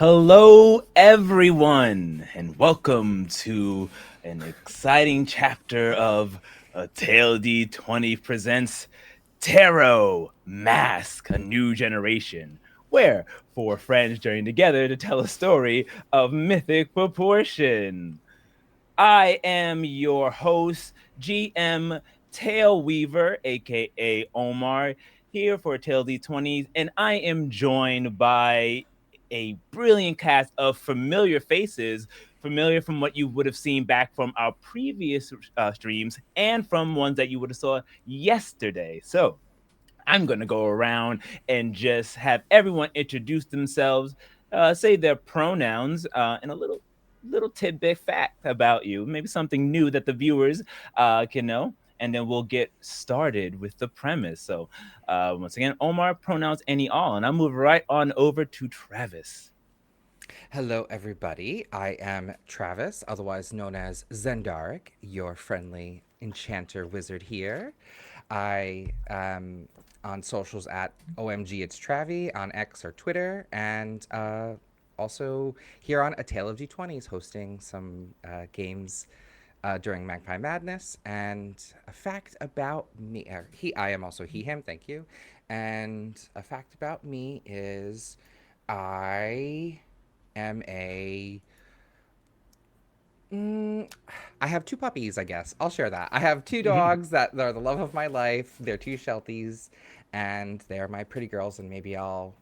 Hello, everyone, and welcome to an exciting chapter of Tale D20 presents Tarot Mask, a new generation, where four friends journey together to tell a story of mythic proportion. I am your host, GM TaleWeaver, aka Omar, here for Tale D20s, and I am joined by a brilliant cast of familiar faces, familiar from what you would have seen back from our previous streams and from ones that you would have saw yesterday. So I'm going to go around and just have everyone introduce themselves, say their pronouns, and a little tidbit fact about you, maybe something new that the viewers can know. And then we'll get started with the premise. So, once again, Omar, pronouns any all. And I'll move right on over to Travis. Hello, everybody. I am Travis, otherwise known as Zendaric, your friendly enchanter wizard here. I am on socials at OMG It's Travi on X or Twitter, and also here on A Tale of D20s, hosting some games during Magpie Madness. And a fact about me, I am also he, him, thank you. And a fact about me is I am a. I have two puppies, I guess. I'll share that. I have two dogs that are the love of my life. They're two Shelties, and they're my pretty girls, and maybe I'll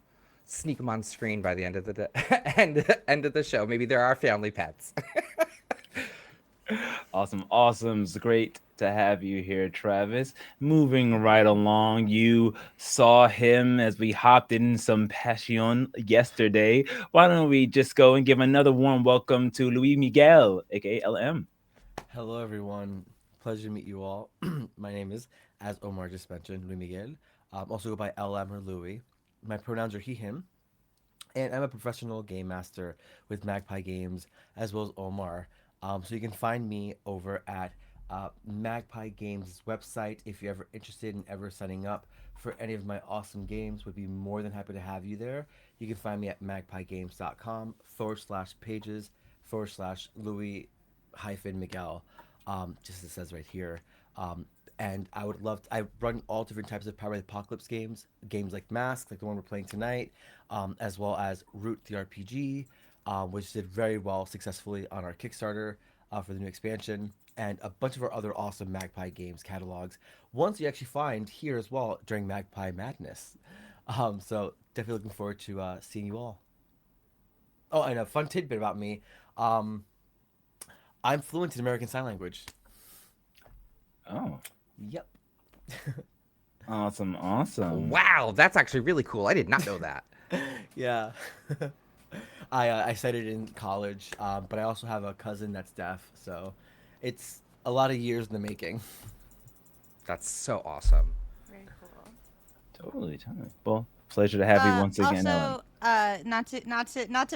sneak them on screen by the end of the end of the show. Maybe they're our family pets. Awesome. It's great to have you here, Travis. Moving right along, you saw him as we hopped in some passion yesterday. Why don't we just go and give another warm welcome to Luis Miguel, aka LM? Hello, everyone. Pleasure to meet you all. My name is, as Omar just mentioned, Luis Miguel. Also go by LM or Louis. My pronouns are he, him, and I'm a professional game master with Magpie Games as well as Omar. So you can find me over at Magpie Games' website if you're ever interested in ever signing up for any of my awesome games. Would be more than happy to have you there. You can find me at magpiegames.com/pages/Louis Miguel, just as it says right here. And I would love I run all different types of Power Apocalypse games like Mask, like the one we're playing tonight, as well as Root the RPG, which did very well successfully on our Kickstarter for the new expansion, and a bunch of our other awesome Magpie Games catalogs. Ones you actually find here as well during Magpie Madness. So definitely looking forward to seeing you all. Oh, and a fun tidbit about me. Um, I'm fluent in American Sign Language. Oh, Yep. awesome. Wow, that's actually really cool. I did not know that. Yeah. I studied in college, but I also have a cousin that's deaf, so it's a lot of years in the making. That's so awesome. Very cool. Totally. Well, pleasure to have you once again, LM. Also, not to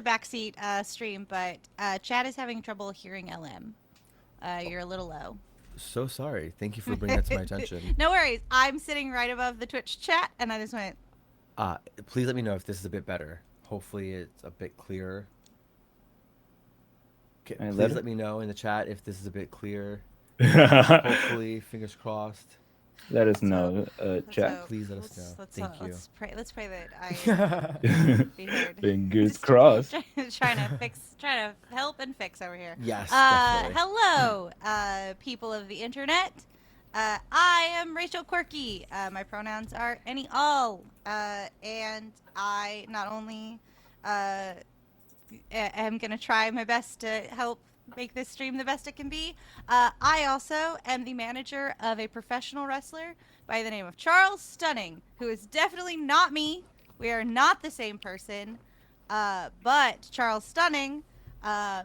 backseat stream, but Chad is having trouble hearing LM. You're a little low. So sorry. Thank you for bringing that to my attention. No worries. I'm sitting right above the Twitch chat, and I just went. Please let me know if this is a bit better. Hopefully, it's a bit clearer. Okay, All right, please let me know in the chat if this is a bit clearer. let Hopefully, fingers crossed. us Let's know, Let's chat. hope. Please let us know. Thank you. Let's pray. Let's pray that I be heard. Fingers Just crossed. trying to help and fix over here. Yes, definitely. Hello, people of the internet. I am Rachel Quirky. My pronouns are any all, and I not only am gonna try my best to help make this stream the best it can be. I also am the manager of a professional wrestler by the name of Charles Stunning, who is definitely not me. We are not the same person. But Charles Stunning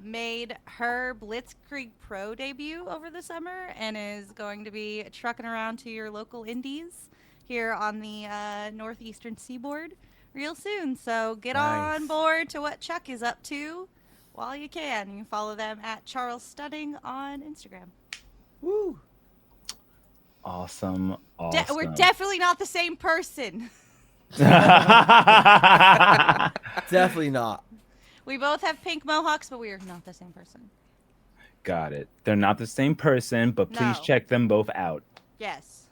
made her Blitzkrieg Pro debut over the summer and is going to be trucking around to your local indies here on the northeastern seaboard real soon. So get on Nice. board to what Chuck is up to while you can. You can follow them at Charles Stunning on Instagram. Woo! Awesome. We're definitely not the same person. Definitely not. We both have pink mohawks, but we are not the same person. Got it. They're not the same person, but please No. check them both out Yes.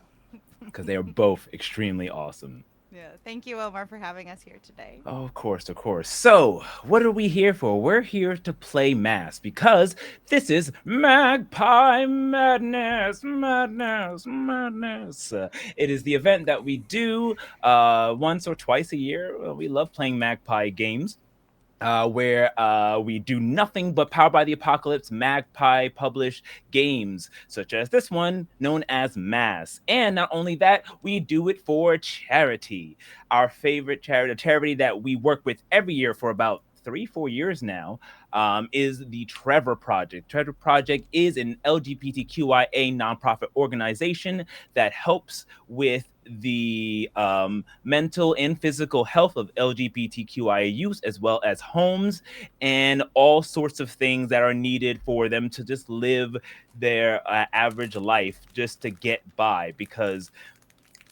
because they are both extremely awesome. Yeah. Thank you, Omar, for having us here today. Oh, of course, of course. So, what are we here for? We're here to play Mass because this is Magpie Madness, Madness, Madness. It is the event that we do once or twice a year. We love playing Magpie games. Where we do nothing but Powered by the Apocalypse Magpie published games, such as this one known as Mass. And not only that, we do it for charity. Our favorite charity, a charity that we work with every year for about 3-4 years now, is the Trevor Project. Trevor Project is an LGBTQIA nonprofit organization that helps with the mental and physical health of LGBTQIA youth, as well as homes and all sorts of things that are needed for them to just live their average life just to get by. Because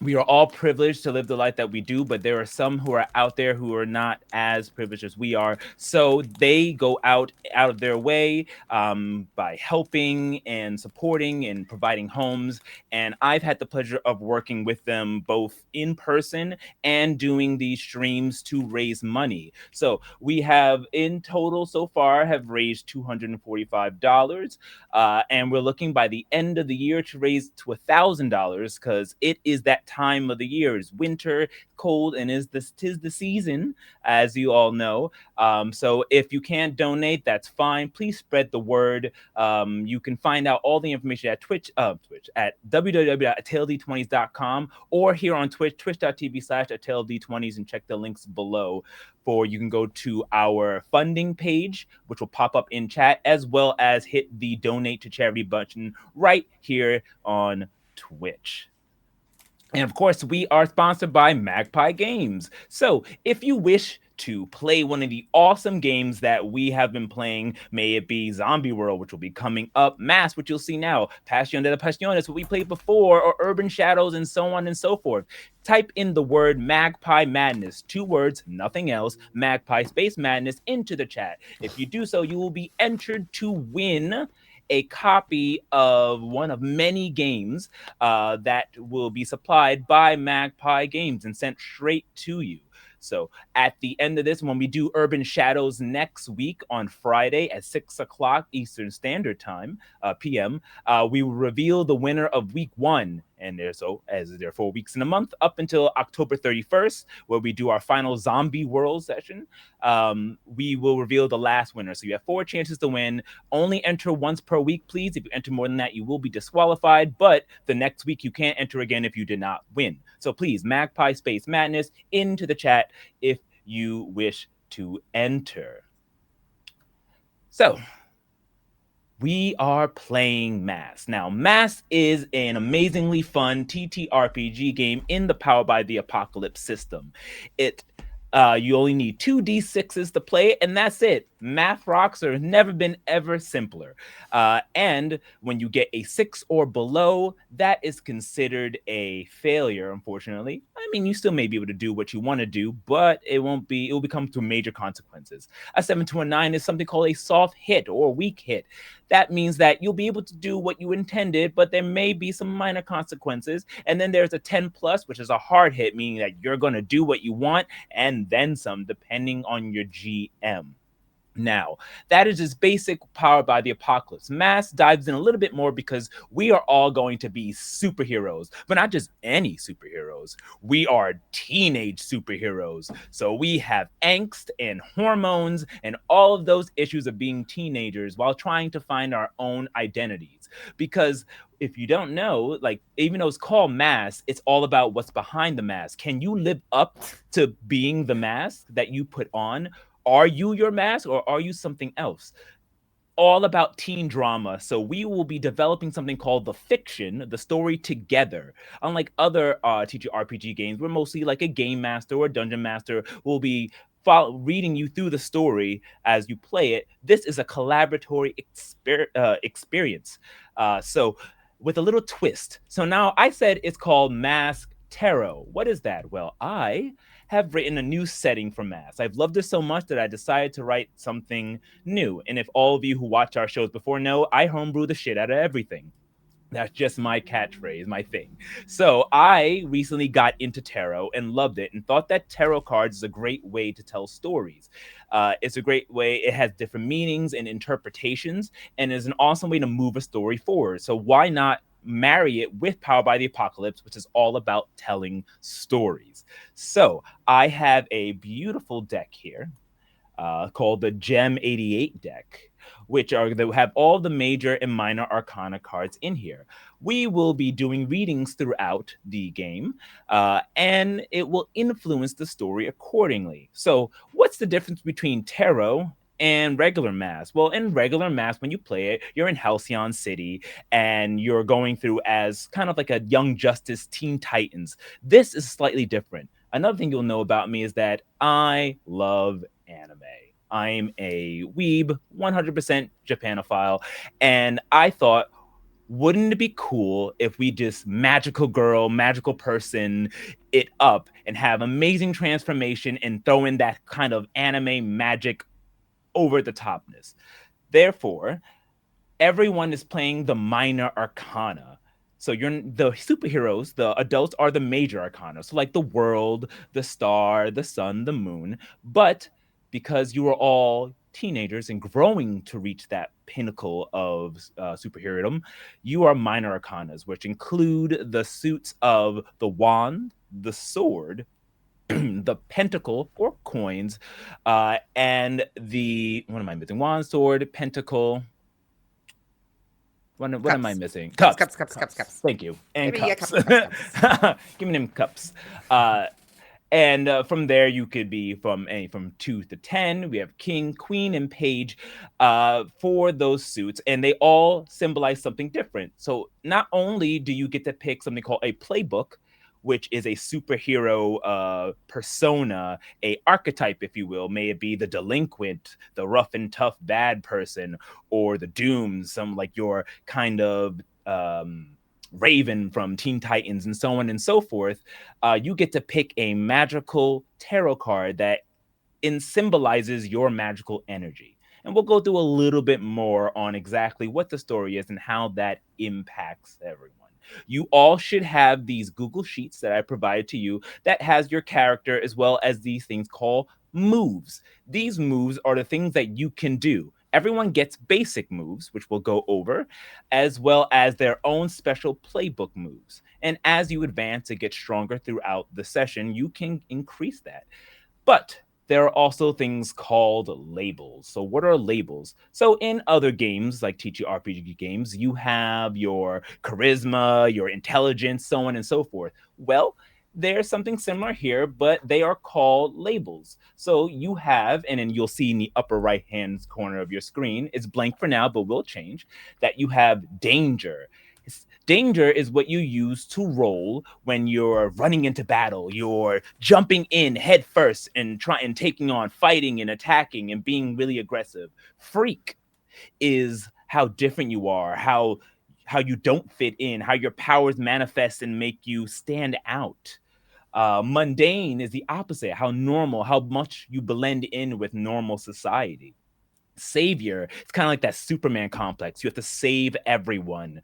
we are all privileged to live the life that we do, but there are some who are out there who are not as privileged as we are. So they go out of their way by helping and supporting and providing homes. And I've had the pleasure of working with them both in person and doing these streams to raise money. So we have in total so far have raised $245, and we're looking by the end of the year to raise to $1,000 because it is that time of the year. It's winter, cold, and tis the season, as you all know. So if you can't donate, that's fine. Please spread the word. You can find out all the information at Twitch at www.tald20s.com or here on Twitch, twitch.tv/tald20s, and check the links below. For you can go to our funding page, which will pop up in chat, as well as hit the donate to charity button right here on Twitch. And of course, we are sponsored by Magpie Games. So if you wish to play one of the awesome games that we have been playing, may it be Zombie World, which will be coming up, Mass, which you'll see now, Passion de la Pasiones, what we played before, or Urban Shadows, and so on and so forth, type in the word Magpie Madness, 2 words, nothing else, Magpie Space Madness, into the chat. If you do so, you will be entered to win a copy of one of many games that will be supplied by Magpie Games and sent straight to you. So at the end of this, when we do Urban Shadows next week on Friday at 6 o'clock Eastern Standard Time, PM, we will reveal the winner of week 1. And as there are 4 weeks in a month, up until October 31st, where we do our final Zombie World session, we will reveal the last winner. So you have 4 chances to win. Only enter once per week, please. If you enter more than that, you will be disqualified. But the next week, you can't enter again if you did not win. So please, Magpie Space Madness into the chat if you wish to enter. So we are playing Mass. Now, Mass is an amazingly fun TTRPG game in the Powered by the Apocalypse system. You only need 2d6s to play it, and that's it. Math rocks have never been ever simpler. And when you get a 6 or below, that is considered a failure, unfortunately. I mean, you still may be able to do what you want to do, but it will become through major consequences. A 7 to a 9 is something called a soft hit or a weak hit. That means that you'll be able to do what you intended, but there may be some minor consequences. And then there's a 10 plus, which is a hard hit, meaning that you're going to do what you want and then some, depending on your GM. Now, that is just basic Powered by the Apocalypse. Mass dives in a little bit more because we are all going to be superheroes, but not just any superheroes. We are teenage superheroes. So we have angst and hormones and all of those issues of being teenagers while trying to find our own identities. Because if you don't know, like, even though it's called Mask, it's all about what's behind the mask. Can you live up to being the mask that you put on? Are you your mask or are you something else? All about teen drama. So we will be developing something called the fiction, the story together. Unlike other TTRPG games, we're mostly like a game master or a dungeon master will be reading you through the story as you play it. This is a collaboratory experience. So with a little twist. So now I said it's called Mask Tarot. What is that? Well, I have written a new setting for Mass. I've loved it so much that I decided to write something new. And if all of you who watch our shows before know, I homebrew the shit out of everything. That's just my catchphrase, my thing. So I recently got into tarot and loved it and thought that tarot cards is a great way to tell stories. It's a great way, it has different meanings and interpretations, and is an awesome way to move a story forward. So why not marry it with Power by the Apocalypse, which is all about telling stories? So I have a beautiful deck here called the Gem 88 deck, which are that have all the major and minor arcana cards in here. We will be doing readings throughout the game, and it will influence the story accordingly. So, what's the difference between tarot and regular Mass? Well, in regular Mass, when you play it, you're in Halcyon City and you're going through as kind of like a Young Justice Teen Titans. This is slightly different. Another thing you'll know about me is that I love anime. I'm a weeb, 100% Japanophile, and I thought, wouldn't it be cool if we just magical girl, magical person it up and have amazing transformation and throw in that kind of anime magic over the topness? Therefore, everyone is playing the minor arcana. So you're the superheroes, the adults are the major arcana. So like the world, the star, the sun, the moon. But because you are all teenagers and growing to reach that pinnacle of superherodom, you are minor arcanas, which include the suits of the wand, the sword, the pentacle or coins, and the what am I missing? Wand, sword, pentacle, what am I Cups. missing? Cups, Cups. cups, cups, cups, cups. Thank you. And Give me a cups. cups, cups, cups. Give me them cups. And from there, you could be from 2 to 10. We have king, queen, and page for those suits, and they all symbolize something different. So not only do you get to pick something called a playbook, which is a superhero persona, a archetype, if you will. May it be the delinquent, the rough and tough bad person, or the doomed, some like your kind of Raven from Teen Titans, and so on and so forth. You get to pick a magical tarot card that symbolizes your magical energy. And we'll go through a little bit more on exactly what the story is and how that impacts everyone. You all should have these Google Sheets that I provided to you that has your character as well as these things called moves. These moves are the things that you can do. Everyone gets basic moves, which we'll go over, as well as their own special playbook moves. And as you advance and get stronger throughout the session, you can increase that. But there are also things called labels. So, what are labels? So, in other games like TTRPG games, you have your charisma, your intelligence, so on and so forth. Well, there's something similar here, but they are called labels. So you have, and then you'll see in the upper right hand corner of your screen, it's blank for now, but will change, that you have danger. Danger is what you use to roll when you're running into battle. You're jumping in head first and trying taking on fighting and attacking and being really aggressive. Freak is how different you are, how you don't fit in, how your powers manifest and make you stand out. Mundane is the opposite, how normal, how much you blend in with normal society. Savior, it's kind of like that Superman complex. You have to save everyone.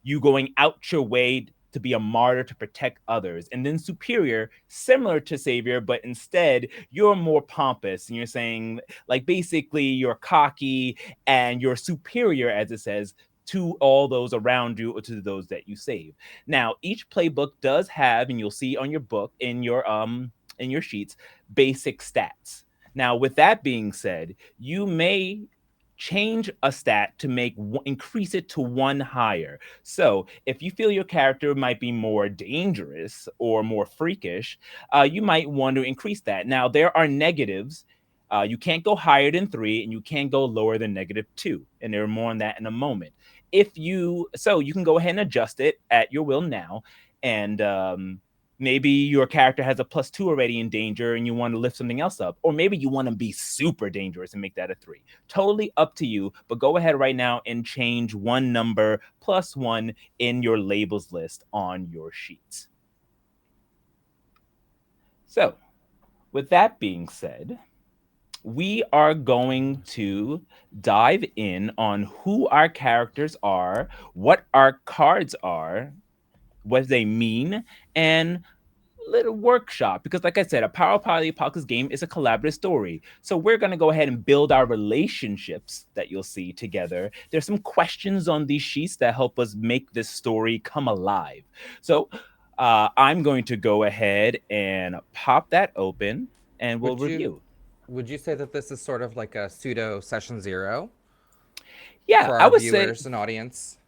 You going out your way to be a martyr to protect others. And then superior, similar to savior, but instead you're more pompous and you're saying, like, basically you're cocky and you're superior, as it says, to all those around you or to those that you save. Now, each playbook does have, and you'll see on your book in your sheets, basic stats. Now, with that being said, you may change a stat to increase it to one higher. So, if you feel your character might be more dangerous or more freakish, you might want to increase that. Now, there are negatives. You can't go higher than 3, and you can't go lower than -2. And there are more on that in a moment. So you can go ahead and adjust it at your will now, and maybe your character has a +2 already in danger and you want to lift something else up. Or maybe you want to be super dangerous and make that a 3. Totally up to you, but go ahead right now and change one number +1 in your labels list on your sheets. So with that being said, we are going to dive in on who our characters are, what our cards are, what they mean, and little workshop because like I said, a Power Party Apocalypse game is a collaborative story. So we're going to go ahead and build our relationships that you'll see together. There's some questions on these sheets that help us make this story come alive. So I'm going to go ahead and pop that open and we'll Would you review. would you say that this is sort of like a pseudo session zero Yeah, for I our would say viewers and audience?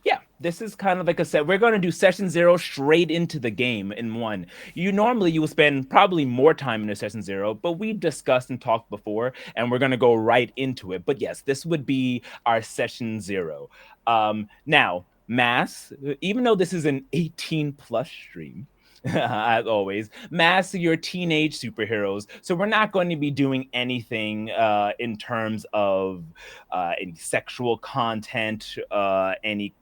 yeah, this is kind of like I said, we're going to do session zero straight into the game in one. You will spend probably more time in a session zero, but we discussed and talked before, and we're going to go right into it. But yes, this would be our session zero. Now, Mass, even though this is an 18 plus stream, as always, Mass, your teenage superheroes. So we're not going to be doing anything in terms of any sexual content, any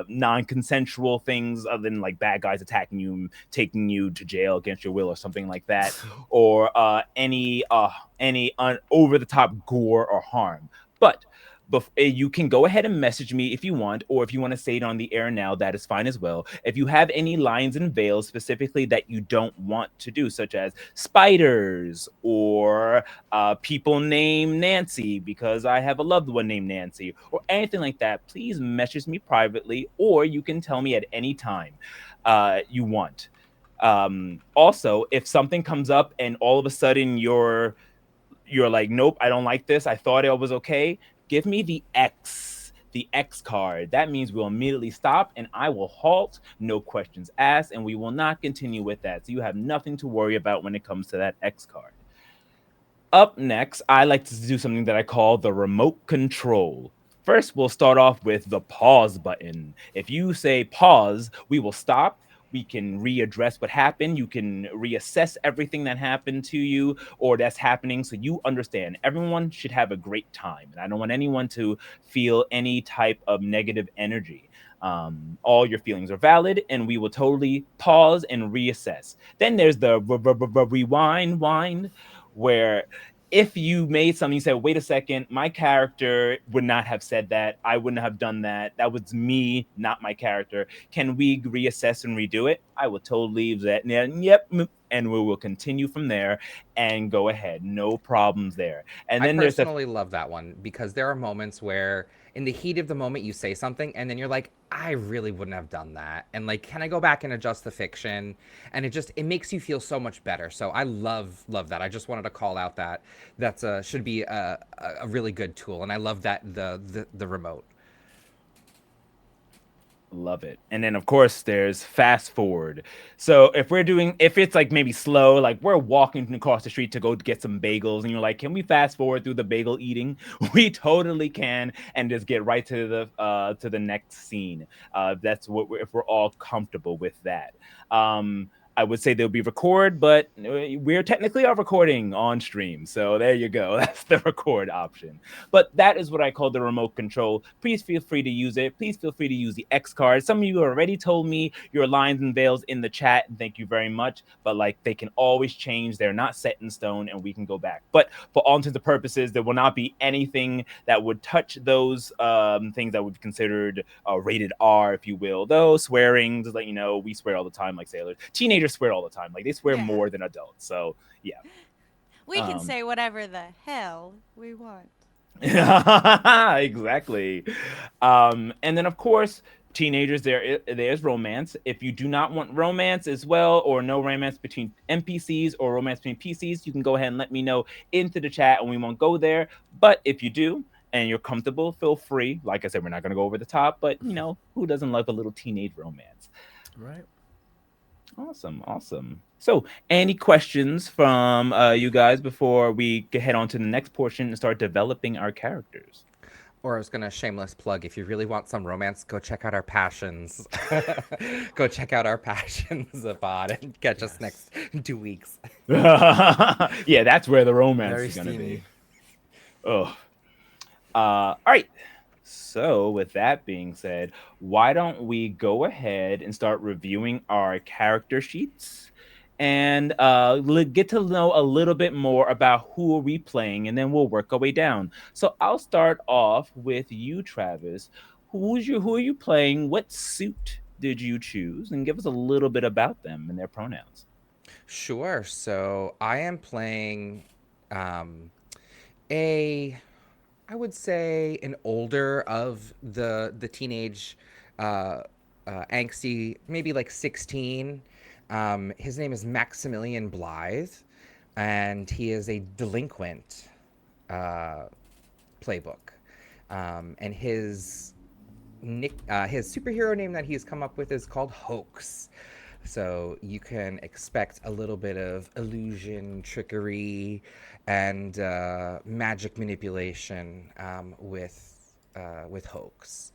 non-consensual things other than like bad guys attacking you, taking you to jail against your will or something like that, or any over the top gore or harm. But you can go ahead and message me if you want, or if you want to say it on the air now, that is fine as well. If you have any lines and veils specifically that you don't want to do, such as spiders or people named Nancy because I have a loved one named Nancy, or anything like that, please message me privately, or you can tell me at any time you want. Also, if something comes up and all of a sudden you're like, nope, I don't like this. I thought it was okay. Give me the X card. That means we'll immediately stop and I will halt, no questions asked, and we will not continue with that. So you have nothing to worry about when it comes to that X card. Up next, I like to do something that I call the remote control. First, we'll start off with the pause button. If you say pause, we will stop. We can readdress what happened. You can reassess everything that happened to you or that's happening so you understand. Everyone should have a great time. And I don't want anyone to feel any type of negative energy. All your feelings are valid, and we will totally pause and reassess. Then there's the rewind, wind, where if you made something, you said, wait a second, my character would not have said that. I wouldn't have done that. That was me, not my character. Can we reassess and redo it? I will totally leave that. Yep. And we will continue from there and go ahead. No problems there. And I then there's the personally love that one because there are moments where in the heat of the moment you say something and then you're like, I really wouldn't have done that. And like, can I go back and adjust the fiction? And it makes you feel so much better. So I love that. I just wanted to call out that that's should be a really good tool. And I love that the remote. love it. And then of course there's fast forward. So if it's like maybe slow, like we're walking across the street to go get some bagels and you're like, can we fast forward through the bagel eating? We totally can and just get right to the next scene. That's what if we're all comfortable with that. I would say they'll be record, but we're technically are recording on stream. So there you go. That's the record option. But that is what I call the remote control. Please feel free to use it. Please feel free to use the X card. Some of you already told me your lines and veils in the chat, and thank you very much. But like they can always change. They're not set in stone, and we can go back. But for all intents and purposes, there will not be anything that would touch those things that would be considered rated R, if you will. Though swearing, just let you know, we swear all the time like sailors. Teenagers swear all the time. Like they swear Yeah. more than adults. So yeah. We can say whatever the hell we want. Exactly. And then of course, teenagers, there's romance. If you do not want romance as well, or no romance between NPCs or romance between PCs, you can go ahead and let me know into the chat, and we won't go there. But if you do and you're comfortable, feel free. Like I said, we're not going to go over the top, but you know, who doesn't love a little teenage romance? Right. Awesome, awesome. So, any questions from you guys before we head on to the next portion and start developing our characters? Or I was gonna shameless plug. If you really want some romance, go check out our passions. Go check out our passions pod and catch us next 2 weeks. Yeah, that's where the romance Very is going to be. steamy. Oh, all right. So, with that being said, why don't we go ahead and start reviewing our character sheets? and get to know a little bit more about who are we playing, and then we'll work our way down. So I'll start off with you, Travis. Who are you playing? What suit did you choose? And give us a little bit about them and their pronouns. Sure. So I am playing um, a, I would say, an older of the teenage, uh, angsty, maybe like 16. His name is Maximilian Blythe, and he is a delinquent uh, playbook. And his superhero name that he's come up with is called Hoax. So you can expect a little bit of illusion, trickery, and magic manipulation with Hoax.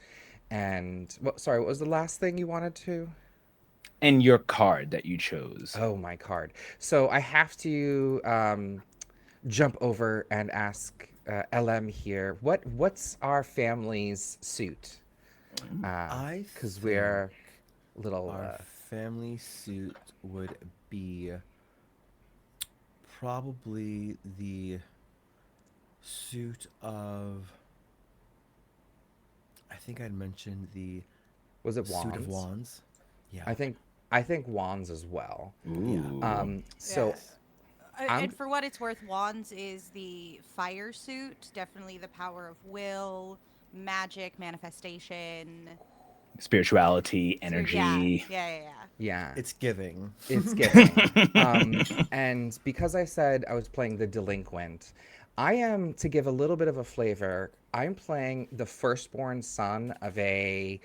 And sorry, what was the last thing you wanted to? And your card that you chose. Oh, my card. So I have to jump over and ask LM here. What's our family's suit? I Because think we're a little. our family suit would be probably the suit of. I think I'd mentioned the Was it suit of wands? wands. Yeah. I think wands as well. Yeah. So Yes. And I'm for what it's worth, Wands is the fire suit. Definitely the power of will, magic, manifestation. Spirituality, Yeah, energy. yeah, yeah, yeah. yeah, It's giving. it's giving. And because I said I was playing the delinquent, I am, to give a little bit of a flavor, I'm playing the firstborn son of a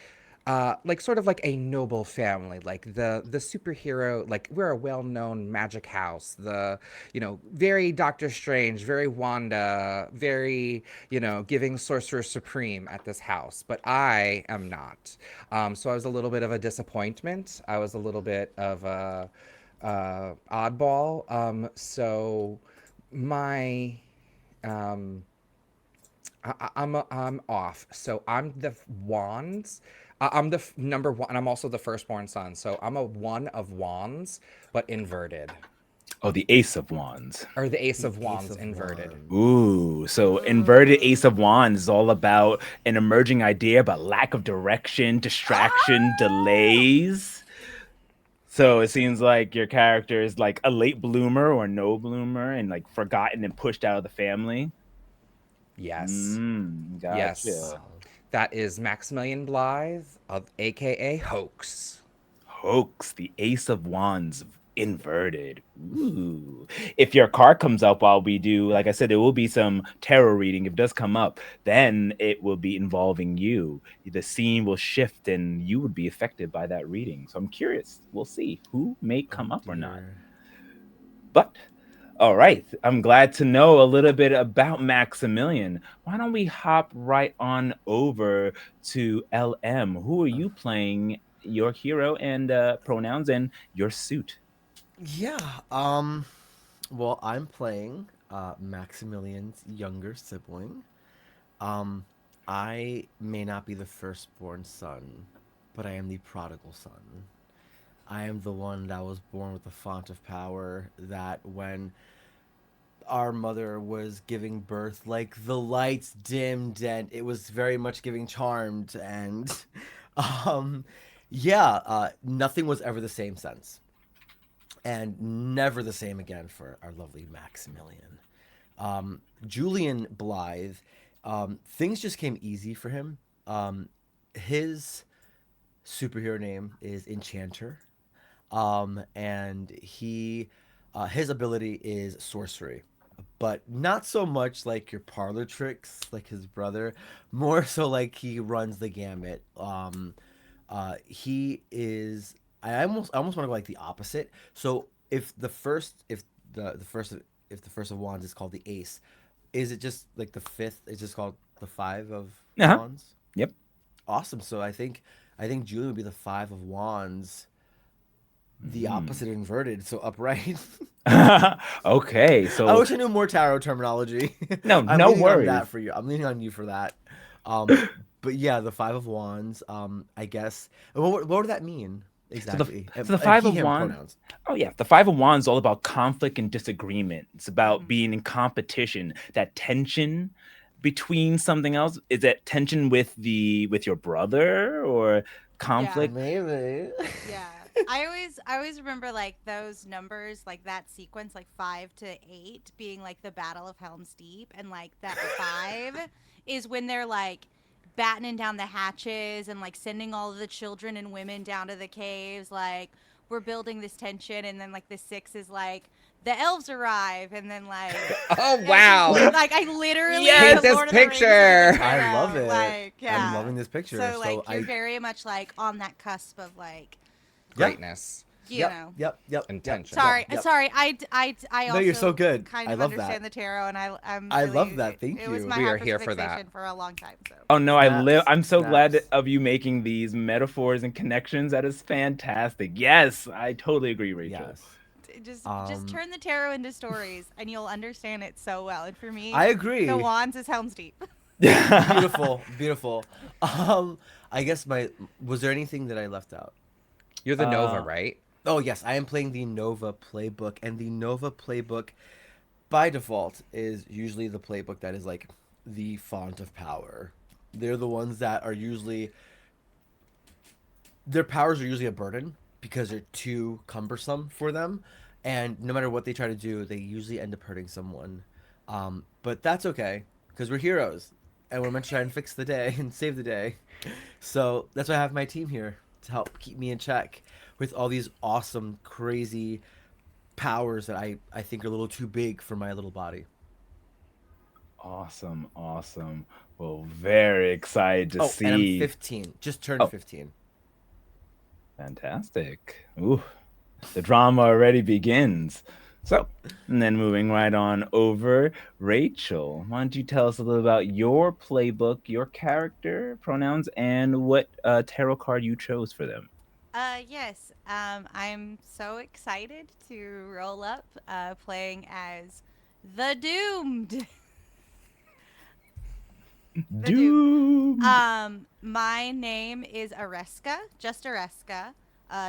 like sort of like a noble family, like the superhero, like we're a well-known magic house, the very Doctor Strange, very Wanda, very giving sorcerer supreme at this house, but I am not. So I was a little bit of a disappointment. I was a little bit of a oddball. So my um I'm off. So I'm the wands. I'm the number one, and I'm also the firstborn son. So I'm a one of wands, but inverted, Oh, the Ace of Wands. or the ace The of Ace wands of inverted. Wands. Ooh, so inverted Ace Ooh. of Wands is all about an emerging idea, but lack of direction, distraction, Ah! delays. So it seems like your character is like a late bloomer or no bloomer and like forgotten and pushed out of the family. Yes, yes, Gotcha. Wow. that is Maximilian Blythe, of AKA Hoax. Hoax, the Ace of Wands inverted. Ooh. If your card comes up while we do, like I said, there will be some tarot reading. If it does come up, then it will be involving you. The scene will shift and you would be affected by that reading. So I'm curious. We'll see who may come Oh up or not. dear. But all right, I'm glad to know a little bit about Maximilian. Why don't we hop right on over to LM? Who are you playing? Your hero and pronouns and your suit. Yeah. Well, I'm playing Maximilian's younger sibling. Um, I may not be the firstborn son, but I am the prodigal son. I am the one that was born with the font of power that when our mother was giving birth, like the lights dimmed and it was very much giving charmed and um yeah, nothing was ever the same since. And never the same again for our lovely Maximilian. Julian Blythe, things just came easy for him. His superhero name is Enchanter, and his ability is sorcery, but not so much like your parlor tricks like his brother, more so like he runs the gamut. He is. I almost want to go like the opposite. So if the first of wands is called the ace, is it just like the fifth? It's just called the five of Uh huh. wands. Yep. Awesome. So I think Julie would be the five of wands, the Mm. opposite inverted, so upright. Okay, I so wish I knew more tarot terminology. no, I'm no leaning on that worries. for you. I'm leaning on you for that. Um, but yeah, the five of wands. I guess. What would that mean? So the Exactly. so the And Five he, of him Wands. pronouns. Oh yeah, the Five of Wands is all about conflict and disagreement. It's about Mhm. being in competition. That tension between something else. Is that tension with your brother or Yeah. conflict? Maybe. Yeah. I always remember like those numbers, like that sequence, like 5 to 8 being like the Battle of Helm's Deep, and like that 5 is when they're like battening down the hatches and like sending all of the children and women down to the caves, like we're building this tension, and then like the 6 is like the elves arrive, and then like Oh every wow! like I literally Paint the Yes. this Lord of the Rings of the picture. I love Tarot, it. like I'm yeah. loving this picture. So So like you're I very much like on that cusp of like, yeah. Greatness, you Yep. know. Yep. Yep. Yep. intention. Yep. Sorry, Yep. sorry. I No, you're so also good. kind I of love that. understand the tarot, and I'm I love really. that. Thank It was you. my We are here for that. hyperfixation for a long time. So Oh no, I live. Snaps. I'm so glad Snaps. of you making these metaphors and connections. That is fantastic. Yes, I totally agree, Rachel. Yes. just turn the tarot into stories, and you'll understand it so well. And for me, I the agree. wands is Helm's Deep. Beautiful. Beautiful. I guess my was there anything that I left out? You're the Nova, uh, right? Oh yes, I am playing the Nova playbook, and the Nova playbook by default is usually the playbook that is like the font of power. They're the ones that are usually their powers are usually a burden because they're too cumbersome for them, and no matter what they try to do, they usually end up hurting someone. But that's okay because we're heroes, and we're meant to try and fix the day and save the day. So that's why I have my team here to help keep me in check with all these awesome, crazy powers that I think are a little too big for my little body. awesome, awesome. Well, very excited to Oh, and I'm see. 15. Just turned Oh, 15. fantastic. Ooh, the drama already begins. So, and then moving right on over, Rachel, why don't you tell us a little about your playbook, your character, pronouns, and what tarot card you chose for them? Yes. I'm so excited to roll up, playing as the Doomed. The Doomed. Doomed. My name is Areska, just Areska,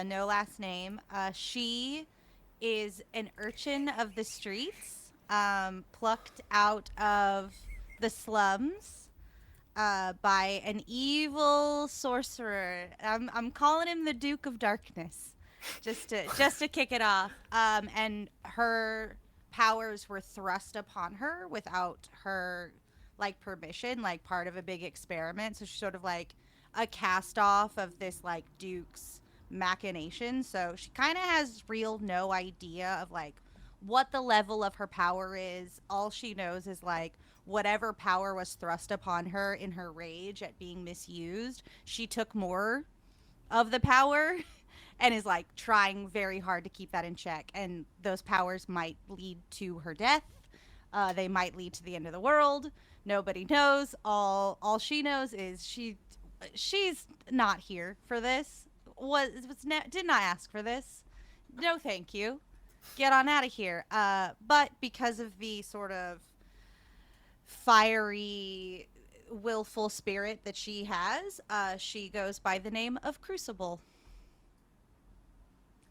no last name. She is an urchin of the streets, plucked out of the slums, by an evil sorcerer. I'm calling him the Duke of Darkness, just to kick it off. And her powers were thrust upon her without her like permission, like part of a big experiment. So she's sort of like a cast off of this like Duke's machination. So she kind of has real no idea of like what the level of her power is. All she knows is like whatever power was thrust upon her in her rage at being misused, she took more of the power and is like trying very hard to keep that in check. And those powers might lead to her death. They might lead to the end of the world. Nobody knows. All she knows is she's not here for this. Did not ask for this. No, thank you. Get on out of here. But because of the sort of fiery, willful spirit that she has, she goes by the name of Crucible.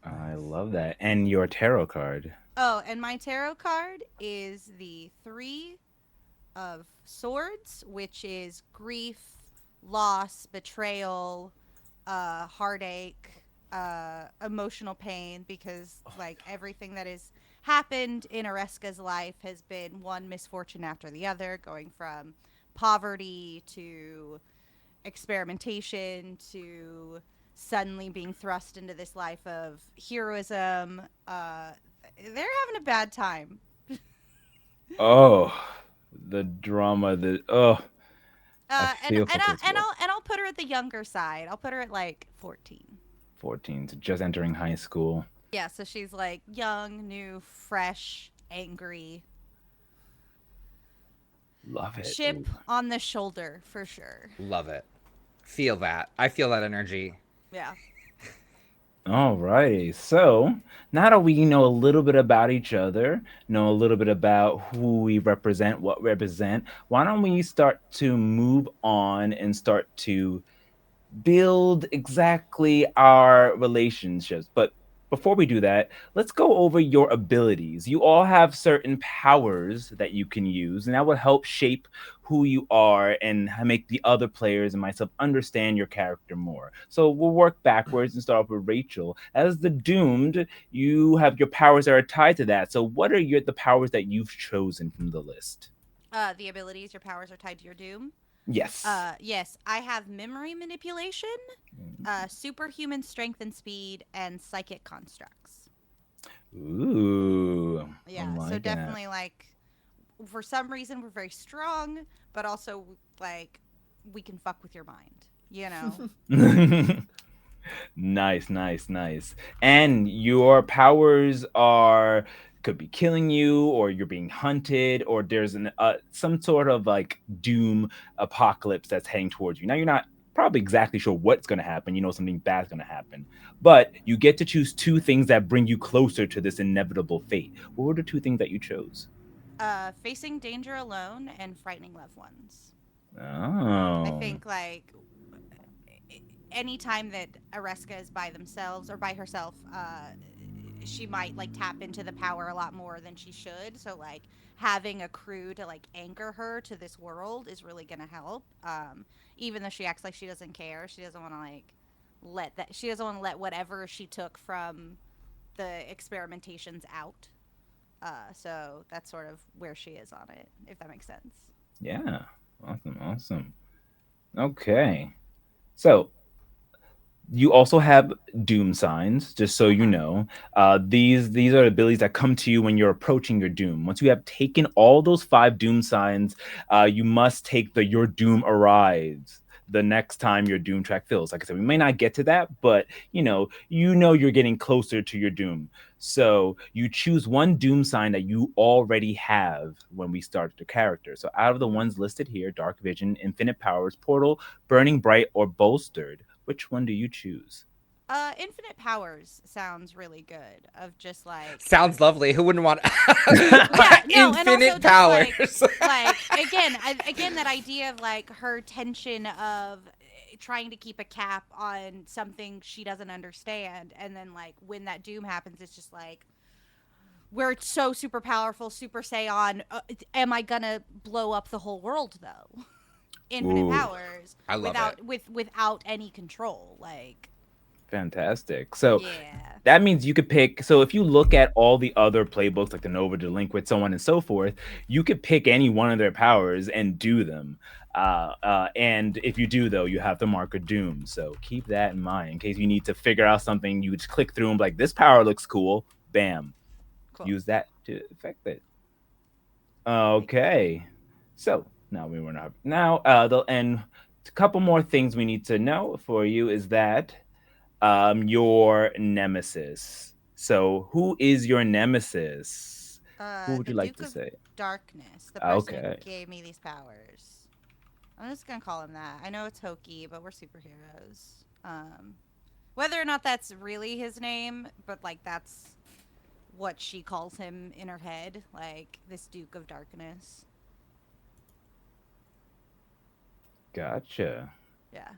I Nice. love that. And your tarot card. Oh, and my tarot card is the Three of Swords, which is grief, loss, betrayal, heartache, emotional pain, because like everything that has happened in Oreska's life has been one misfortune after the other, going from poverty to experimentation to suddenly being thrust into this life of heroism. They're having a bad time. Oh, the drama. I And feel for Crucible. I'll put her at the younger side. I'll put her at like 14. 14, so just entering high school. Yeah, so she's like young, new, fresh, angry. Love it. Chip on the shoulder for sure. Love it. Feel that. I feel that energy. Yeah. Alrighty, so now that we know a little bit about each other, know a little bit about who we represent, what we represent, why don't we start to move on and start to build exactly our relationships. But before we do that, let's go over your abilities. You all have certain powers that you can use, and that will help shape who you are and make the other players and myself understand your character more. So we'll work backwards and start off with Rachel. As the doomed, you have your powers that are tied to that. So what are the powers that you've chosen from the list? The abilities, your powers are tied to your doom. Yes. Yes, I have memory manipulation, superhuman strength and speed, and psychic constructs. Ooh, I Yeah, so like that. definitely like for some reason we're very strong, but also like we can fuck with your mind, you know. Nice, nice, nice. And your powers are could be killing you, or you're being hunted, or there's an some sort of like doom apocalypse that's heading towards you. Now you're not probably exactly sure what's going to happen. You know something bad's going to happen, but you get to choose two things that bring you closer to this inevitable fate. What were the two things that you chose? Facing danger alone and frightening loved ones. I Oh, think like anytime that Areska is by themselves or by herself, she might like tap into the power a lot more than she should. So like having a crew to like anchor her to this world is really gonna help. Even though she acts like she doesn't care, she doesn't want to like let that. She doesn't want to let whatever she took from the experimentations out. So that's sort of where she is on it, if that makes sense. yeah. Awesome, awesome. Okay. So you also have doom signs, just so Uh you huh. know. These are abilities that come to you when you're approaching your doom. Once you have taken all those five doom signs, you must take the your doom arrives the next time your doom track fills. Like I said, we may not get to that, but you know you're getting closer to your doom. So you choose one doom sign that you already have when we start the character. So out of the Mm-hmm. ones listed here, dark vision, infinite powers, portal, burning bright, or bolstered, which one do you choose? Infinite powers sounds really good. Of just like Sounds lovely. Who wouldn't want yeah, no, and also infinite just powers? again that idea of like her tension of trying to keep a cap on something she doesn't understand, and then like when that doom happens, it's just like we're so super powerful, super Saiyan. Am I gonna blow up the whole world though? Infinite Ooh, powers I love it. without any control, like fantastic. So yeah, that means you could pick. So if you look at all the other playbooks like the Nova Delinquent, so on and so forth, you could pick any one of their powers and do them. And if you do, though, you have the mark of doom. So keep that in mind in case you need to figure out something. You just click through and be like, this power looks cool. Bam. cool. Use that to affect it. I like it. Okay. So now we run up. Now, and a couple more things we need to know for you is that your nemesis. So, who is your nemesis? Who would The you like Duke to of say? Darkness, the person who Okay. gave me these powers. I'm just gonna call him that. I know it's hokey, but we're superheroes. Whether or not that's really his name, but like that's what she calls him in her head, like this Duke of Darkness. Gotcha. Yeah.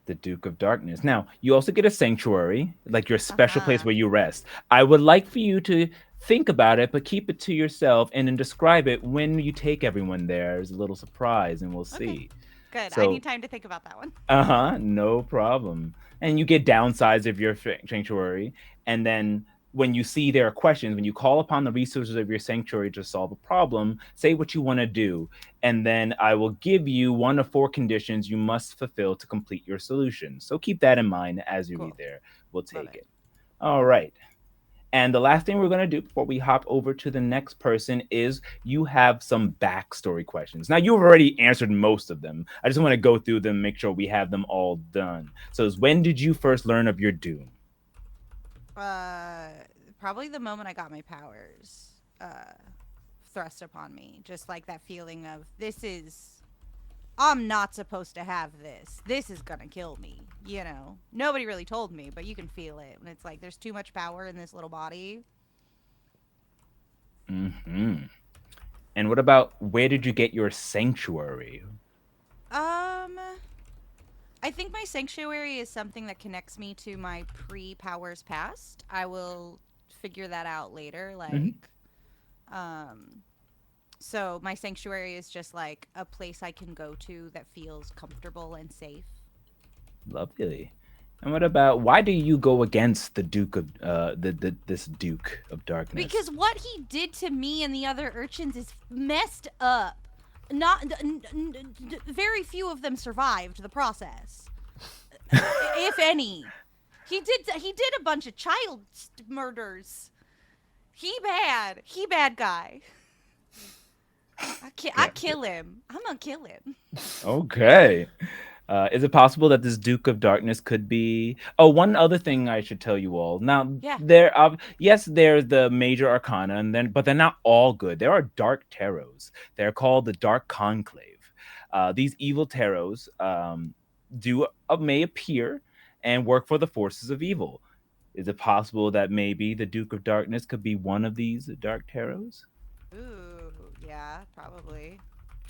The Duke of Darkness. Now, you also get a sanctuary, like your Uh special place huh. where you rest. I would like for you to think about it, but keep it to yourself and then describe it when you take everyone there as a little surprise, and we'll Okay. see. Good. I So, need time to think about that one. no problem. And you get downsides of your sanctuary. And then when you see there are questions, when you call upon the resources of your sanctuary to solve a problem, say what you want to do. And then I will give you one of four conditions you must fulfill to complete your solution. So keep that in mind as you read Cool. there. We'll Love take it. it. All right. And the last thing we're going to do before we hop over to the next person is you have some backstory questions. Now, you've already answered most of them. I just want to go through them, make sure we have them all done. So, when did you first learn of your doom? Uh, Probably the moment I got my powers thrust upon me. Just like that feeling of this is I'm not supposed to have this. This is gonna kill me. You know, nobody really told me, but you can feel it. And it's like there's too much power in this little body. Hmm. And what about where did you get your sanctuary? Um, I think my sanctuary is something that connects me to my pre-powers past. I will figure that out later. Mhm. Um, so my sanctuary is just like a place I can go to that feels comfortable and safe. Lovely. And what about why do you go against the Duke of this Duke of Darkness? Because what he did to me and the other urchins is messed up. Not very few of them survived the process, if any. He did a bunch of child murders. He bad guy. I Yeah. kill him. I'm gonna kill him. Okay. Is it possible that this Duke of Darkness could be? Oh, one other thing I should tell you all. Now, Yeah. yes, there's the major arcana, but they're not all good. There are dark tarots. They're called the Dark Conclave. These evil tarots may appear and work for the forces of evil. Is it possible that maybe the Duke of Darkness could be one of these dark tarots? Ooh, yeah, probably.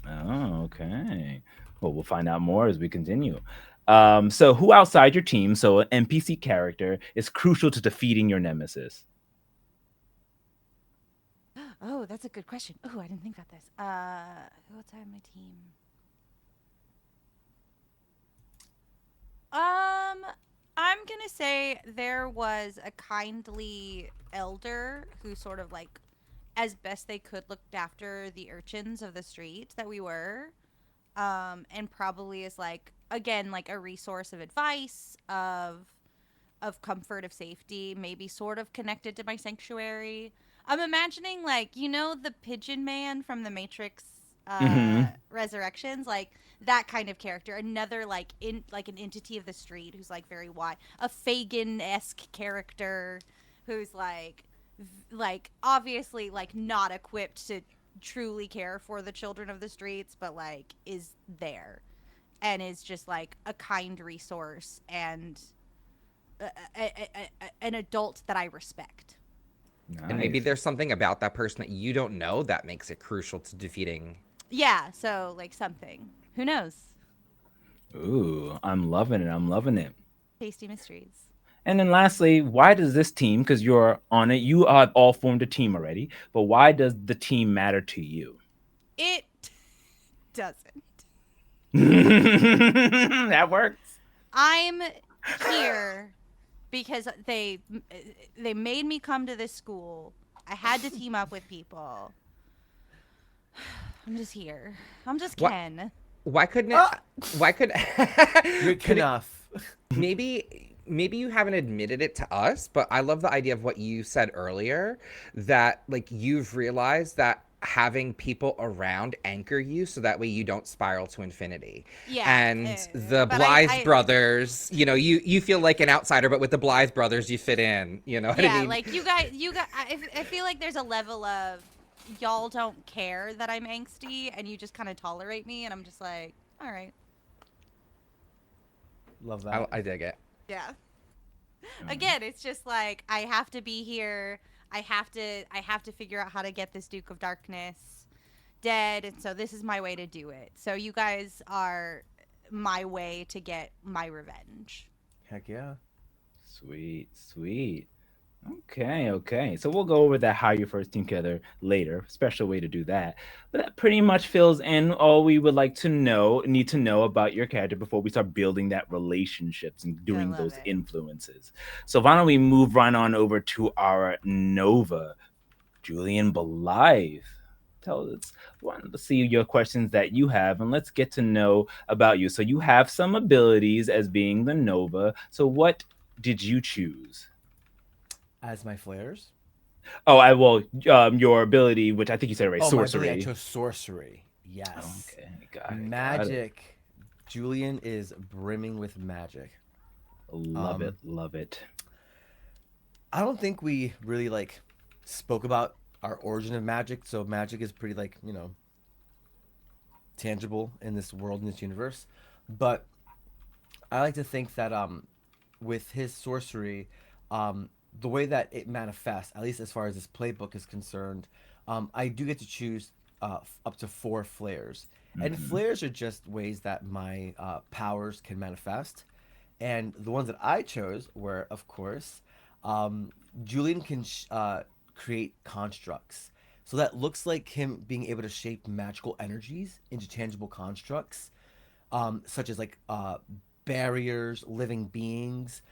Oh, okay. Well, we'll find out more as we continue. So, who outside your team, so an NPC character, is crucial to defeating your nemesis? Oh, that's a good question. Oh, I didn't think about this. Who outside my team? I'm gonna say there was a kindly elder who sort of like, as best they could, looked after the urchins of the street that we were. And probably is like again like a resource of advice, of comfort, of safety, maybe sort of connected to my sanctuary. I'm imagining like the Pigeon Man from the Matrix Hmm. Resurrections, like that kind of character, another like an entity of the street who's like very wide, a Fagin-esque character who's like obviously like not equipped to truly care for the children of the streets, but like is there and is just like a kind resource and an adult that I respect. And maybe Nice. there's something about that person that you don't know that makes it crucial to defeating. Yeah, so like something. Who knows? Ooh, I'm loving it. I'm loving it. Tasty mysteries. And then lastly, why does this team, because you're on it, you have all formed a team already, but why does the team matter to you? It doesn't. That works. I'm here because they made me come to this school. I had to team up with people. I'm just here. I'm just What? Ken. Why couldn't it? Ah! Why could? You're could it, enough. maybe you haven't admitted it to us, but I love the idea of what you said earlier, that like you've realized that having people around anchor you so that way you don't spiral to infinity. Yeah, And the but Blythe brothers, you feel like an outsider, but with the Blythe brothers you fit in, you know what I yeah, mean? like you guys. I feel like there's a level of y'all don't care that I'm angsty, and you just kind of tolerate me, and I'm just like, all right, Love I, that. I dig it. yeah. Again, it's just like I have to be here. I have to figure out how to get this Duke of Darkness dead, and so this is my way to do it. So you guys are my way to get my revenge. Heck yeah. Sweet, sweet. Okay, okay. So we'll go over that how you first team together later. Special way to do that. But that pretty much fills in all we would like to need to know about your character before we start building that relationships and I doing love those it. influences. So why don't we move right on over to our Nova, Julian Blythe. Tell us, want to see your questions that you have, and let's get to know about you. So you have some abilities as being the Nova. So what did you choose? As my flares. Oh, I will. Your ability, which I think you said right, Oh, my ability. I sorcery. chose sorcery. Yes. Okay, got it, got it. Magic. Julian is brimming with magic. Love it, Um, love it. I don't think we really like spoke about our origin of magic. So magic is pretty like tangible in this world, in this universe. But I like to think that with his sorcery, the way that it manifests, at least as far as this playbook is concerned, I do get to choose up to 4 flares. And Hmm. flares are just ways that my powers can manifest. And the ones that I chose were, of course, um, Julian can create constructs. So that looks like him being able to shape magical energies into tangible constructs, such as like barriers, living beings.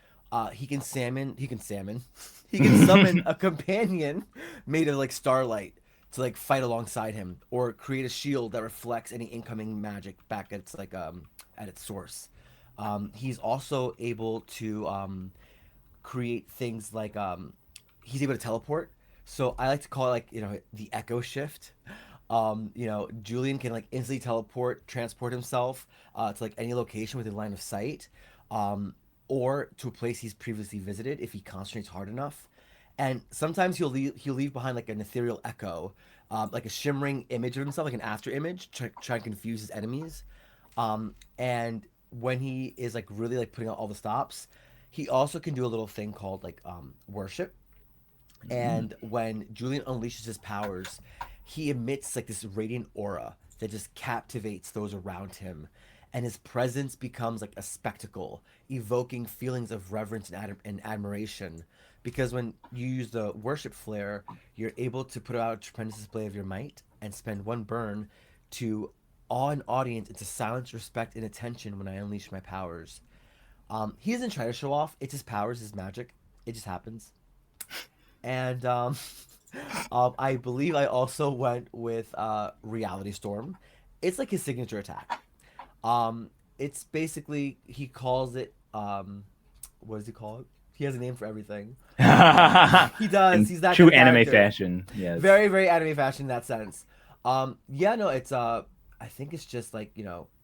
He can salmon. He can salmon. He can summon a companion made of like starlight to like fight alongside him, or create a shield that reflects any incoming magic back at its like at its source. He's also able to create things like he's able to teleport. So I like to call it like the echo shift. Julian can like instantly teleport, transport himself to like any location within line of sight, um, or to a place he's previously visited if he concentrates hard enough. And sometimes he'll leave behind like an ethereal echo, like a shimmering image of himself, like an after image, try and confuse his enemies. And when he is like really like putting out all the stops, he also can do a little thing called like worship. And when Julian unleashes his powers, he emits like this radiant aura that just captivates those around him. And his presence becomes like a spectacle, evoking feelings of reverence and admiration. Because when you use the worship flare, you're able to put out a tremendous display of your might and spend one burn to awe an audience into silence, respect, and attention when I unleash my powers. He doesn't try to show off. It's his powers, his magic. It just happens. And I believe I also went with Reality Storm. It's like his signature attack. It's basically he calls it what does he call it? He has a name for everything. He does. In He's that kind true of anime character. fashion, yes. Very, very anime fashion in that sense. Yeah, no, it's I think it's just like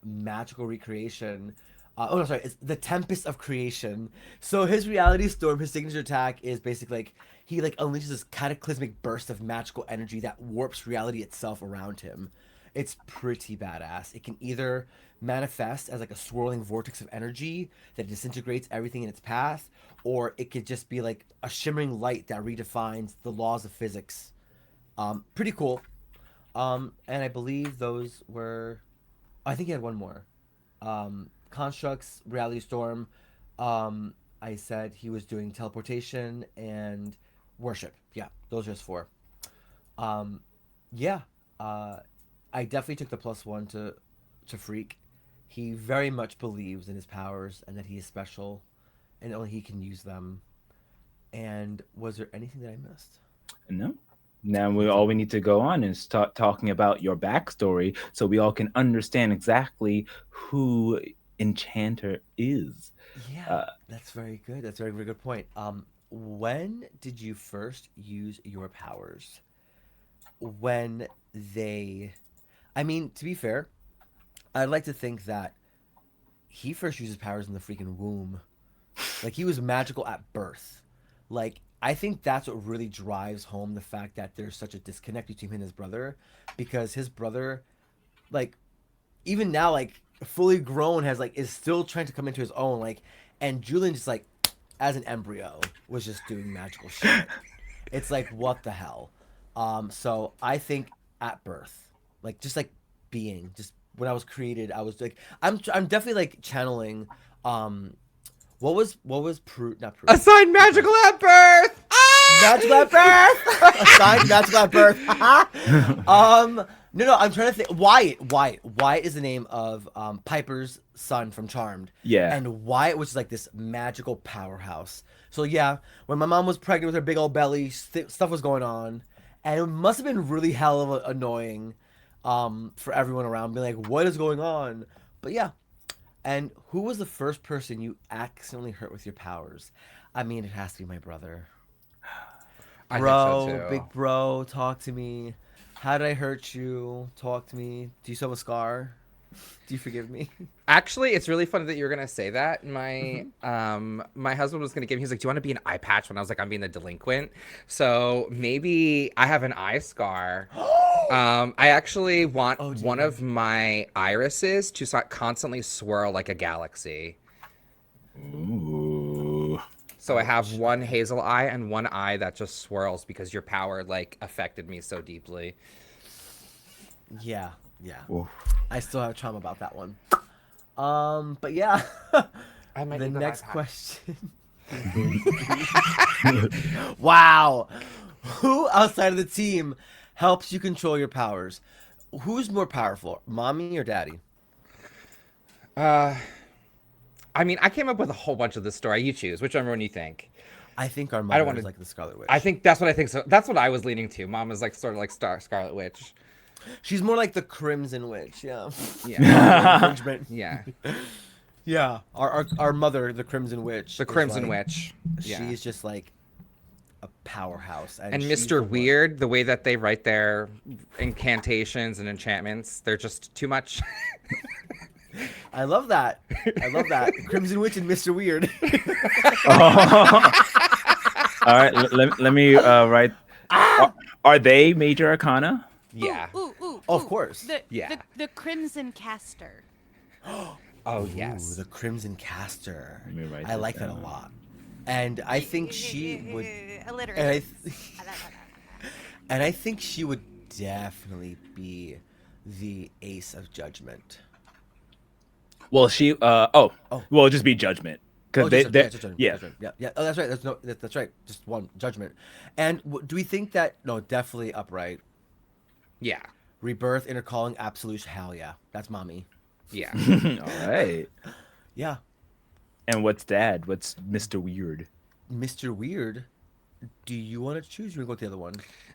magical recreation. Oh no, sorry, it's the Tempest of Creation. So his Reality Storm, his signature attack is basically like he like unleashes this cataclysmic burst of magical energy that warps reality itself around him. It's pretty badass. It can either manifest as like a swirling vortex of energy that disintegrates everything in its path, or it could just be like a shimmering light that redefines the laws of physics. Pretty cool. And I believe those were. I think he had one more. Constructs, Reality Storm. I said he was doing teleportation and worship. Yeah, those are his 4. Um, yeah, uh, I definitely took the +1 to Freak. He very much believes in his powers and that he is special, and only he can use them. And was there anything that I missed? No. Now That's all we all. need to go on is start talking about your backstory so we all can understand exactly who Enchanter is. Yeah, Uh, that's very good. That's a very, very good point. When did you first use your powers? When they, I mean, to be fair, I'd like to think that he first used his powers in the freaking womb. Like he was magical at birth. Like I think that's what really drives home the fact that there's such a disconnect between him and his brother, because his brother, like even now, like fully grown, has like is still trying to come into his own. Like, and Julian just like as an embryo was just doing magical shit. It's like what the hell. So I think at birth, like just like being, just when I was created, I was like I'm definitely like channeling. Um, what was Prue? Not Prue. Assigned Who's that? magical at birth. Magical at birth. Assigned magical at birth. No, I'm trying to think. Wyatt is the name of Piper's son from Charmed, yeah. and Wyatt was like this magical powerhouse. So yeah, when my mom was pregnant with her big old belly, stuff was going on, and it must have been really hell of annoying, for everyone around, being like, "What is going on?" But yeah, and who was the first person you accidentally hurt with your powers? I mean, it has to be my brother. I think so Bro, too. big bro, talk to me. How did I hurt you? Talk to me. Do you still have a scar? Do you forgive me? Actually, it's really funny that you're gonna say that. My Hmm. my husband was gonna give me. He's like, "Do you want to be an eye patch?" When I was like, "I'm being the delinquent." So maybe I have an eye scar. I actually want Oh one dear. of my irises to constantly swirl like a galaxy. Ooh. So I have Ouch. one Okay. hazel eye and one eye that just swirls because your power like affected me so deeply. Yeah, yeah. Oof. I still have trauma about that one. But yeah. I might The need the next iPad. question. Wow. Who outside of the team helps you control your powers? Who's more powerful, mommy or daddy? Uh, I mean, I came up with a whole bunch of this story. You choose whichever one you think. I think our I don't mother want is to. like the Scarlet I Witch. think that's what I think. So that's what I was leaning to. Mom is like sort of like Scarlet Witch. She's more like the Crimson Witch, yeah. Yeah, Infringement. yeah. Yeah. Our mother, the Crimson Witch, The is Crimson like Witch. Yeah. she's just like a powerhouse, and And she's the Mr. one. Weird, the way that they write their incantations and enchantments, they're just too much. I love that. I love that. Crimson Witch and Mr. Weird. Oh. All right, let me write. Are, are they major arcana? Yeah. Oh, of course. Yeah. The Crimson Caster. Oh, Ooh, yes. the Crimson Caster. Let me write I this like that a down. lot. And I think she would. Alliteration. And and I think she would definitely be the Ace of Judgment. Well, she. Oh. Well, just be judgment because Oh, they. just judgment. Yeah. Judgment. Yeah, yeah. Oh, that's right. That's right. Just one judgment. And do we think that? No, definitely upright. Yeah. Rebirth, inner calling, absolute. Hell yeah, that's mommy. Yeah. All right. Yeah, And what's dad? What's Mr. Weird? Mr. Weird. Do you want to choose? Or you go with the other one?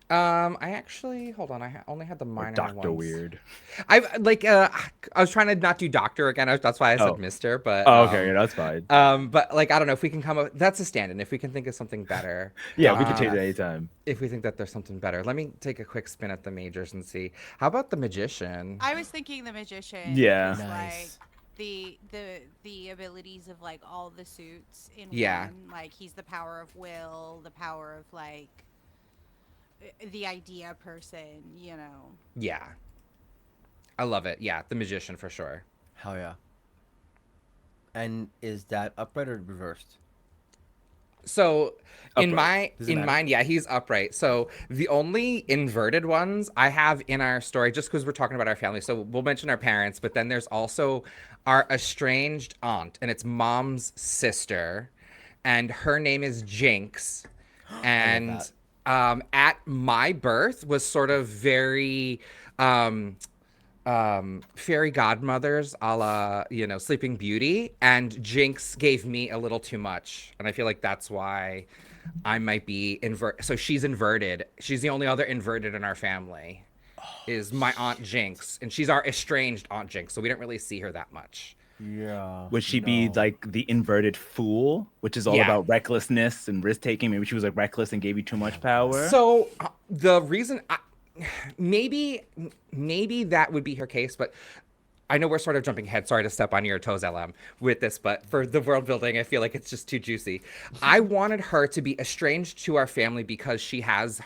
I actually hold on. I only had the Or minor Doctor ones. Weird? I like. I was trying to not do doctor again. That's why I said Oh. Mister. But Oh, okay, yeah, that's fine. but like I don't know if we can come up. That's a stand-in. If we can think of something better. Yeah, we can change it Yes. anytime. If we think that there's something better, let me take a quick spin at the majors and see. How about the magician? I was thinking the magician. Yeah. Is Nice. like the abilities of like all the suits in Yeah. one. Like he's the power of will, the power of like the idea person. You know. Yeah. I love it. Yeah, the magician for sure. Hell yeah. And is that upright or reversed? So in Upright. Does it in matter? mine, yeah, he's upright. So the only inverted ones I have in our story, just because we're talking about our family, so we'll mention our parents, but then there's also our estranged aunt, and it's mom's sister, and her name is Jinx, I love and that. at my birth was sort of very um fairy godmothers a la Sleeping Beauty, and Jinx gave me a little too much, and I feel like that's why I might be so she's inverted. She's the only other inverted in our family, is my aunt Jinx, and she's our estranged aunt Jinx, so we don't really see her that much. Yeah. Would she be like the inverted fool, which is all Yeah. about recklessness and risk taking? Maybe she was like reckless and gave you too much power. So the reason maybe that would be her case, but I know we're sort of jumping ahead. Sorry to step on your toes, LM, with this, but for the world building, I feel like it's just too juicy. I wanted her to be estranged to our family because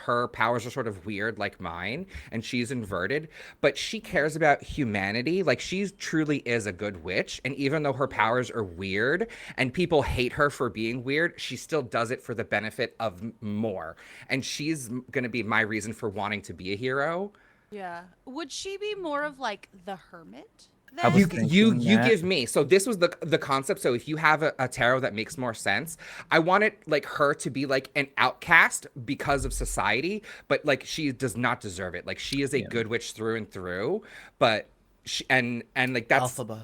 her powers are sort of weird like mine, and she's inverted, but she cares about humanity. Like, she truly is a good witch, and even though her powers are weird and people hate her for being weird, she still does it for the benefit of more. And she's going to be my reason for wanting to be a hero. Yeah. Would she be more of like the hermit? I was Then? thinking You that. give me. So this was the concept. So if you have a tarot that makes more sense, I want it like her to be like an outcast because of society, but like she does not deserve it. Like, she is a good witch through and through, but and like that's Alphaba.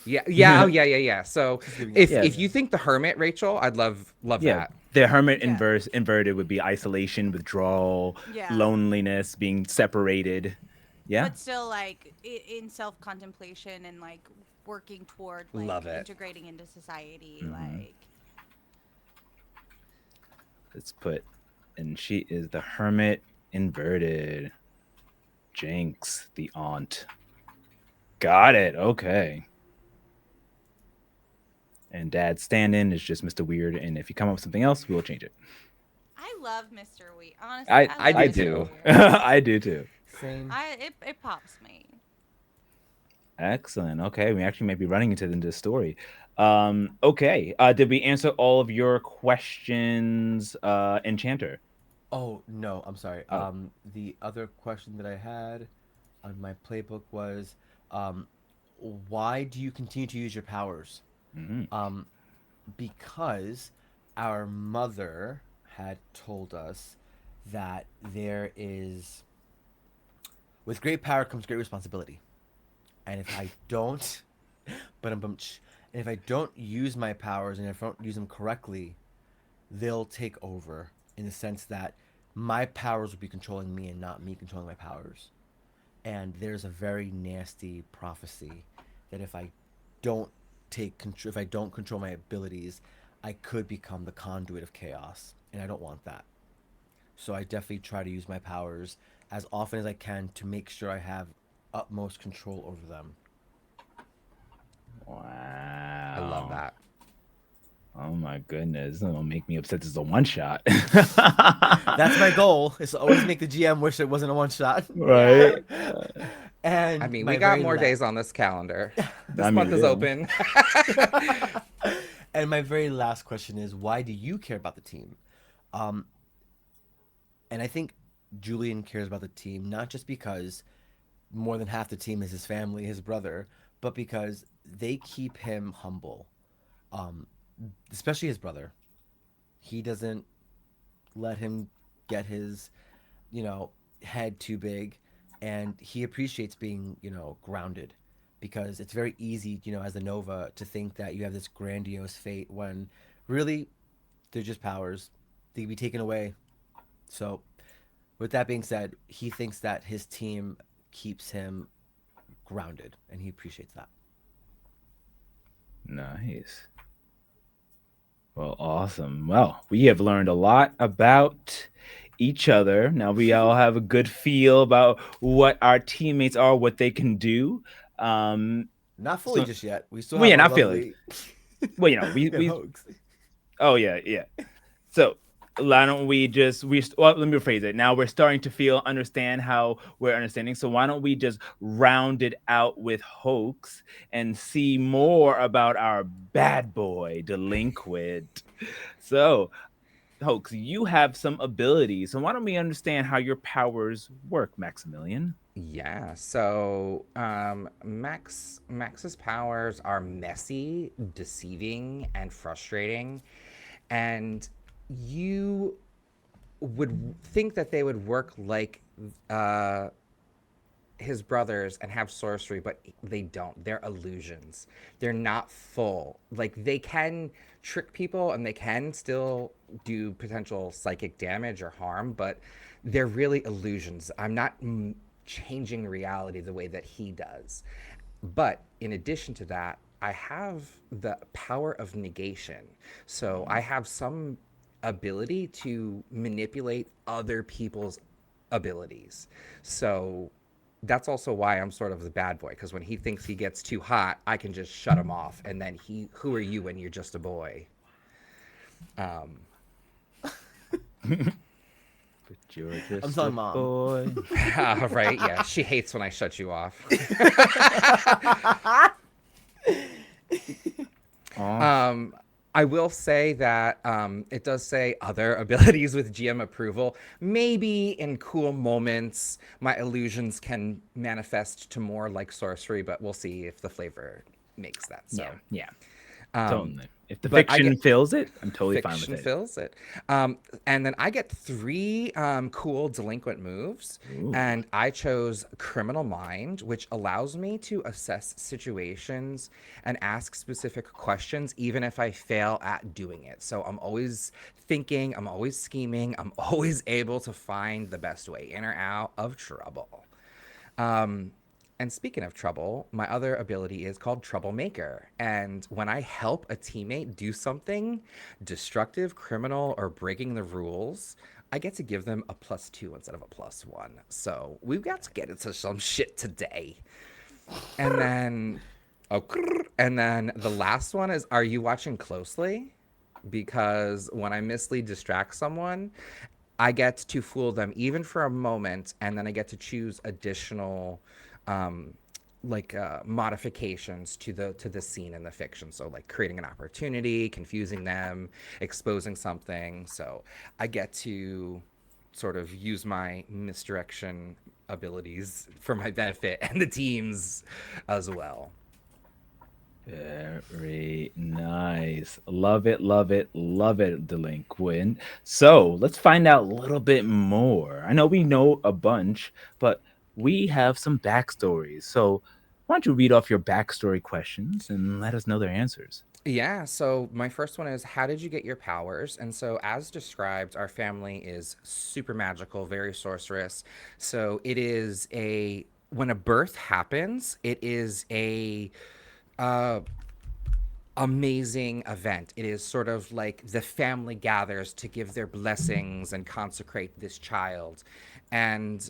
yeah, oh yeah. So giving if us- Yeah. if you think the hermit, Rachel, I'd love Yeah, that. the hermit Yeah. inverted would be isolation, withdrawal, Yeah. loneliness, being separated. Yeah. But still, like in self contemplation and like working toward like Love it. integrating into society. Mhm. Like Let's put, and she is the hermit inverted. Jinx, the aunt. Got it. Okay. And dad's stand-in is just Mr. Weird, and if you come up with something else, we'll change it. I love Mr. Wheat. Honestly, I love I Mr. do. Weird. I do too. Same. It pops me. Excellent. Okay, we actually might be running into the story. Okay. Did we answer all of your questions, Enchanter? Oh no, I'm sorry. Oh. The other question that I had on my playbook was, um, why do you continue to use your powers? Mm-hmm. Um, because our mother had told us that there is, with great power comes great responsibility. And if I don't, but and if I don't use my powers and if I don't use them correctly, they'll take over in the sense that my powers will be controlling me and not me controlling my powers. And there's a very nasty prophecy that if I don't control my abilities, I could become the conduit of chaos, and I don't want that. So I definitely try to use my powers as often as I can to make sure I have utmost control over them. I love Wow. that. Oh my goodness. This is gonna make me upset. This is a one shot. That's my goal, is to always make the GM wish it wasn't a one shot. Yeah. Right? I And mean, we my got very more last days on this calendar. I This month mean, is yeah. open. and my very last question is, why do you care about the team? Um, and I think Julian cares about the team not just because more than half the team is his family, his brother, but because they keep him humble. Um, Especially his brother. He doesn't let him get his, you know, head too big, and he appreciates being, grounded, because it's very easy, as a Nova to think that you have this grandiose fate when really they're just powers. They can be taken away. So, with that being said, he thinks that his team keeps him grounded, and he appreciates that. Nice. Well, awesome. Well, we have learned a lot about each other. Now we all have a good feel about what our teammates are, what they can do. Um, Not fully so, just yet. We still well, have yeah, our not feeling. lovely Well, we have hoax. oh yeah, yeah. So why don't we just well, let me rephrase it. Now we're starting to understand how we're understanding. So why don't we just round it out with hoax and see more about our bad boy delinquent. So hoax, you have some abilities. So why don't we understand how your powers work, Maximilian? Yeah. So Max's powers are messy, deceiving, and frustrating, and you would think that they would work like uh, his brothers and have sorcery, but they don't. They're illusions. They're not full. Like they can trick people and they can still do potential psychic damage or harm, but they're really illusions. I'm not changing reality the way that he does. But in addition to that, I have the power of negation. So I have some ability to manipulate other people's abilities. So that's also why I'm sort of the bad boy, because when he thinks he gets too hot, I can just shut him off, and then who are you when you're just a boy? Um, But you're I'm just a telling mom. boy. right? Yeah, she hates when I shut you off. Awesome. I will say that it does say other abilities with GM approval. Maybe in cool moments, my illusions can manifest to more like sorcery, but we'll see if the flavor makes that. So, Yeah, yeah. um, Totally. If the but I fiction get fills it, I'm totally fine with fiction it. fills it. And then I get three cool delinquent moves. Ooh. And I chose Criminal Mind, which allows me to assess situations and ask specific questions, even if I fail at doing it. So I'm always thinking, I'm always scheming, I'm always able to find the best way in or out of trouble. Um, and speaking of trouble, my other ability is called Troublemaker. And when I help a teammate do something destructive, criminal, or breaking the rules, I get to give them a +2 instead of a +1. So we've got to get into some shit today. And then, oh, and then the last one is, are you watching closely? Because when I mislead distract someone, I get to fool them even for a moment, and then I get to choose additional um, modifications to the scene in the fiction. So like creating an opportunity, confusing them, exposing something. So I get to sort of use my misdirection abilities for my benefit and the team's as well. Very nice. Love it, love it, love it, Delinquent. So let's find out a little bit more. I know we know a bunch, but we have some backstories. So why don't you read off your backstory questions and let us know their answers? Yeah, so my first one is how did you get your powers? And so, as described, our family is super magical, very sorcerous. So, it is a when a birth happens, it is a uh, amazing event. It is sort of like the family gathers to give their blessings and consecrate this child. And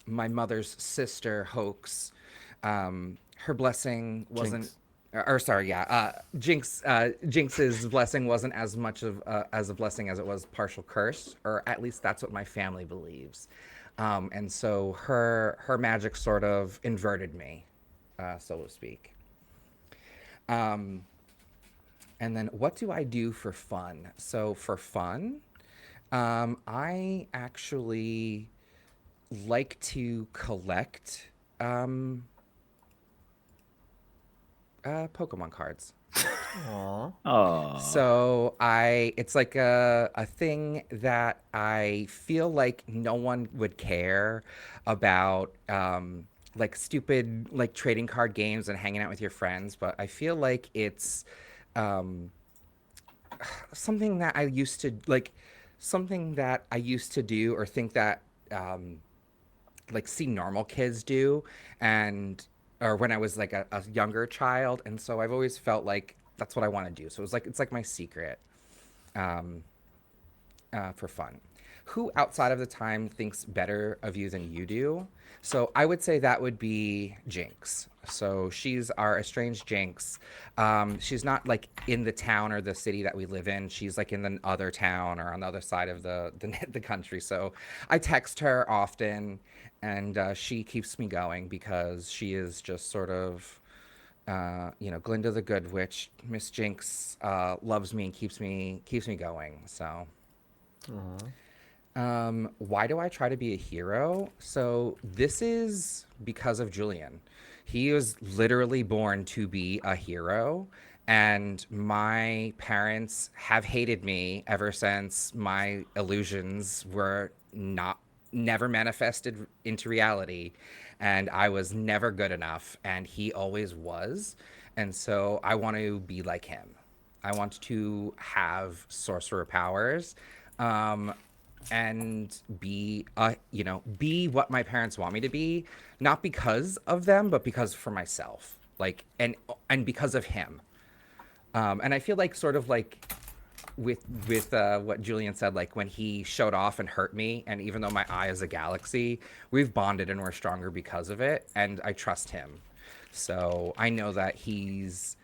my mother's sister, Hoax, her blessing wasn't. Jinx. Or sorry, yeah, Jinx's blessing wasn't as much of as a blessing as it was partial curse, or at least that's what my family believes. And so her magic sort of inverted me, so to speak. Um, and then what do I do for fun? So for fun, I actually like to collect Pokemon cards. Aw. Oh, So it's like a thing that I feel like no one would care about, like stupid like trading card games and hanging out with your friends, but I feel like it's um, something that I used to like, something that I used to do or think that um, like see normal kids do, and or when I was like a younger child, and so I've always felt like that's what I want to do. So it's like my secret, um, for fun. Who outside of the time thinks better of you than you do? So I would say that would be Jinx. So she's our estranged Jinx. She's not like in the town or the city that we live in. She's like in the other town or on the other side of the country. So I text her often, and she keeps me going because she is just sort of Glinda the Good Witch. Miss Jinx loves me and keeps me going. So Aw. why do I try to be a hero? So this is because of Julian. He was literally born to be a hero, and my parents have hated me ever since my illusions were not never manifested into reality, and I was never good enough, and he always was. And so I want to be like him. I want to have sorcerer powers. Um, and be what my parents want me to be, not because of them but because for myself, like, and because of him. And I feel like sort of like with what Julian said, like when he showed off and hurt me, and even though my eye is a galaxy, we've bonded and we're stronger because of it, and I trust him. So I know that he's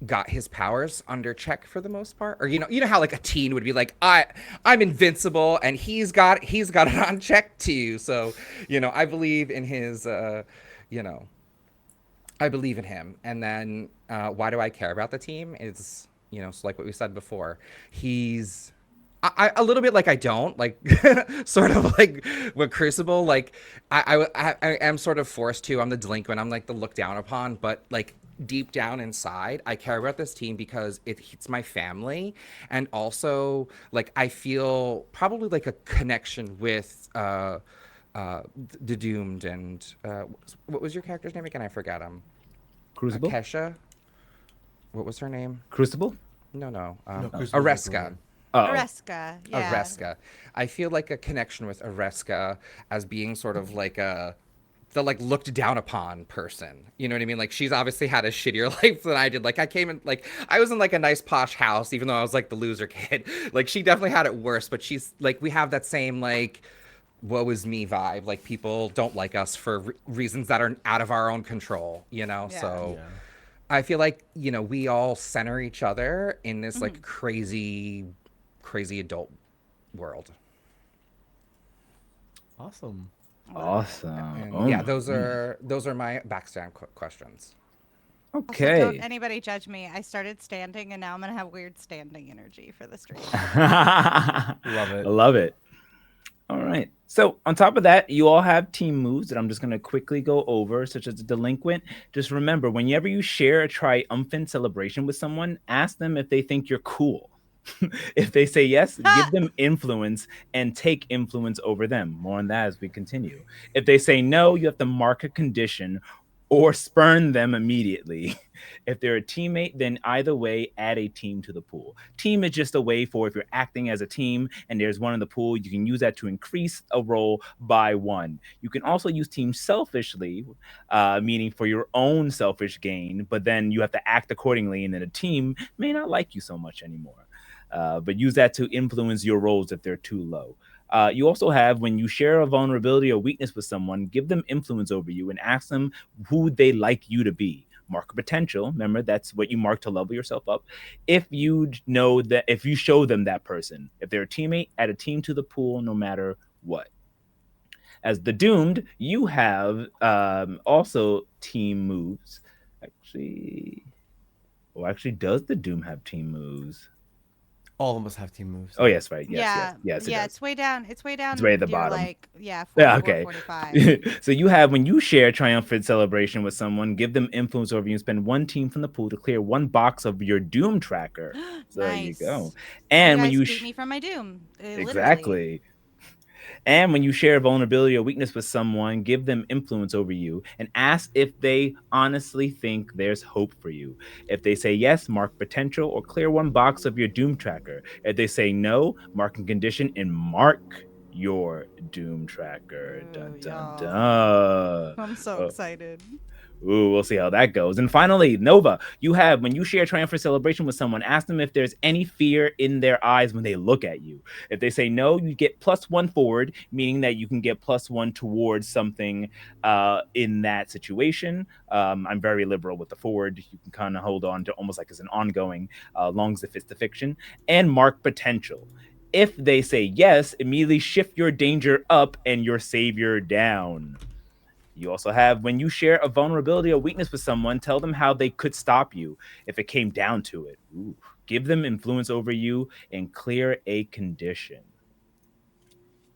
got his powers under check for the most part, or you know how like a teen would be like, I'm invincible, and he's got it on check too. So I believe in his you know I believe in him. And then why do I care about the team is, so like what we said before, he's a little bit like I don't like sort of like with Crucible, like I am sort of forced to. I'm the delinquent. I'm like the looked down upon, but like deep down inside, I care about this team because it's my family, and also like I feel probably like a connection with the Doomed, and what was your character's name again? I forgot him. Crucible? Kesha. What was her name? Crucible? No. No, Crucible's like the Areska. one. Oh, Areska, yeah. Areska. I feel like a connection with Areska as being sort of like the like looked down upon person. You know what I mean? Like she's obviously had a shittier life than I did. Like I came in, like I was in like a nice posh house, even though I was like the loser kid. Like she definitely had it worse, but she's like, we have that same like woe is me vibe. Like people don't like us for reasons that are out of our own control, Yeah. So Yeah. I feel like, we all center each other in this like crazy, crazy adult world. Awesome. awesome. And Oh yeah, my those goodness. are my backstand questions. Also, don't Okay. anybody judge me. I started standing, and now I'm gonna have weird standing energy for the stream. Love I it. love it. All right. So on top of that, you all have team moves that I'm just going to quickly go over, such as a delinquent. Just remember, whenever you share a triumphant celebration with someone, ask them if they think you're cool. If they say yes, give them influence and take influence over them. More on that as we continue. If they say no, you have to mark a condition or spurn them immediately. If they're a teammate, then either way, add a team to the pool. Team is just a way for if you're acting as a team and there's one in the pool, you can use that to increase a roll by one. You can also use team selfishly, meaning for your own selfish gain, but then you have to act accordingly, and then a team may not like you so much anymore. But use that to influence your roles if they're too low. You also have when you share a vulnerability or weakness with someone, give them influence over you and ask them who they like you to be. Mark potential. Remember, that's what you mark to level yourself up. If you know that, if you show them that person, if they're a teammate, add a team to the pool no matter what. As the doomed, you have also team moves. Actually, actually, does the doom have team moves? All of us have team moves. Oh, yes, right. Yes, Yeah, yes, it yeah, does. it's way down. It's way It's down. right at the You're bottom. like, yeah, Yeah, 44, okay. 45. So you have when you share triumphant celebration with someone, give them influence over you and spend one team from the pool to clear one box of your doom tracker. So there you go. Nice. You And when guys you beat me from my doom, literally. exactly. And when you share a vulnerability or weakness with someone, give them influence over you and ask if they honestly think there's hope for you. If they say yes, mark potential or clear one box of your doom tracker. If they say no, mark and condition and mark your doom tracker. Dun Ooh, dun y'all. dun. I'm so Oh, excited. ooh, we'll see how that goes. And finally, Nova, you have when you share triumphant celebration with someone, ask them if there's any fear in their eyes when they look at you. If they say no, you get +1 forward, meaning that you can get +1 towards something in that situation. I'm very liberal with the forward. You can kind of hold on to almost like as an ongoing, long as it fits the fiction. And mark potential. If they say yes, immediately shift your danger up and your savior down. You also have when you share a vulnerability or weakness with someone, tell them how they could stop you if it came down to it. Ooh. Give them influence over you and clear a condition.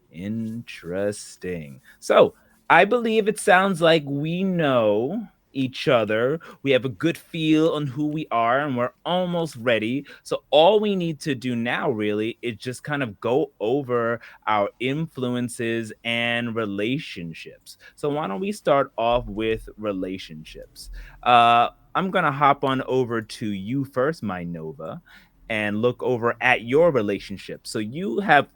Interesting. So I believe it sounds like we know each other. We have a good feel on who we are, and we're almost ready. So all we need to do now, really, is just kind of go over our influences and relationships. So why don't we start off with relationships? I'm gonna hop on over to you first, my Nova, and look over at your relationship. So you have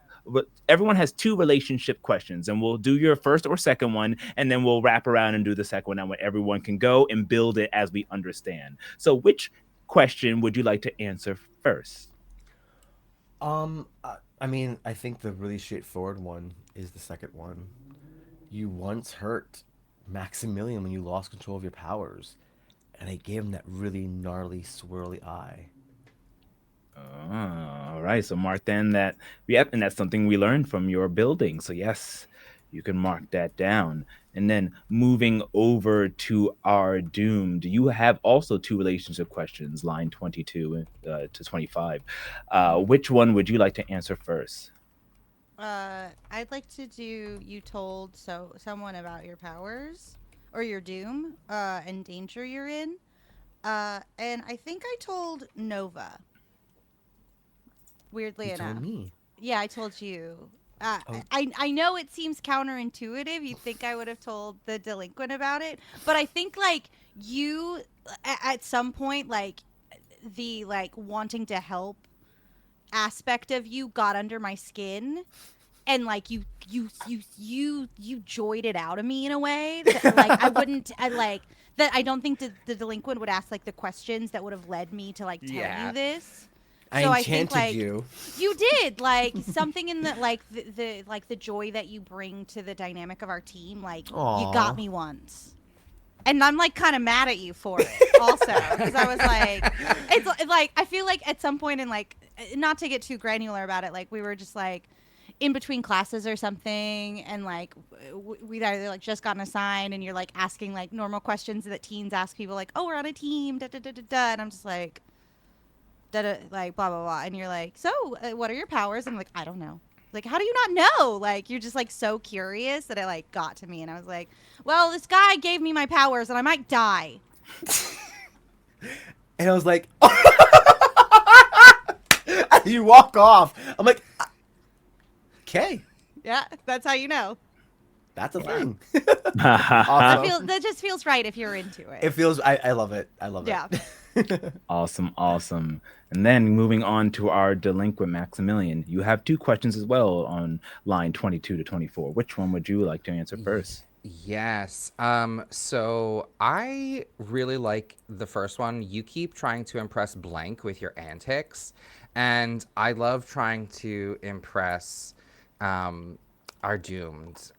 everyone has two relationship questions, and we'll do your first or second one, and then we'll wrap around and do the second one, and everyone can go and build it as we understand. So which question would you like to answer first? I mean, I think the really straightforward one is the second one. You once hurt Maximilian when you lost control of your powers, and I gave him that really gnarly, swirly eye. All right, so mark then that, yep, and that's something we learned from your building. So yes, you can mark that down. And then moving over to our doom, do you have also two relationship questions, line 22 to 25? Mhm. Which one would you like to answer first? I'd like to do you told someone about your powers or your doom and danger you're in. And I think I told Nova, weirdly You told enough. me. Yeah, I told you. Oh, I know it seems counterintuitive. You'd think I would have told the delinquent about it, but I think like you at some point like the like wanting to help aspect of you got under my skin and like you joyed it out of me in a way that like I like that I don't think the delinquent would ask like the questions that would have led me to like tell you Yeah. this. I So I think enchanted like you. you did like something in the like the like the joy that you bring to the dynamic of our team, like you got Aw. me once. And I'm like kind of mad at you for it also because I was like it's like I feel like at some point in like not to get too granular about it, like we were just like in between classes or something and like we'd either like just gotten assigned and you're like asking like normal questions that teens ask people like, oh, we're on a team, da da da da da, and I'm just like da da, like blah blah blah, and you're like, so what are your powers? And I'm like, I don't know. Like, how do you not know? Like, you're just like so curious that it like got to me, and I was like, well, this guy gave me my powers, and I might die. And I was like, and you walk off. I'm like, okay, Yeah, that's how you know. that's a thing. That Awesome. just feels right if you're into it. It feels. I love it. I love Yeah. it. Awesome, awesome. And then moving on to our delinquent Maximilian, you have two questions as well on line 22 to 24. Which one would you like to answer first? Yes. So I really like the first one. You keep trying to impress blank with your antics, and I love trying to impress our doomed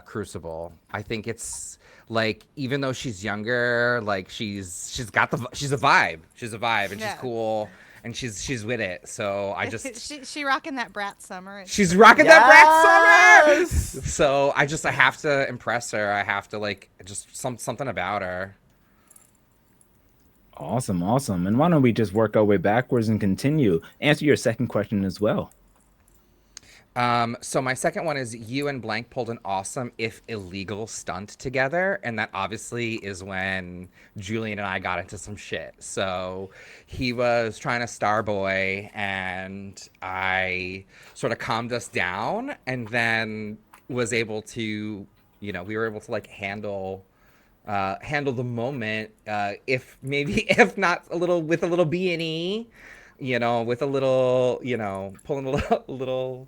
Crucible. I think it's like, even though she's younger, like she's got she's a vibe. She's a vibe, and she's Yeah. cool, and she's with it. So I just she rocking that brat summer. she's rocking that brat summer. Yes! So I have to impress her. I have to like just something about her. Awesome, awesome. And why don't we just work our way backwards and continue? Answer your second question as well. So my second one is, you and blank pulled an awesome, if illegal, stunt together, and that obviously is when Julian and I got into some shit. So he was trying to Starboy, and I sort of calmed us down, and then was able to, we were able to like handle the moment, if maybe if not a little, with a little B&E, with a little, pulling a little,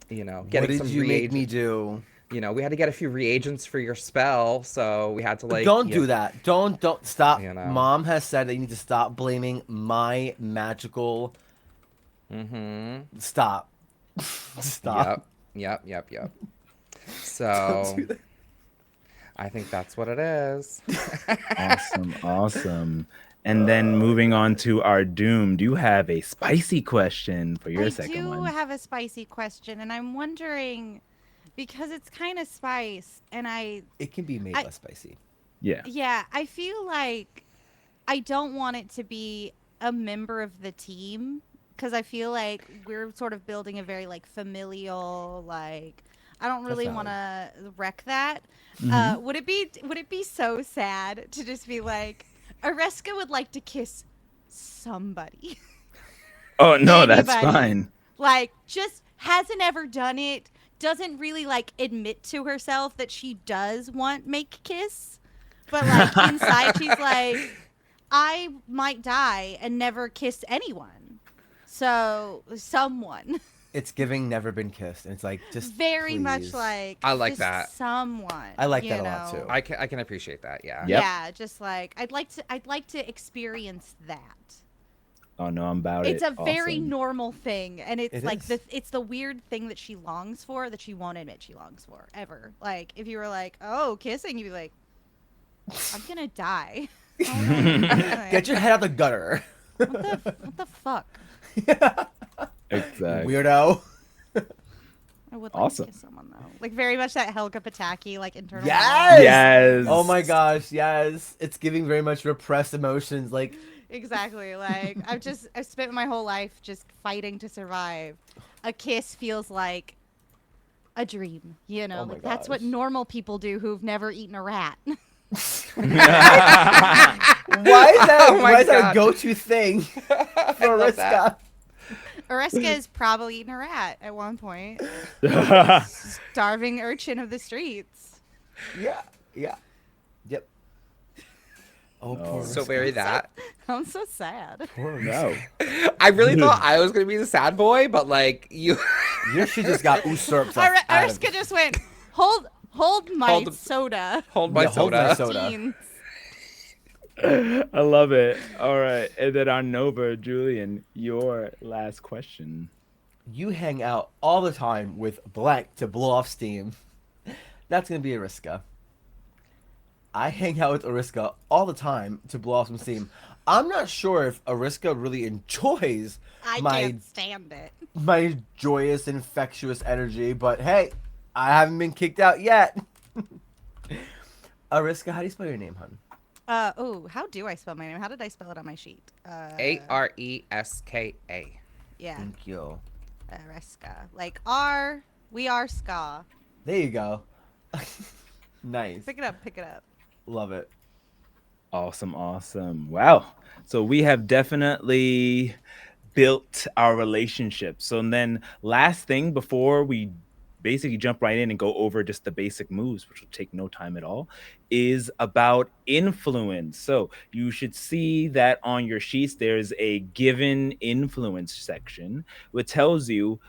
getting What did some you make me reagents. do? We had to get a few reagents for your spell, so we had to like. Don't do that. Don't stop. You know. Mom has said that you need to stop blaming my magical. Mm-hmm. Stop. Stop. Yep. Don't So do that. I think that's what it is. Awesome, awesome. And then moving on to our doom, do you have a spicy question for your I second do one? have a spicy question, and I'm wondering, because it's kind of spice, and It can be made I- less spicy. Yeah. I feel like I don't want it to be a member of the team, because I feel like we're sort of building a very like familial, like, I don't really valid. want to wreck that. Mhm. Would it be so sad to just be like, Areska would like to kiss somebody? Oh, no, that's Anybody. fine. Like, just hasn't ever done it, doesn't really like admit to herself that she does want make kiss, but like inside she's like, I might die and never kiss anyone, so someone. It's giving never been kissed, and it's like, just Very much please. like, I like just that. someone. I like you that a lot, know? too. I can appreciate that. Yeah. Yep. Yeah, just like I'd like to experience that. Oh, no, I'm about it. It's a very Awesome. normal thing, and it's It like is. it's the weird thing that she longs for that she won't admit she longs for ever. Like, if you were like, "Oh, kissing," you'd be like, "I'm gonna die." Oh, no. Get your head out the gutter. What the fuck? Exactly. Weirdo. I would like Awesome. to kiss someone though. Like, very much that Helga Pataki like internal. Yes! Yes. Oh my gosh, yes. It's giving very much repressed emotions. Like, Exactly. Like, I've spent my whole life just fighting to survive. A kiss feels like a dream, you know? Oh my Like, that's what gosh. normal people do who've never eaten a rat. why is that, Oh my why is that a God. go-to thing for love that. Ariska? Areska has probably eaten a rat at one point. Starving urchin of the streets. Yeah, yeah. Yep. Oh, poor So Ariska. very that. I'm so sad. Poor No. I really thought I was gonna be the sad boy, but like you. She just got usurped. out of- Areska just went, hold my Hold the- soda. Hold my Yeah, hold soda. my soda. Teens. I love it. All right. And then on Nova, Julian, your last question. You hang out all the time with blank to blow off steam. That's gonna be Ariska. I hang out with Ariska all the time to blow off some steam. I'm not sure if Ariska really enjoys I my can't stand it. my joyous, infectious energy, but hey, I haven't been kicked out yet. Ariska, how do you spell your name, hun? How do I spell my name? How did I spell it on my sheet? Areska. Yeah. Thank you. Reska. Like R, we are ska. There you go. Nice. Pick it up, pick it up. Love it. Awesome, awesome. Wow. So we have definitely built our relationship. So then last thing before we basically jump right in and go over just the basic moves, which will take no time at all, is about influence. So you should see that on your sheets there's a given influence section, which tells you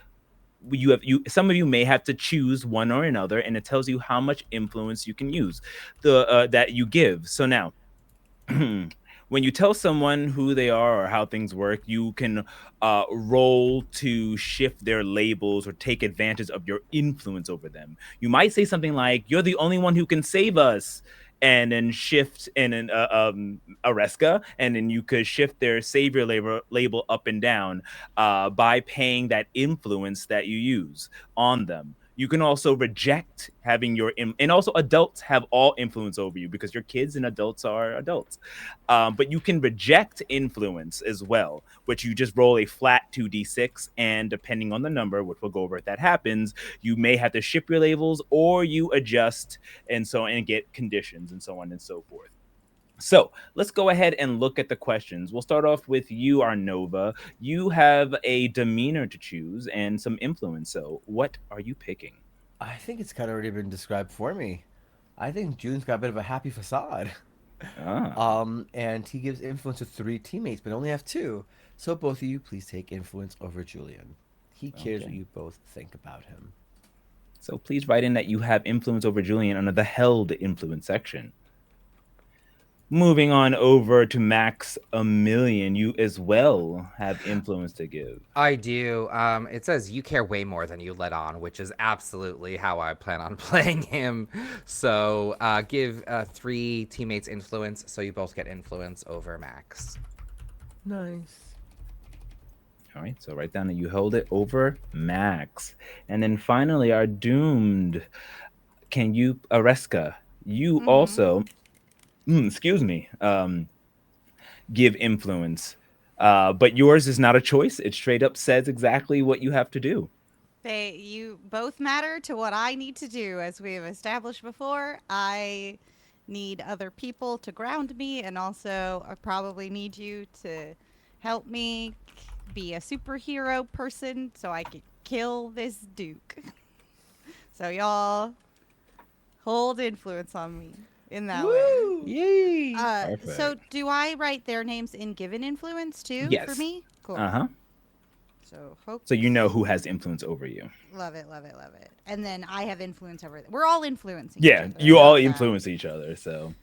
you some of you may have to choose one or another, and it tells you how much influence you can use the that you give. So now when you tell someone who they are or how things work, you can roll to shift their labels or take advantage of your influence over them. You might say something like, "You're the only one who can save us," and then shift and then Areska, and then you could shift their savior label up and down by paying that influence that you use on them. You can also reject having and also adults have all influence over you because your kids and adults are adults. But you can reject influence as well, which you just roll a flat 2d6, and depending on the number, which we'll go over if that happens, you may have to ship your labels or you adjust and get conditions and so on and so forth. So let's go ahead and look at the questions. We'll start off with you, Arnova. You have a demeanor to choose and some influence. So what are you picking? I think it's kind of already been described for me. I think June's got a bit of a happy facade. Ah, And he gives influence to three teammates, but only have two. So both of you, please take influence over Julian. He cares what okay. you both think about him. So please write in that you have influence over Julian under the held influence section. Moving on over to Max a million, you as well have influence to give. I do. It says you care way more than you let on, which is absolutely how I plan on playing him. So give three teammates influence, so you both get influence over Max. Nice. All right, so write down that you hold it over Max. And then finally, our doomed. Can you, Areska, you Mm-hmm. also, excuse me, give influence. But yours is not a choice. It straight up says exactly what you have to do. You both matter to what I need to do, as we have established before. I need other people to ground me, and also I probably need you to help me be a superhero person so I can kill this Duke. So y'all hold influence on me in that way. Woo! Yay! So Perfect. do I write their names in given influence too for Yes. me? Cool. Uh huh. So So you know hopes. who has influence over you. Love it, love it, love it. And then I have influence over. We're all influencing each Yeah, other. I you all love that. influence each other. So,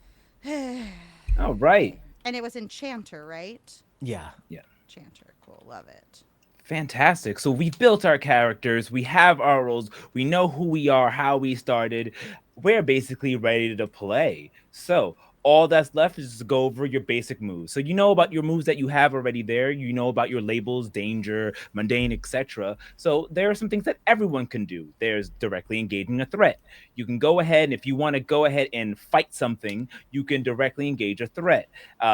all right. Okay. And it was Enchanter, right? Yeah. Yeah. Enchanter. Cool. Love it. Fantastic. So we built our characters, we have our roles, we know who we are, how we started. We're basically ready to play. So all that's left is to go over your basic moves. So you know about your moves that you have already there. You know about your labels, danger, mundane, etc. So there are some things that everyone can do. There's directly engaging a threat. You can go ahead, and if you want to go ahead and fight something, you can directly engage a threat.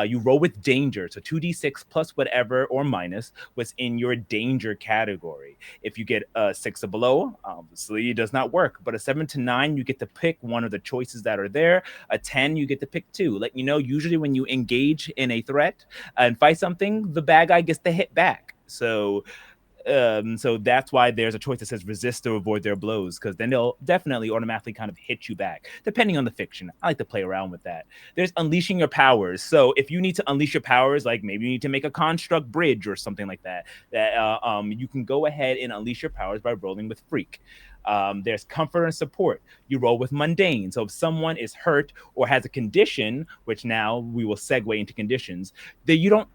You roll with danger, so 2d6 plus whatever or minus what's in your danger category. If you get a 6 or below, obviously it does not work. But a 7 to 9, you get to pick one of the choices that are there. A 10, you get to pick two. Let you know, usually when you engage in a threat and fight something, the bad guy gets to hit back. So that's why there's a choice that says resist or avoid their blows, because then they'll definitely automatically kind of hit you back, depending on the fiction. I like to play around with that. There's unleashing your powers. So if you need to unleash your powers, like maybe you need to make a construct bridge or something like that, you can go ahead and unleash your powers by rolling with freak. There's comfort and support. You roll with mundane. So if someone is hurt or has a condition, which now we will segue into conditions, that you don't,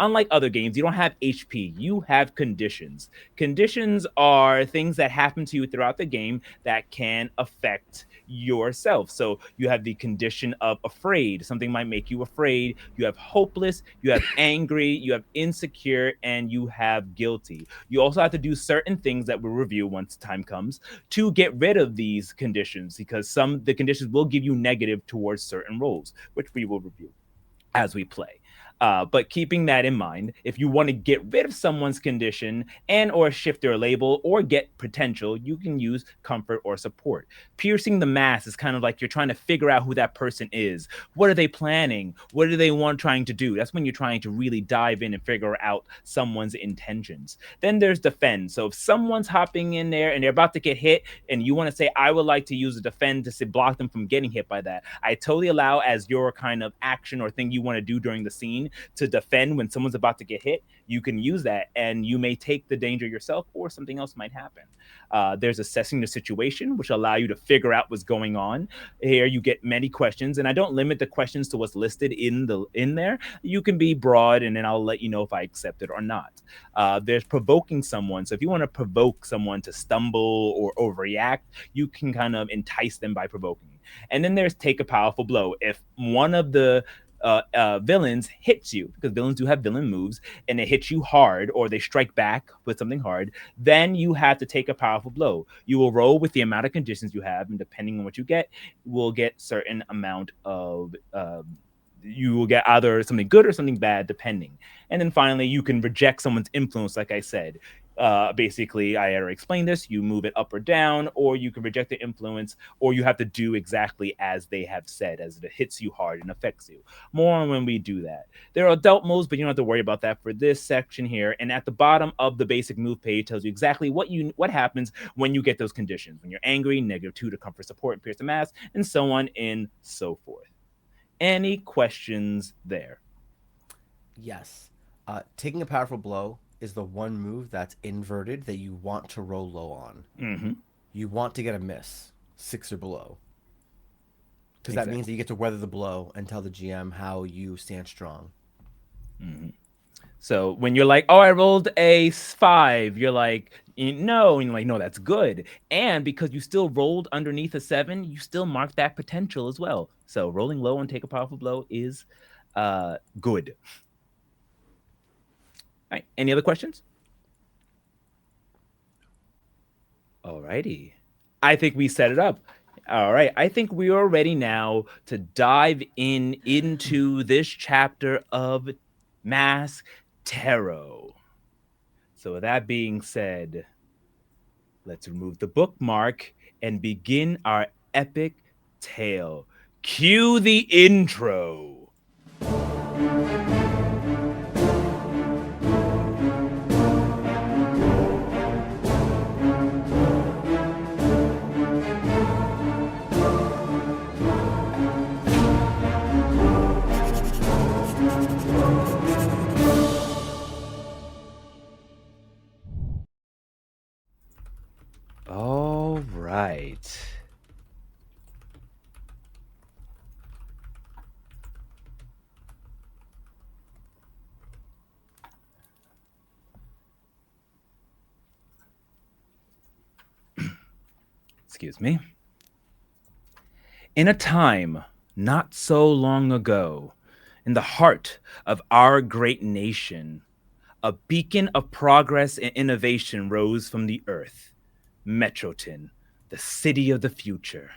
unlike other games, you don't have HP, you have conditions. Conditions are things that happen to you throughout the game that can affect yourself. So you have the condition of afraid, something might make you afraid. You have hopeless, you have angry, you have insecure, and you have guilty. You also have to do certain things that we'll review once time comes to get rid of these conditions, because some the conditions will give you negative towards certain roles, which we will review. as we play. But keeping that in mind, if you want to get rid of someone's condition and or shift their label or get potential, you can use comfort or support. Piercing the mask is kind of like you're trying to figure out who that person is. What are they planning? What do they want trying to do? That's when you're trying to really dive in and figure out someone's intentions. Then there's defend. So if someone's hopping in there and they're about to get hit and you want to say, I would like to use a defend to block them from getting hit by that, I totally allow as your kind of action or thing you want to do during the scene to defend when someone's about to get hit. You can use that and you may take the danger yourself or something else might happen. There's assessing the situation, which allow you to figure out what's going on. Here you get many questions, and I don't limit the questions to what's listed in there. You can be broad, and then I'll let you know if I accept it or not. There's provoking someone. So if you want to provoke someone to stumble or overreact, you can kind of entice them by provoking. And then there's take a powerful blow. If one of the villains hits you, because villains do have villain moves, and they hit you hard or they strike back with something hard, then you have to take a powerful blow. You will roll with the amount of conditions you have, and depending on what you get, will get certain amount of you will get either something good or something bad, depending. And then finally, you can reject someone's influence, like I said. Basically, I already explained this. You move it up or down, or you can reject the influence, or you have to do exactly as they have said, as it hits you hard and affects you. More on when we do that. There are adult moves, but you don't have to worry about that for this section here. And at the bottom of the basic move page tells you exactly what happens when you get those conditions. When you're angry, -2 to comfort, support, and pierce the mask, and so on and so forth. Any questions there? Yes. Taking a powerful blow is the one move that's inverted that you want to roll low on. Mm-hmm. You want to get a miss, 6 or below. Because Exactly. that means that you get to weather the blow and tell the GM how you stand strong. Mm-hmm. So when you're like, oh, I rolled a 5, you're like, no, and you're like, no, that's good. And because you still rolled underneath a 7, you still mark that potential as well. So rolling low and take a powerful blow is good. All right. Any other questions? Alrighty. I think we set it up. All right. I think we are ready now to dive into this chapter of Mask Tarot. So with that being said, let's remove the bookmark and begin our epic tale. Cue the intro. All right. Excuse me. In a time not so long ago, in the heart of our great nation, a beacon of progress and innovation rose from the earth. Metroton, the city of the future.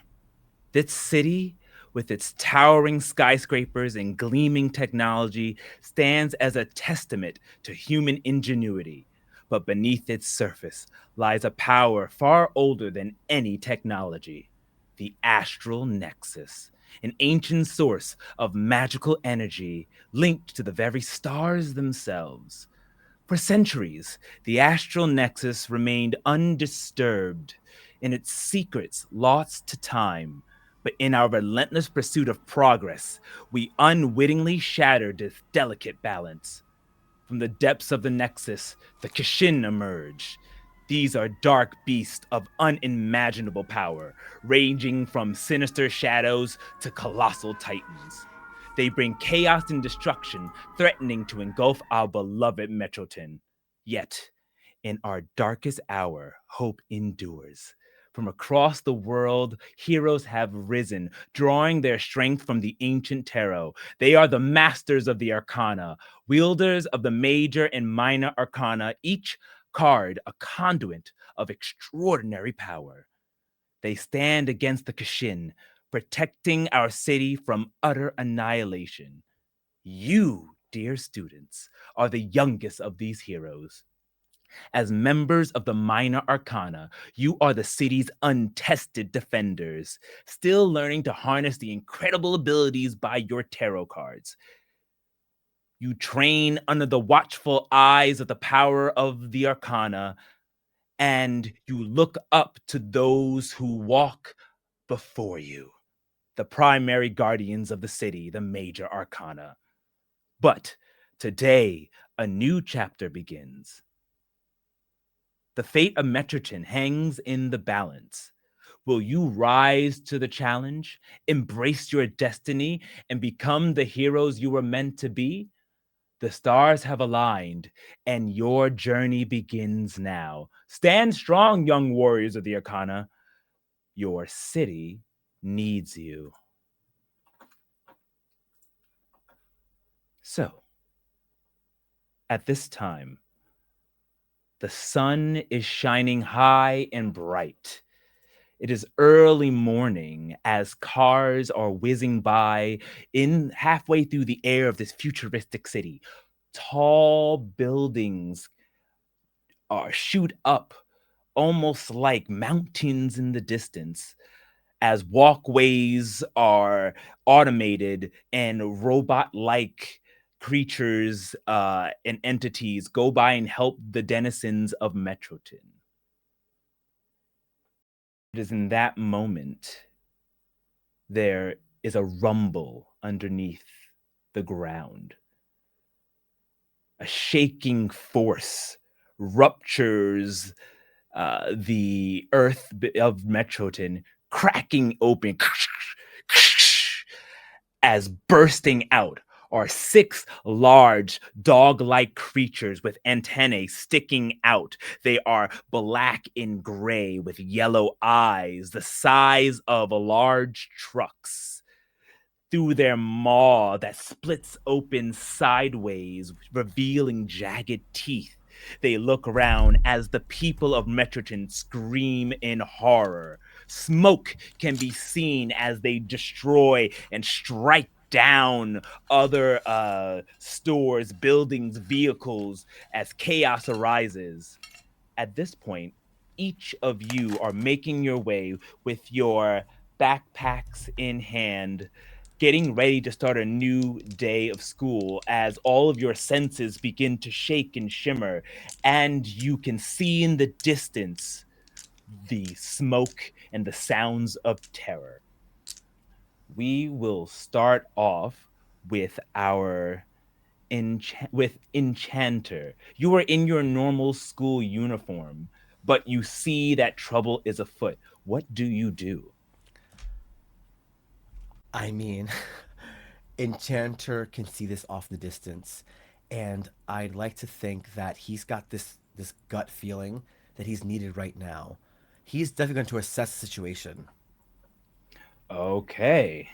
This city, with its towering skyscrapers and gleaming technology, stands as a testament to human ingenuity. But beneath its surface lies a power far older than any technology: the astral nexus, an ancient source of magical energy linked to the very stars themselves. For centuries, the astral nexus remained undisturbed, and its secrets lost to time. But in our relentless pursuit of progress, we unwittingly shattered this delicate balance. From the depths of the nexus, the Kashin emerged. These are dark beasts of unimaginable power, ranging from sinister shadows to colossal titans. They bring chaos and destruction, threatening to engulf our beloved Metroton. Yet, in our darkest hour, hope endures. From across the world, heroes have risen, drawing their strength from the ancient tarot. They are the masters of the arcana, wielders of the major and minor arcana, each card a conduit of extraordinary power. They stand against the Kashin, protecting our city from utter annihilation. You, dear students, are the youngest of these heroes. As members of the Minor Arcana, you are the city's untested defenders, still learning to harness the incredible abilities by your tarot cards. You train under the watchful eyes of the power of the Arcana, and you look up to those who walk before you, the primary guardians of the city, the Major Arcana. But today, a new chapter begins. The fate of Metroton hangs in the balance. Will you rise to the challenge, embrace your destiny, and become the heroes you were meant to be? The stars have aligned, and your journey begins now. Stand strong, young warriors of the Arcana. Your city needs you. So, at this time, the sun is shining high and bright. It is early morning as cars are whizzing by in halfway through the air of this futuristic city. Tall buildings shoot up almost like mountains in the distance as walkways are automated and robot like creatures and entities go by and help the denizens of Metroton. It is in that moment there is a rumble underneath the ground. A shaking force ruptures the earth of Metroton, cracking open as bursting out are six large dog-like creatures with antennae sticking out. They are black and gray with yellow eyes, the size of large trucks. Through their maw that splits open sideways, revealing jagged teeth, they look around as the people of Metroton scream in horror. Smoke can be seen as they destroy and strike down other stores, buildings, vehicles as chaos arises. At this point, each of you are making your way with your backpacks in hand, getting ready to start a new day of school as all of your senses begin to shake and shimmer, and you can see in the distance the smoke and the sounds of terror. We will start off with our with Enchanter. You are in your normal school uniform, but you see that trouble is afoot. What do you do? I mean, Enchanter can see this off in the distance, and I'd like to think that he's got this gut feeling that he's needed right now. He's definitely going to assess the situation. Okay.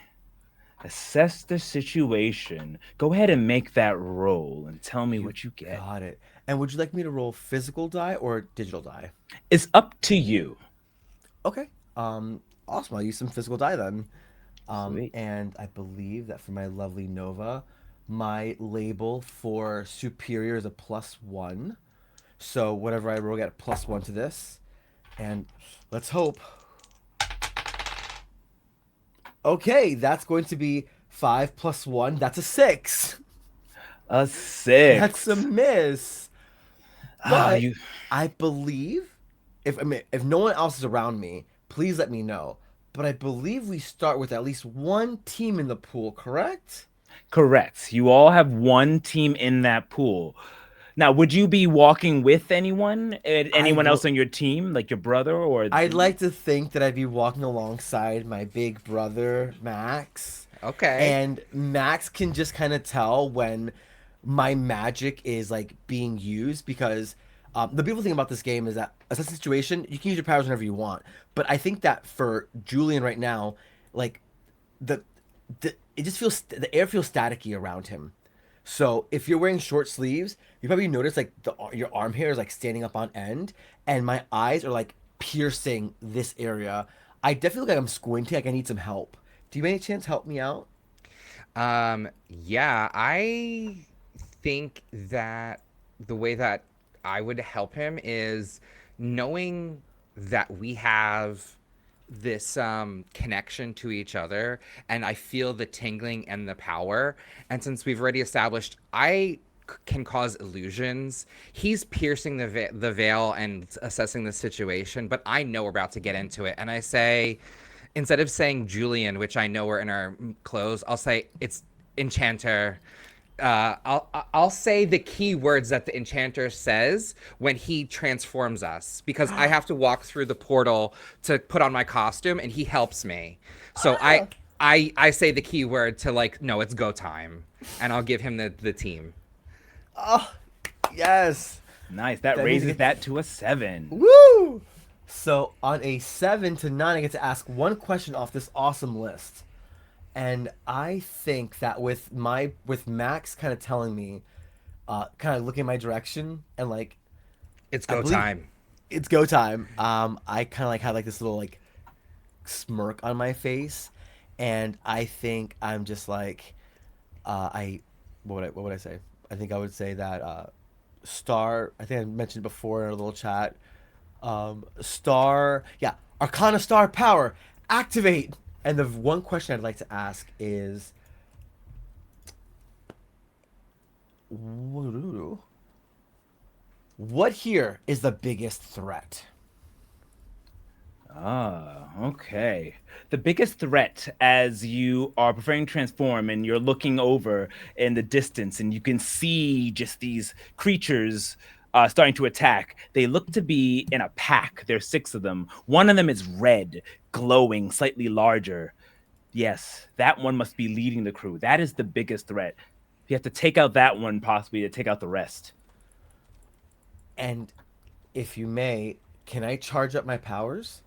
Assess the situation. Go ahead and make that roll and tell me You what you get. got it. And would you like me to roll physical die or digital die? It's up to you. Okay. Awesome. I'll use some physical die then. Sweet. And I believe that for my lovely Nova, my label for superior is a +1. So whatever I roll, I get a +1 to this. And let's hope. Okay, that's going to be 5 plus 1. That's a 6. A That's a 6. miss. Ah, But you I believe if no one else is around me, please let me know. But I believe we start with at least one team in the pool, correct? correct. You all have one team in that pool. Now, would you be walking with anyone? I Anyone else will on your team, like your brother or I'd like to think that I'd be walking alongside my big brother, Max. Okay. And Max can just kind of tell when my magic is like being used because the beautiful thing about this game is that as a situation, you can use your powers whenever you want. But I think that for Julian right now, like the, the it just feels the air feels staticky around him. So if you're wearing short sleeves, you probably notice like your arm hair is like standing up on end, and my eyes are like piercing this area. I definitely look like I'm squinting, like I need some help. Do you by any chance help me out? Yeah, I think that the way that I would help him is knowing that we have this connection to each other, and I feel the tingling and the power. And since we've already established, can cause illusions. He's piercing the veil and assessing the situation, but I know we're about to get into it. And I say, instead of saying Julian, which I know we're in our clothes, I'll say it's Enchanter. I'll say the key words that the enchanter says when he transforms us, because I have to walk through the portal to put on my costume, and he helps me. So Ah, I say the key word to, like, no, it's go time, and I'll give him the team. oh, yes. Nice. That That means I raises get that to a 7. woo. So on a 7 to 9, I get to ask one question off this awesome list, and I think that with Max kind of telling me, kind of looking in my direction, and like It's I go believe time. it's go time. I kind of like have like this little like smirk on my face, and I think I'm just like, I what would I say? I think I would say that star. I think I mentioned before in our little chat. Star, yeah, Arcana star power activate. And the one question I'd like to ask is, what here is the biggest threat? Ah, okay. The biggest threat as you are preparing to transform and you're looking over in the distance and you can see just these creatures starting to attack. They look to be in a pack. There's 6 of them. One of them is red, glowing, slightly larger. Yes, that one must be leading the crew. That is the biggest threat. You have to take out that one possibly to take out the rest. And if you may, can I charge up my powers?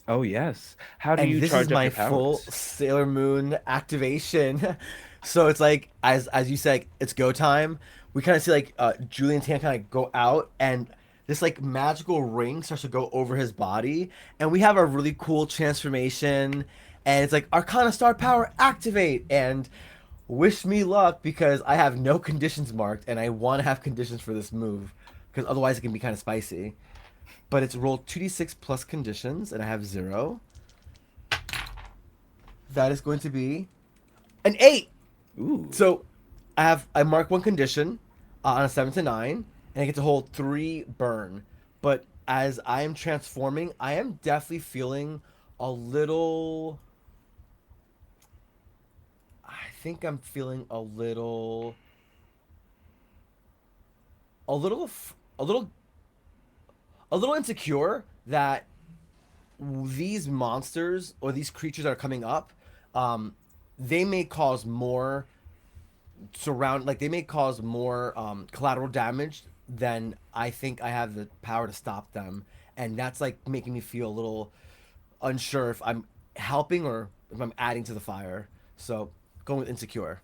Oh, yes. How do And you this is charge up my your full powers? Sailor Moon activation. So it's like, as you said, like, it's go time. We kind of see like Julian's hand kind of go out, and this like magical ring starts to go over his body, and we have a really cool transformation. And it's like Arcana Star Power activate, and wish me luck because I have no conditions marked, and I want to have conditions for this move because otherwise it can be kind of spicy. But it's roll 2d6 plus conditions, and I have 0. That is going to be an 8. Ooh. So I mark one condition on a 7 to 9, and I get to hold 3 burn. But as I am transforming, I am definitely feeling a little. I think I'm feeling a little, a little, a little insecure that these monsters or these creatures that are coming up, um, they may cause more they may cause more collateral damage than I think I have the power to stop them, and that's like making me feel a little unsure if I'm helping or if I'm adding to the fire. So going with insecure.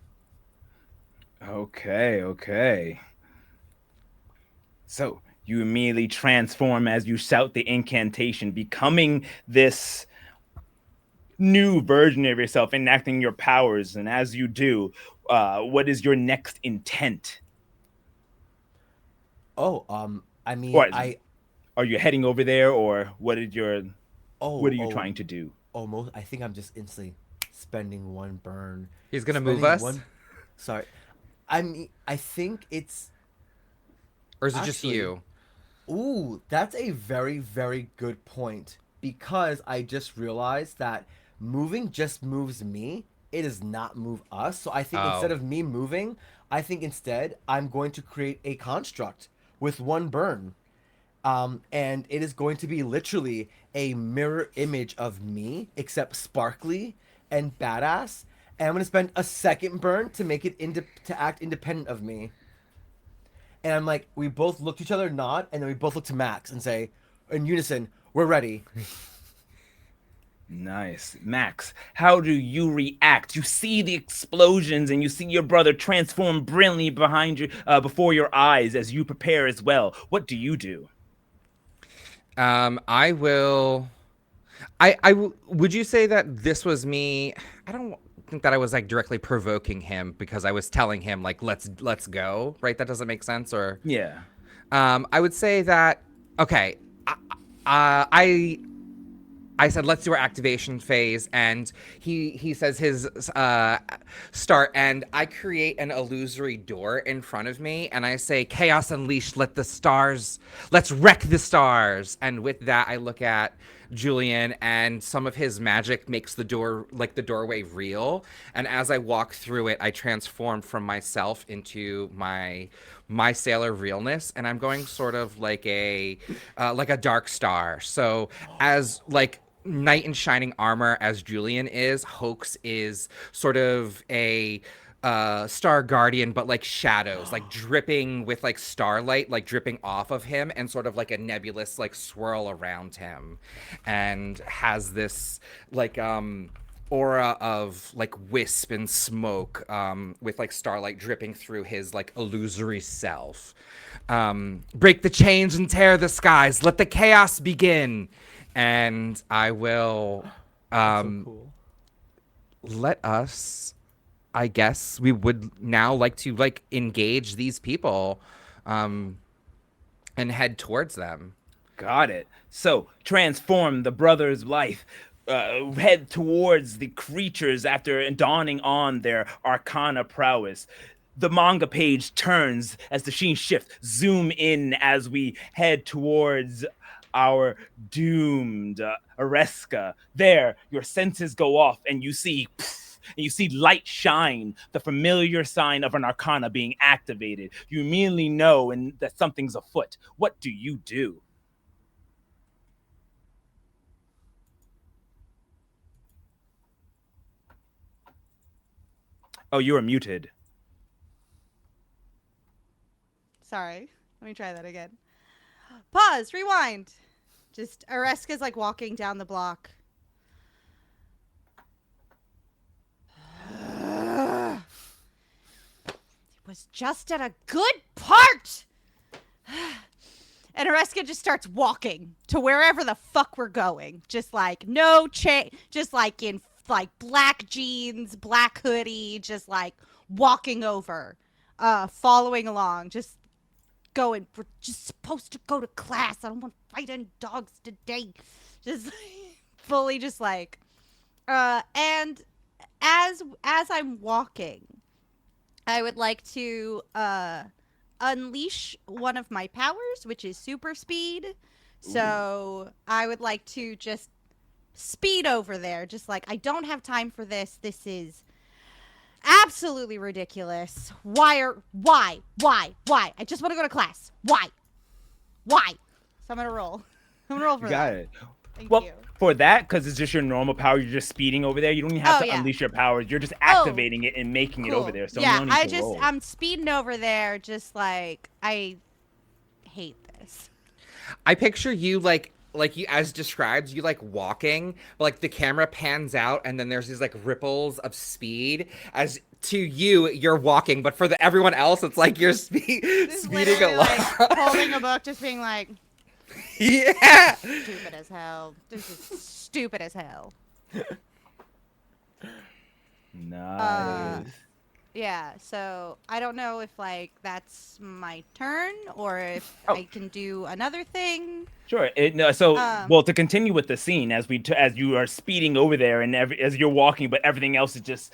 Okay, okay. So you immediately transform as you shout the incantation, becoming this new version of yourself, enacting your powers. And as you do, what is your next intent? Oh, I mean, Or are you heading over there, or what are you oh, trying to do? almost. I think I'm just instantly spending one burn, He's gonna move spending us, one. Sorry, I mean, I think it's or is it just actually. you? Ooh, that's a very, very good point. Because I just realized that moving just moves me. It does not move us. So I think instead Oh, of me moving, I think instead I'm going to create a construct with one burn. And it is going to be literally a mirror image of me, except sparkly and badass. And I'm going to spend a second burn to make it to act independent of me. And I'm like, we both look to each other, nod, and then we both look to Max and say, in unison, we're ready. Nice. Max, how do you react? You see the explosions and you see your brother transform brilliantly behind you, before your eyes as you prepare as well. What do you do? I will. Would you say that this was me? I don't. think that I was like directly provoking him because I was telling him like let's go, right? That doesn't make sense. Or Yeah. I would say that okay. I said, let's do our activation phase, and he says his start, and I create an illusory door in front of me, and I say, Chaos Unleashed, let's wreck the stars. And with that, I look at Julian, and some of his magic makes the doorway real. And as I walk through it, I transform from myself into my sailor realness, and I'm going sort of like a dark star. So as like knight in shining armor as Julian is, Hoax is sort of a star guardian, but like shadows, like dripping with like starlight, like dripping off of him, and sort of like a nebulous like swirl around him, and has this like aura of like wisp and smoke, with like starlight dripping through his like illusory self. Break the chains and tear the skies, let the chaos begin. And I will So cool. let us, I guess we would now like to like engage these people and head towards them. Got it. So transform the brother's life. Head towards the creatures after dawning on their arcana prowess. The manga page turns as the sheen shifts. Zoom in as we head towards our doomed Areska. There, your senses go off, and you see. And you see light shine, the familiar sign of an arcana being activated. You immediately know that something's afoot. What do you do? Oh, you are muted. Sorry. Let me try that again. Pause. Rewind. Just Areska's like walking down the block. It was just at a good part. And Areska just starts walking to wherever the fuck we're going. Just like no change. Just like in like black jeans, black hoodie, just like walking over, following along, just going. We're just supposed to go to class. I don't want to fight any dogs today. Just fully just like and as I'm walking, I would like to unleash one of my powers, which is super speed. So I would like to just speed over there. Just like, I don't have time for this. This is absolutely ridiculous. Why? I just want to go to class. Why? So I'm gonna roll. I'm gonna roll for Got that. it. Thank Well, you. for that, because it's just your normal power, you're just speeding over there. You don't even have Oh, to yeah. unleash your powers. You're just activating it and making it over there. So yeah, no need to roll. I'm speeding over there. Just like I hate this. I picture you like you as described, you like walking, but like the camera pans out and then there's these like ripples of speed as to you're walking, but for everyone else it's like you're speeding Literally, along. like, holding a book, just being like, Yeah. stupid as hell. This is stupid as hell. Nice. Yeah, so I don't know if like that's my turn or if Oh. I can do another thing. Sure. Well, to continue with the scene, as you are speeding over there, and as you're walking, but everything else is just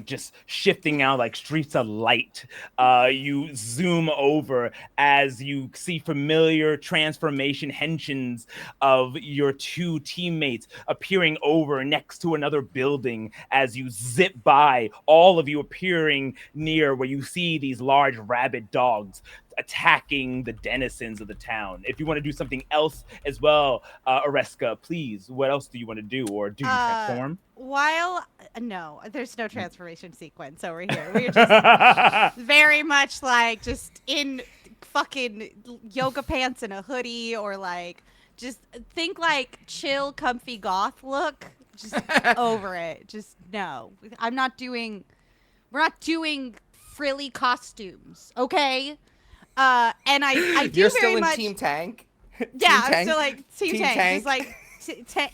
just shifting out like streaks of light. You zoom over as you see familiar transformation henchins of your two teammates appearing over next to another building. As you zip by, all of you appearing near where you see these large rabid dogs attacking the denizens of the town. If you want to do something else as well, Areska, please, what else do you want to do? Or do you transform? No, there's no transformation sequence over here. We're just very much like just in fucking yoga pants and a hoodie, or like just think like chill, comfy goth look. Just over it. Just no. We're not doing frilly costumes, okay? And I do You're very still in much, Team Tank. yeah, Team I'm still Tank? like Team Tank. Just like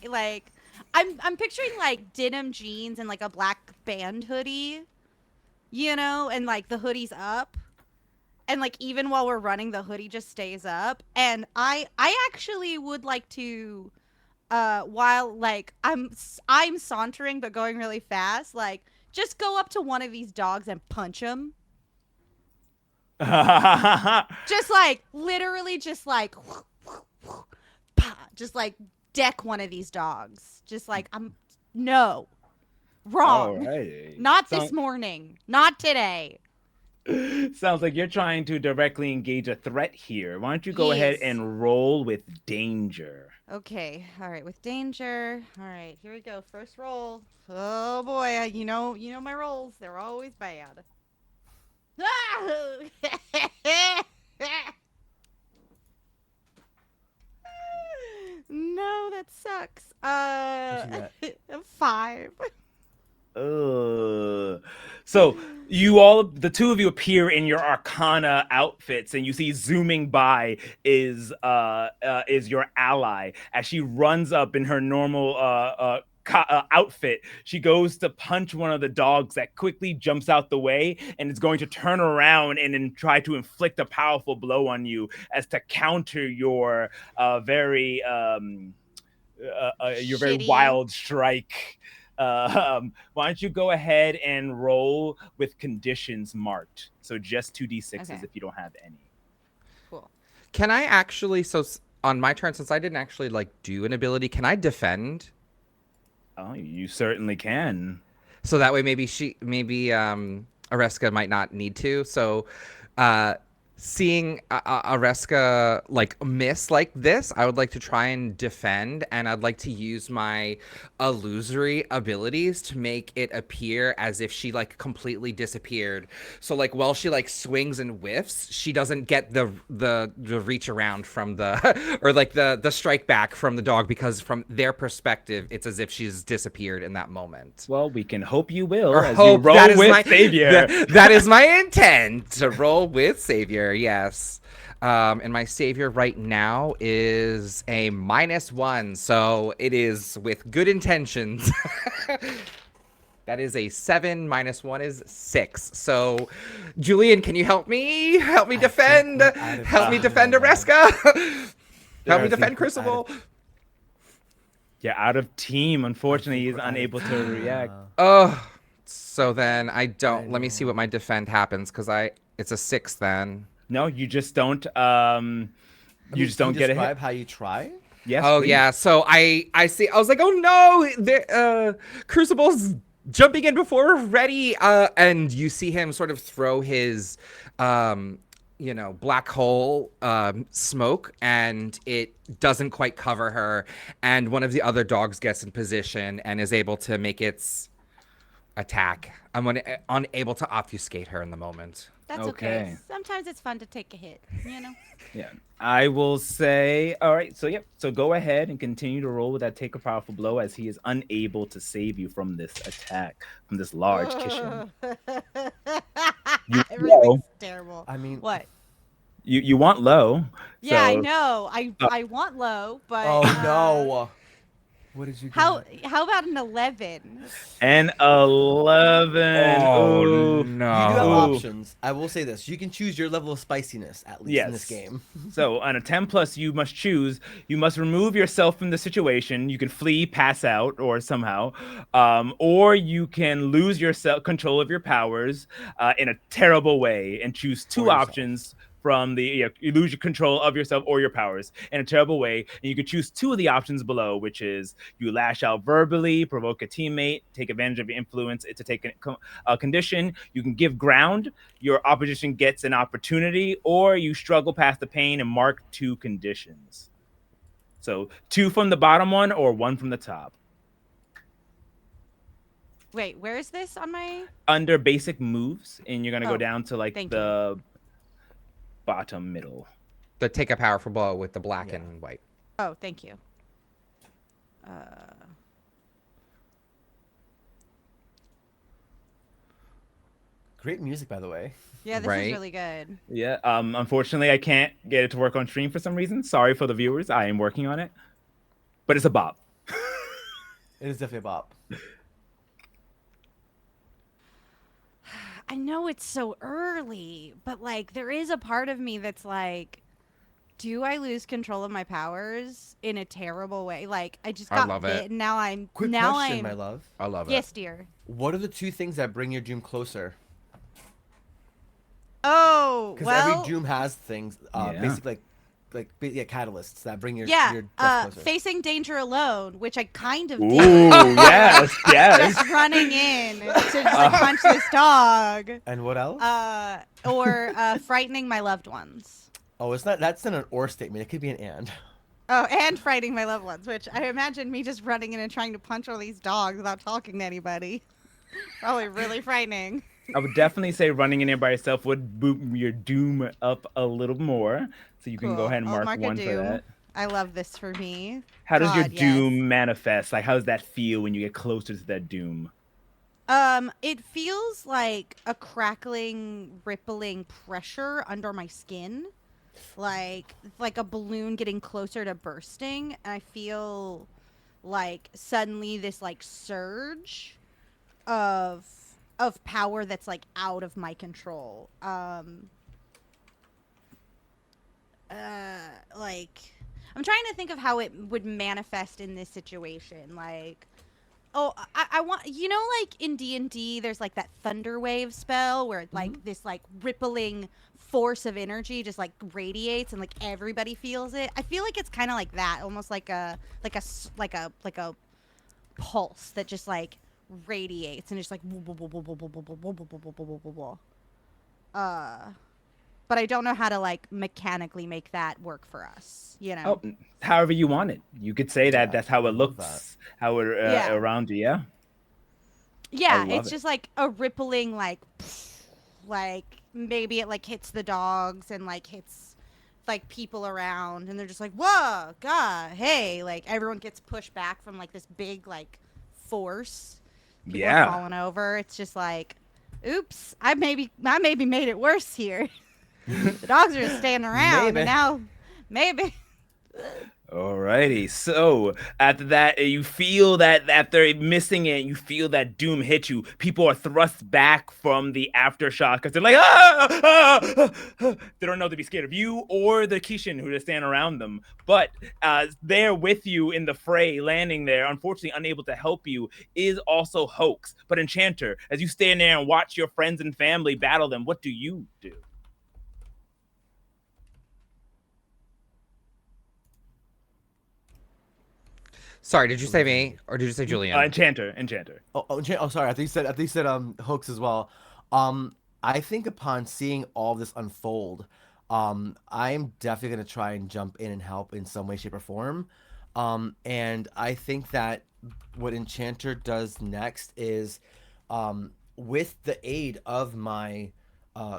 like I'm picturing like denim jeans and like a black band hoodie, and like the hoodie's up. And like even while we're running, the hoodie just stays up. And I actually would like to while like I'm sauntering but going really fast, like just go up to one of these dogs and punch him. Just like literally just like just like deck one of these dogs. Just like no. Wrong. Alrighty. Not this morning. Not today. Sounds like you're trying to directly engage a threat here. Why don't you go ahead Yes. and roll with danger? Okay. All right. With danger. All right. Here we go. First roll. Oh boy. You know my rolls. They're always bad. No, that sucks. What'd you 5. So the two of you appear in your Arcana outfits, and you see zooming by is your ally as she runs up in her normal outfit. She goes to punch one of the dogs that quickly jumps out the way and is going to turn around and then try to inflict a powerful blow on you as to counter your very Shitty. wild strike. Why don't you go ahead and roll with conditions marked? So just 2d6s Okay. if you don't have any. Cool. Can I actually, on my turn, since I didn't actually like do an ability, can I defend? Oh, you certainly can. So that way maybe Areska might not need to. So seeing Areska like miss like this, I would like to try and defend, and I'd like to use my illusory abilities to make it appear as if she like completely disappeared. So like while she like swings and whiffs, she doesn't get the reach around from the or like the strike back from the dog, because from their perspective it's as if she's disappeared in that moment. Well, we can hope you will Or as hope you roll that is with my Savior. that is my intent, to roll with Savior. Yes. And my Savior right now is a -1, so it is with good intentions. That is a 7 minus 1 is 6. So, Julian, can you help me? Help me defend. Help me defend Areska. Help me defend Crucible. Yeah, out of team. Unfortunately, he's unable to react. Oh, so then I don't. Let me see what my defend happens, because it's a 6 then. No, you just don't. You just Can don't you get a describe hit. how you try? Yes. Oh please. yeah, so I see. I was like, oh no, the Crucible's jumping in before we're ready. And you see him sort of throw his, black hole smoke, and it doesn't quite cover her. And one of the other dogs gets in position and is able to make its attack. I'm unable to obfuscate her in the moment. That's Okay. okay. Sometimes it's fun to take a hit, Yeah. I will say, all right, so so go ahead and continue to roll with that take a powerful blow, as he is unable to save you from this attack, from this large Kishin. Everything's terrible. I mean, What? You want low. Yeah, I so- know. I want low, but oh no! What did you? How Get? about an 11? An 11. Oh, Ooh. You do have Ooh. options. I will say this: you can choose your level of spiciness at least in this Yes. game. So on a 10 plus, you must choose. You must remove yourself from the situation. You can flee, pass out, or somehow, or you can lose control of your powers in a terrible way and choose two yourself. options from you lose your control of yourself or your powers in a terrible way, and you could choose two of the options below, which is you lash out verbally, provoke a teammate, take advantage of your influence to take a condition. You can give ground, your opposition gets an opportunity, or you struggle past the pain and mark two conditions. So 2 from the bottom one or 1 from the top. Wait, where is this on my? Under basic moves, and you're gonna go Oh, down to like thank the bottom middle. The take a powerful blow with the black and white. Oh, thank you. Great music, by the way. Yeah, this Right. is really good. Yeah. Unfortunately, I can't get it to work on stream for some reason. Sorry for the viewers. I am working on it, but it's a bop. It is definitely a bop. I know it's so early, but like there is a part of me that's like, do I lose control of my powers in a terrible way? Like I just I got love bit it. and now I'm Quick question, my love. I love it. yes, dear. What are the two things that bring your doom closer? Oh, Because every well, doom has things, Yeah. basically yeah, catalysts that bring yeah, your death closer. facing danger alone, which I kind of did. Ooh, yes, yes. Just running in to just like Uh, punch this dog. And what else? Or frightening my loved ones. Oh, it's not. That's not an or statement. It could be an and. Oh, and frightening my loved ones, which I imagine me just running in and trying to punch all these dogs without talking to anybody. Probably really frightening. I would definitely say running in there by yourself would boot your doom up a little more. So you can go Cool. ahead and I'll mark mark a one for doom. that. I love this for me. How does your God, yes. doom manifest? Like, how does that feel when you get closer to that doom? It feels like a crackling, rippling pressure under my skin. Like a balloon getting closer to bursting, and I feel like suddenly this like surge of power that's like out of my control. Like I'm trying to think of how it would manifest in this situation. Like, oh, I want like in D&D, there's like that thunder wave spell where like this like rippling force of energy just like radiates and like everybody feels it. I feel like it's kind of like that, almost like a pulse that just like radiates and just like but I don't know how to like mechanically make that work for us, Oh, however you want it. You could say that Yeah, that's how I it love looks, how it Yeah. around you. Yeah. Yeah, love it's it. just like a rippling like maybe it like hits the dogs and like hits like people around and they're just like, whoa, god, hey, like everyone gets pushed back from like this big like force. People are Yeah. falling over. It's just like, oops, I maybe made it worse here. The dogs are just standing around Maybe. and now maybe Alrighty. So after that, you feel that after missing it, you feel that doom hit you. People are thrust back from the aftershock because they're like, They don't know to be scared of you or the Kishin who just stand around them. But there with you in the fray, landing there, unfortunately unable to help you, is also Hoax. But Enchanter, as you stand there and watch your friends and family battle them, what do you do? Sorry, did you say me or did you say Julian? Enchanter. Oh, sorry. I think you said hoax as well. I think upon seeing all this unfold, I'm definitely gonna try and jump in and help in some way, shape, or form. And I think that what Enchanter does next is, with the aid of my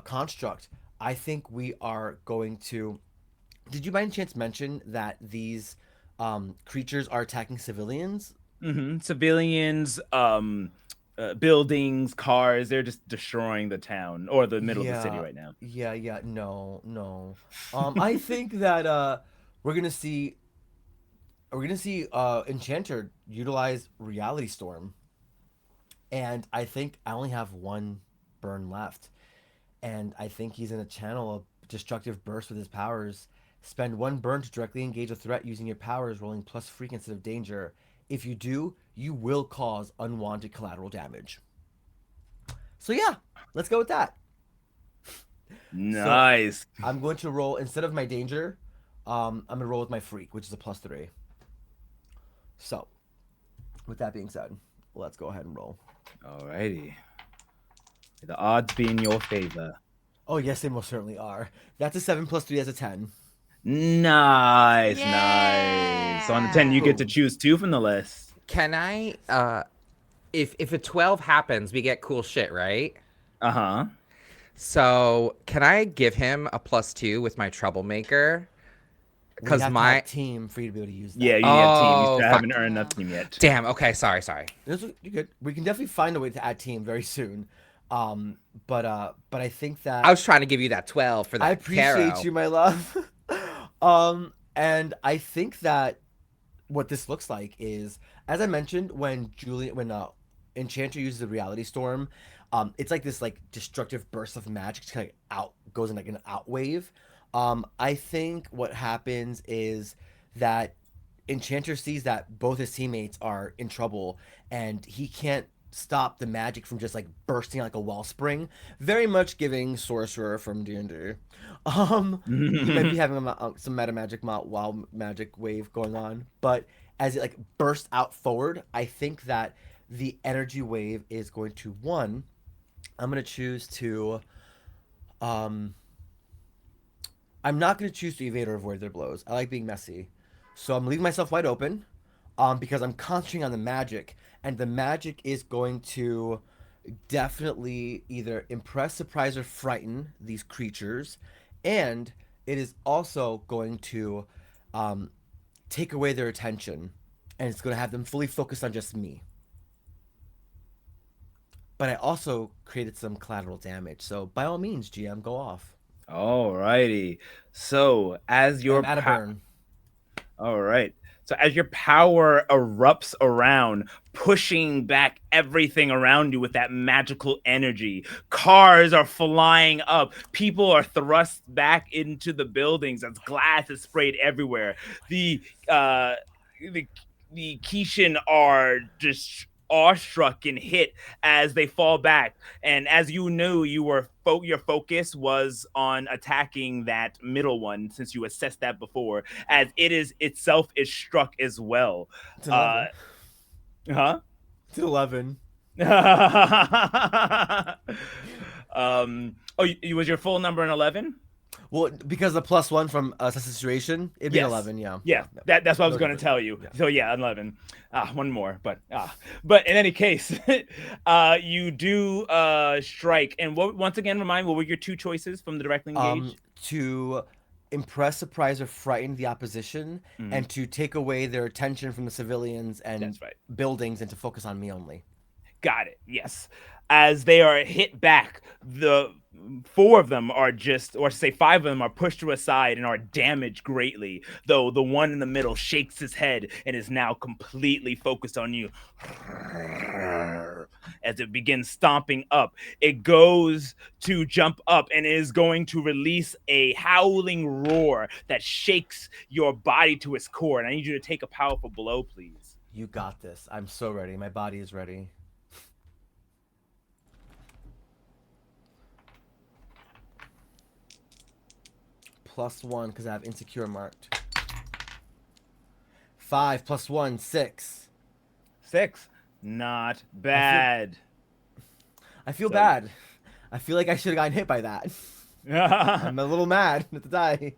construct, I think we are going to. Did you by any chance mention that these creatures are attacking civilians? Civilians, buildings, cars, they're just destroying the town or the middle of the city Yeah, right now. yeah. No, no. I think that we're gonna see Enchanter utilize Reality Storm, and I think I only have one burn left, and I think he's gonna channel a destructive burst with his powers. Spend one burn to directly engage a threat using your powers, rolling plus freak instead of danger. If you do, you will cause unwanted collateral damage. So yeah, let's go with that. So Nice. I'm going to roll instead of my danger. I'm gonna roll with my freak, which is a +3. So, with that being said, let's go ahead and roll. Alrighty. The odds be in your favor. Oh yes, they most certainly are. That's a 7 +3 as a 10. Nice, nice. So on the 10, you get to Boom. choose 2 from the list. Can I if a 12 happens, we get cool shit, right? Uh-huh. So, can I give him a +2 with my troublemaker? We Because have to my have team for you to be able to use that. Yeah, you have team. You Oh, still fuck. haven't earned enough team yet. Damn, okay, sorry. You're good. We can definitely find a way to add team very soon. But I think that I was trying to give you that 12 for that I appreciate tarot. you, my love. And I think that what this looks like is, as I mentioned, when Enchanter uses the Reality Storm, it's like this like destructive burst of magic, just kind of out goes in like an out wave. I think what happens is that Enchanter sees that both his teammates are in trouble, and he can't stop the magic from just like bursting like a wellspring. Very much giving Sorcerer from D&D. He might be having some meta magic, wild magic wave going on, but as it like bursts out forward, I think that the energy wave is going to one. I'm gonna choose to. Um, I'm not gonna choose to evade or avoid their blows. I like being messy, so I'm leaving myself wide open, because I'm concentrating on the magic, and the magic is going to definitely either impress, surprise, or frighten these creatures, and it is also going to um, take away their attention, and it's going to have them fully focused on just me. But I also created some collateral damage, so by all means, GM, go off. Alrighty. So as I your am at a burn. all right. So as your power erupts around, pushing back everything around you with that magical energy, cars are flying up, people are thrust back into the buildings as glass is sprayed everywhere. The uh the the Kishin are just awestruck and hit as they fall back. And as you knew, your focus was on attacking that middle one since you assessed that before, as it is itself is struck as well. It's an Uh, 11. huh? It's an 11. Oh, was your full number an 11? Well, because the +1 from Assassin's Situation, it'd be an Yes. 11, yeah. Yeah, Yeah. that's what I was No going to different. tell you. Yeah. So yeah, 11. One more, but in any case, you do strike. And once again, remind, what were your two choices from the directly engaged? To impress, surprise, or frighten the opposition, Mhm. and to take away their attention from the civilians and That's right. buildings and to focus on me only. Got it. Yes. As they are hit back, the four of them are just, or say five of them are pushed to a side and are damaged greatly, though the one in the middle shakes his head and is now completely focused on you. As it begins stomping up, it goes to jump up and is going to release a howling roar that shakes your body to its core. And I need you to take a powerful blow, please. You got this. I'm so ready. My body is ready. +1 because I have insecure marked. 5 +1, 6. 6. Not bad. I feel So- bad. I feel like I should have gotten hit by that. I'm a little mad at the die.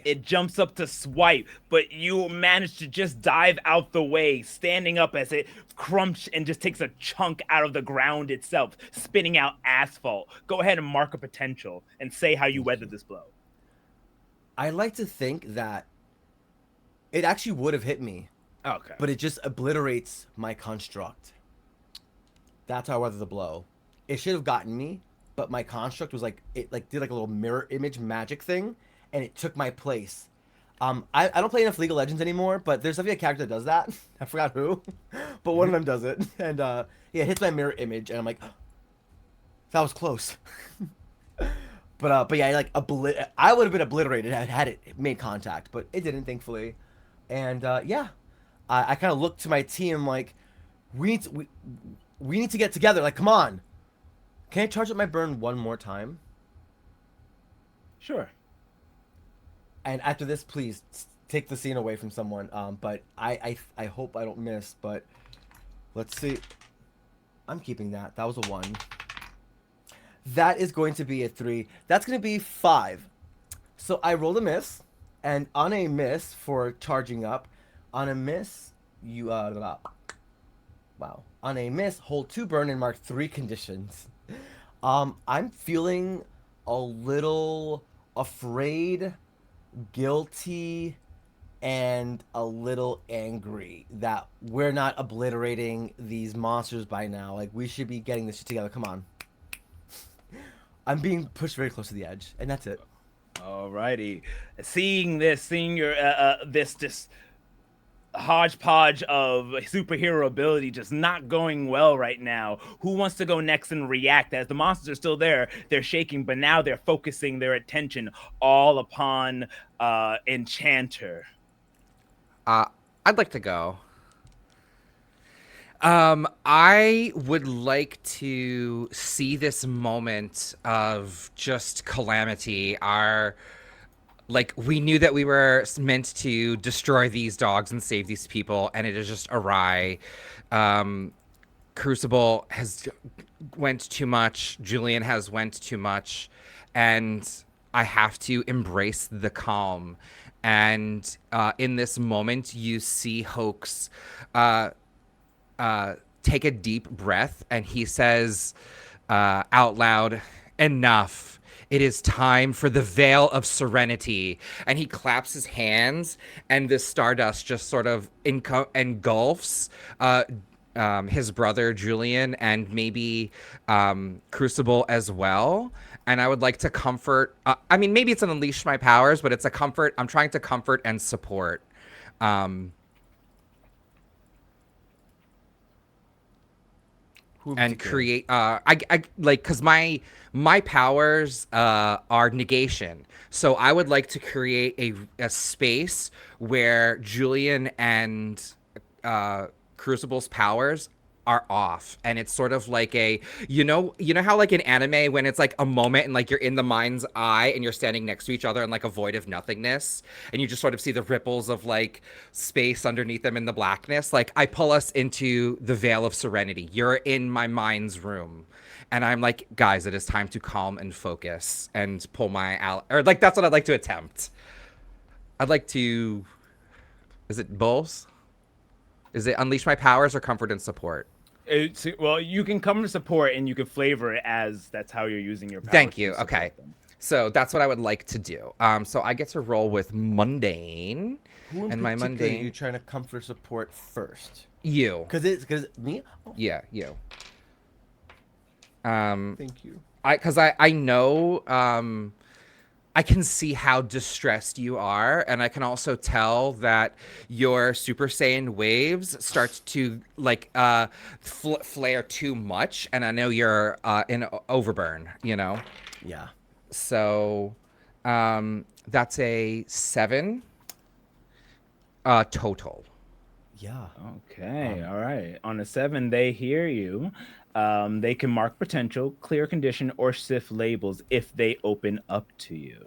It jumps up to swipe, but you manage to just dive out the way, standing up as it crunch and just takes a chunk out of the ground itself, spitting out asphalt. Go ahead and mark a potential and say how you weathered this blow. I like to think that it actually would have hit me, Okay. but it just obliterates my construct. That's how I weathered the blow. It should have gotten me, but my construct was like, it like did like a little mirror image magic thing, and it took my place. I don't play enough League of Legends anymore, but there's definitely a character that does that. I forgot who, but one of them does it, and yeah, it hits my mirror image, and I'm like, that was close. But yeah, like I would have been obliterated had it made contact, but it didn't, thankfully. And yeah, I kind of looked to my team like, we need to get together. Like, come on, can I charge up my burn one more time? Sure. And after this, please take the scene away from someone. But I hope I don't miss. But let's see. I'm keeping that. That was a 1. That is going to be a 3. That's going to be 5. So I rolled a miss, and on a miss for charging up, on a miss you wow. On a miss, hold 2 burn and mark 3 conditions. I'm feeling a little afraid, guilty, and a little angry that we're not obliterating these monsters by now. Like, we should be getting this shit together. Come on. I'm being pushed very close to the edge, and that's it. Alrighty. Seeing your this hodgepodge of superhero ability just not going well right now. Who wants to go next and react? As the monsters are still there, they're shaking, but now they're focusing their attention all upon Enchanter. I'd like to go. I would like to see this moment of just calamity. We knew that we were meant to destroy these dogs and save these people, and it is just awry. Crucible has went too much. Julian has went too much, and I have to embrace the calm. And in this moment, you see Hoax take a deep breath, and he says out loud, "Enough. It is time for the veil of serenity." And he claps his hands, and this stardust just sort of engulfs his brother Julian and maybe Crucible as well. And I would like to comfort. I mean, maybe it's an unleash my powers, but it's a comfort. I'm trying to comfort and support. Who in And particular? create I like, because my powers are negation, so I would like to create a space where Julian and Crucible's powers are off, and it's sort of like a, you know how like in anime when it's like a moment and like you're in the mind's eye and you're standing next to each other in like a void of nothingness, and you just sort of see the ripples of like space underneath them in the blackness. Like, I pull us into the veil of serenity. You're in my mind's room, and I'm like, guys, it is time to calm and focus and pull my or like, that's what I'd like to attempt. I'd like to, is it both? Is it unleash my powers or comfort and support? Well, you can come to support and you can flavor it as that's how you're using your powers. Thank to you. support Okay. them. So that's what I would like to do. So I get to roll with mundane. Who in And my particular are you mundane. trying to comfort support first? You. Because me? Oh, Yeah, you. thank you. I know, I can see how distressed you are, and I can also tell that your Super Saiyan waves start to like flare too much, and I know you're in overburn, you know. Yeah. So that's a 7 total. Yeah. Okay, all right. On a 7, they hear you. They can mark potential, clear condition, or sift labels if they open up to you.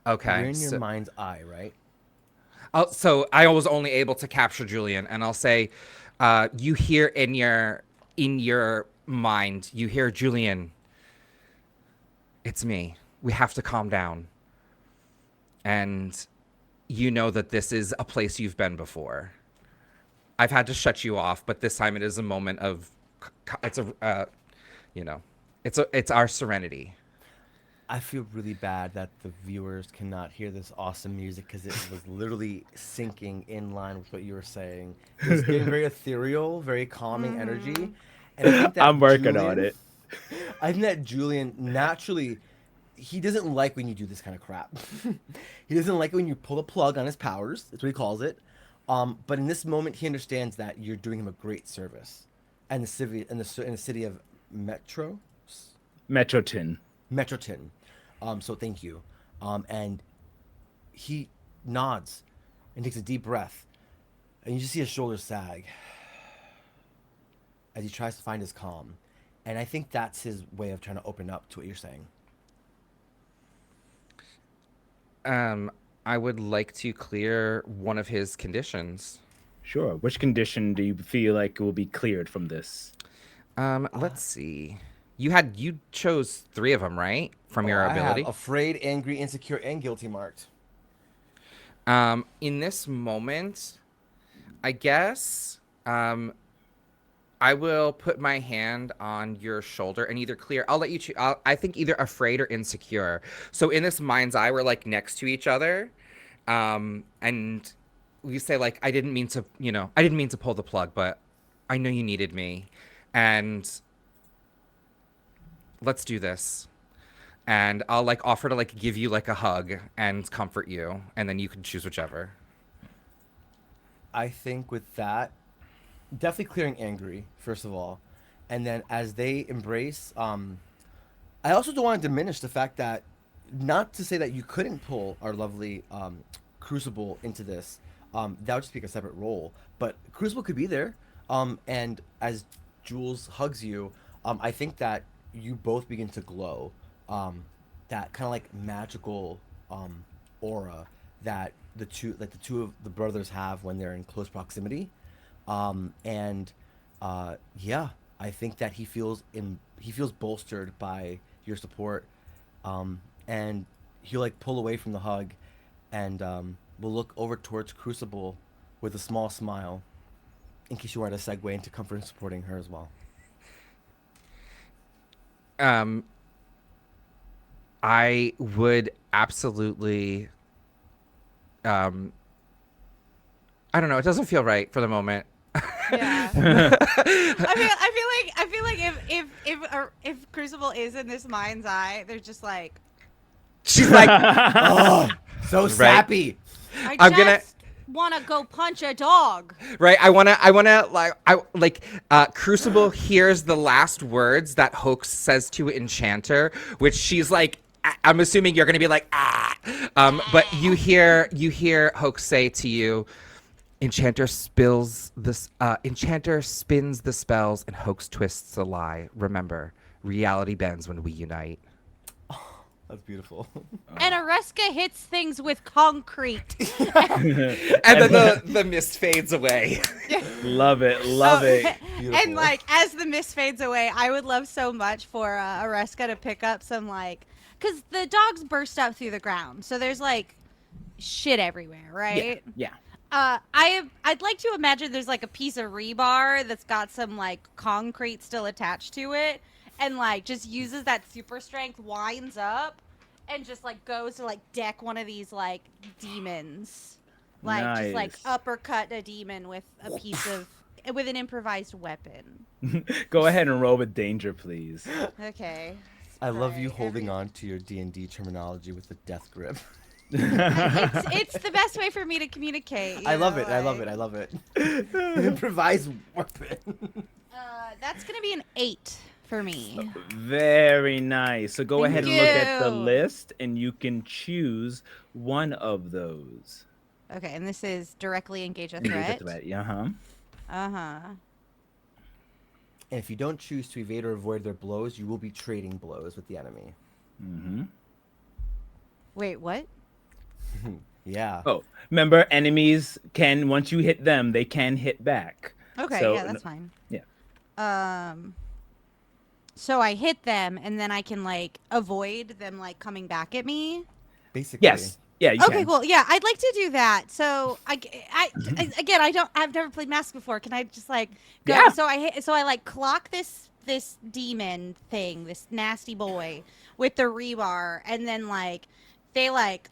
Okay. You're in your mind's eye, right? So I was only able to capture Julian, and I'll say, you hear in your mind, you hear, Julian, it's me. We have to calm down. And you know that this is a place you've been before. I've had to shut you off, but this time it is a moment of, it's a, it's our serenity. I feel really bad that the viewers cannot hear this awesome music because it was literally syncing in line with what you were saying. It was getting very ethereal, very calming energy. And I think that I'm working on it. I think that Julian naturally, he doesn't like when you do this kind of crap. He doesn't like it when you pull the plug on his powers. That's what he calls it. But in this moment, he understands that you're doing him a great service, and the city of Metrotin. Metroton. So thank you. And he nods and takes a deep breath, and you just see his shoulders sag as he tries to find his calm. And I think that's his way of trying to open up to what you're saying. I would like to clear one of his conditions. Sure. Which condition do you feel like will be cleared from this? Let's see. You chose 3 of them, right? From your I have ability. afraid, angry, insecure, and guilty marked. In this moment, I guess, I will put my hand on your shoulder and either clear. I'll let you choose. I think either afraid or insecure. So in this mind's eye, we're like next to each other, and we say like, I didn't mean to pull the plug, but I know you needed me, and let's do this. And I'll like offer to like give you like a hug and comfort you, and then you can choose whichever. I think with that, definitely clearing angry first of all, and then as they embrace, I also don't want to diminish the fact that, not to say that you couldn't pull our lovely Crucible into this. That would just be a separate role. But Crucible could be there. And as Jules hugs you, I think that you both begin to glow. That kind of like magical aura that the two of the brothers have when they're in close proximity. And yeah, I think that he feels bolstered by your support, and he'll like pull away from the hug, and will look over towards Crucible with a small smile, in case you wanted to segue into comfort and supporting her as well. Um, I would absolutely. I don't know. It doesn't feel right for the moment. Yeah. I feel like if Crucible is in this mind's eye, they're just like, She's like, Oh, so sappy. I I'm just gonna- want to go punch a dog. right. Crucible hears the last words that Hoax says to Enchanter, which she's like, I'm assuming you're gonna be like, ah. But you hear Hoax say to you, Enchanter spins the spells and Hoax twists the lie. Remember, reality bends when we unite. That's beautiful. And Areska hits things with concrete. And then the mist fades away. Love it. Love it. Beautiful. And like as the mist fades away, I would love so much for Areska to pick up some like, because the dogs burst up through the ground, so there's like shit everywhere, right? Yeah. I'd like to imagine there's like a piece of rebar that's got some like concrete still attached to it, and like just uses that super strength, winds up, and just like goes to like deck one of these like demons, like just like Nice. uppercut a demon with a piece of with an improvised weapon. Go ahead and roll with danger, please. Okay. I love you Right, holding on to your D&D terminology with the death grip. it's the best way for me to communicate. I you love know, it. I love it. like- I love it. Improvised weapon. That's gonna be an 8 for me. Very nice. So go Thank ahead and look at the you. list, and you can choose one of those. Okay, and this is directly engage a Engage threat. a threat. Uh-huh. Uh-huh. And if you don't choose to evade or avoid their blows, you will be trading blows with the enemy. Mm-hmm. Wait, what? Yeah. Oh, remember, enemies can, once you hit them, they can hit back. Okay, So, yeah, that's fine. yeah. So I hit them, and then I can like avoid them like coming back at me. Basically. Yes. Yeah, you Okay, can. cool. Yeah, I'd like to do that. So again, I've never played Mask before. Can I just like go? Yeah. So I like clock this demon thing, this nasty boy with the rebar, and then like they like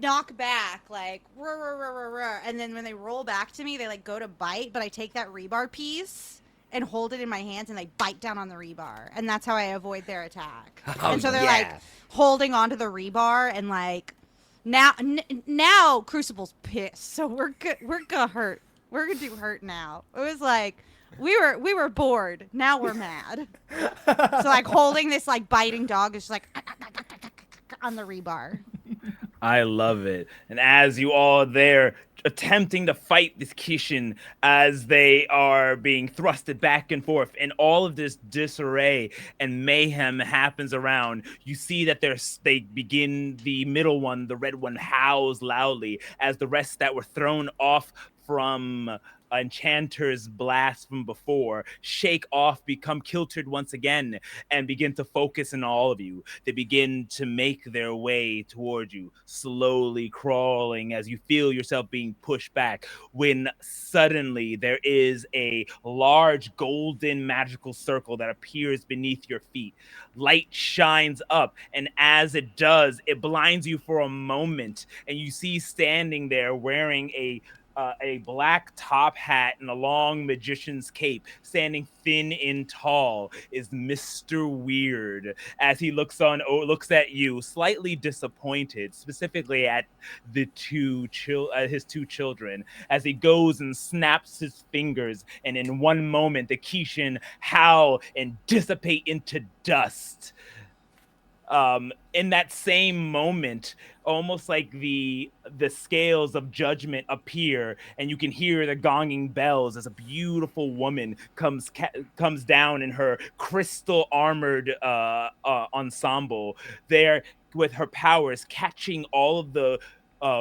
knock back like ruh, ruh, ruh, ruh, ruh. And then when they roll back to me, they like go to bite, but I take that rebar piece and hold it in my hands, and they bite down on the rebar, and that's how I avoid their attack. Oh, And so they're yeah. like holding onto the rebar, and like now Crucible's pissed, so we're good. We're gonna hurt. We're gonna do hurt now. It was like we were bored. Now we're mad. So like holding this like biting dog is just like on the rebar. I love it. And as you all there attempting to fight this Kishin as they are being thrusted back and forth, and all of this disarray and mayhem happens around, you see that they begin, the middle one, the red one, howls loudly as the rest that were thrown off from Enchanter's blast from before shake off, become kiltered once again, and begin to focus on all of you. They begin to make their way toward you, slowly crawling as you feel yourself being pushed back, when suddenly there is a large golden magical circle that appears beneath your feet. Light shines up, and as it does, it blinds you for a moment, and you see standing there wearing a a black top hat and a long magician's cape, standing thin and tall, is Mr. Weird. As he looks at you, slightly disappointed, specifically at his two children, as he goes and snaps his fingers, and in one moment the Kishin howl and dissipate into dust. In that same moment, almost like the scales of judgment appear, and you can hear the gonging bells as a beautiful woman comes down in her crystal armored ensemble there, with her powers catching all of the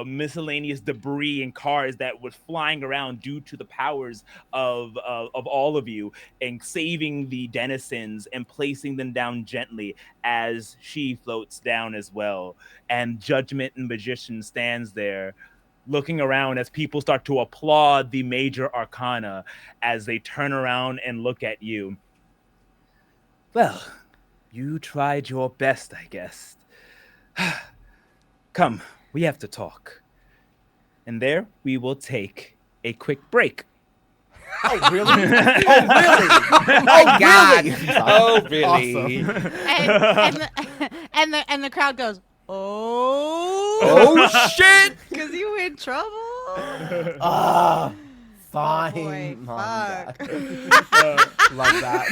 miscellaneous debris and cars that was flying around due to the powers of all of you, and saving the denizens and placing them down gently as she floats down as well. And Judgment and Magician stands there looking around as people start to applaud the major arcana as they turn around and look at you. Well, you tried your best, I guess. Come, we have to talk. And there we will take a quick break. Oh really? Oh really? Oh my God. Really? Oh, really? Awesome. And the crowd goes, oh, Oh, shit. because you in trouble. Ah, fine. boy, Mom, fuck. Dad. Love that.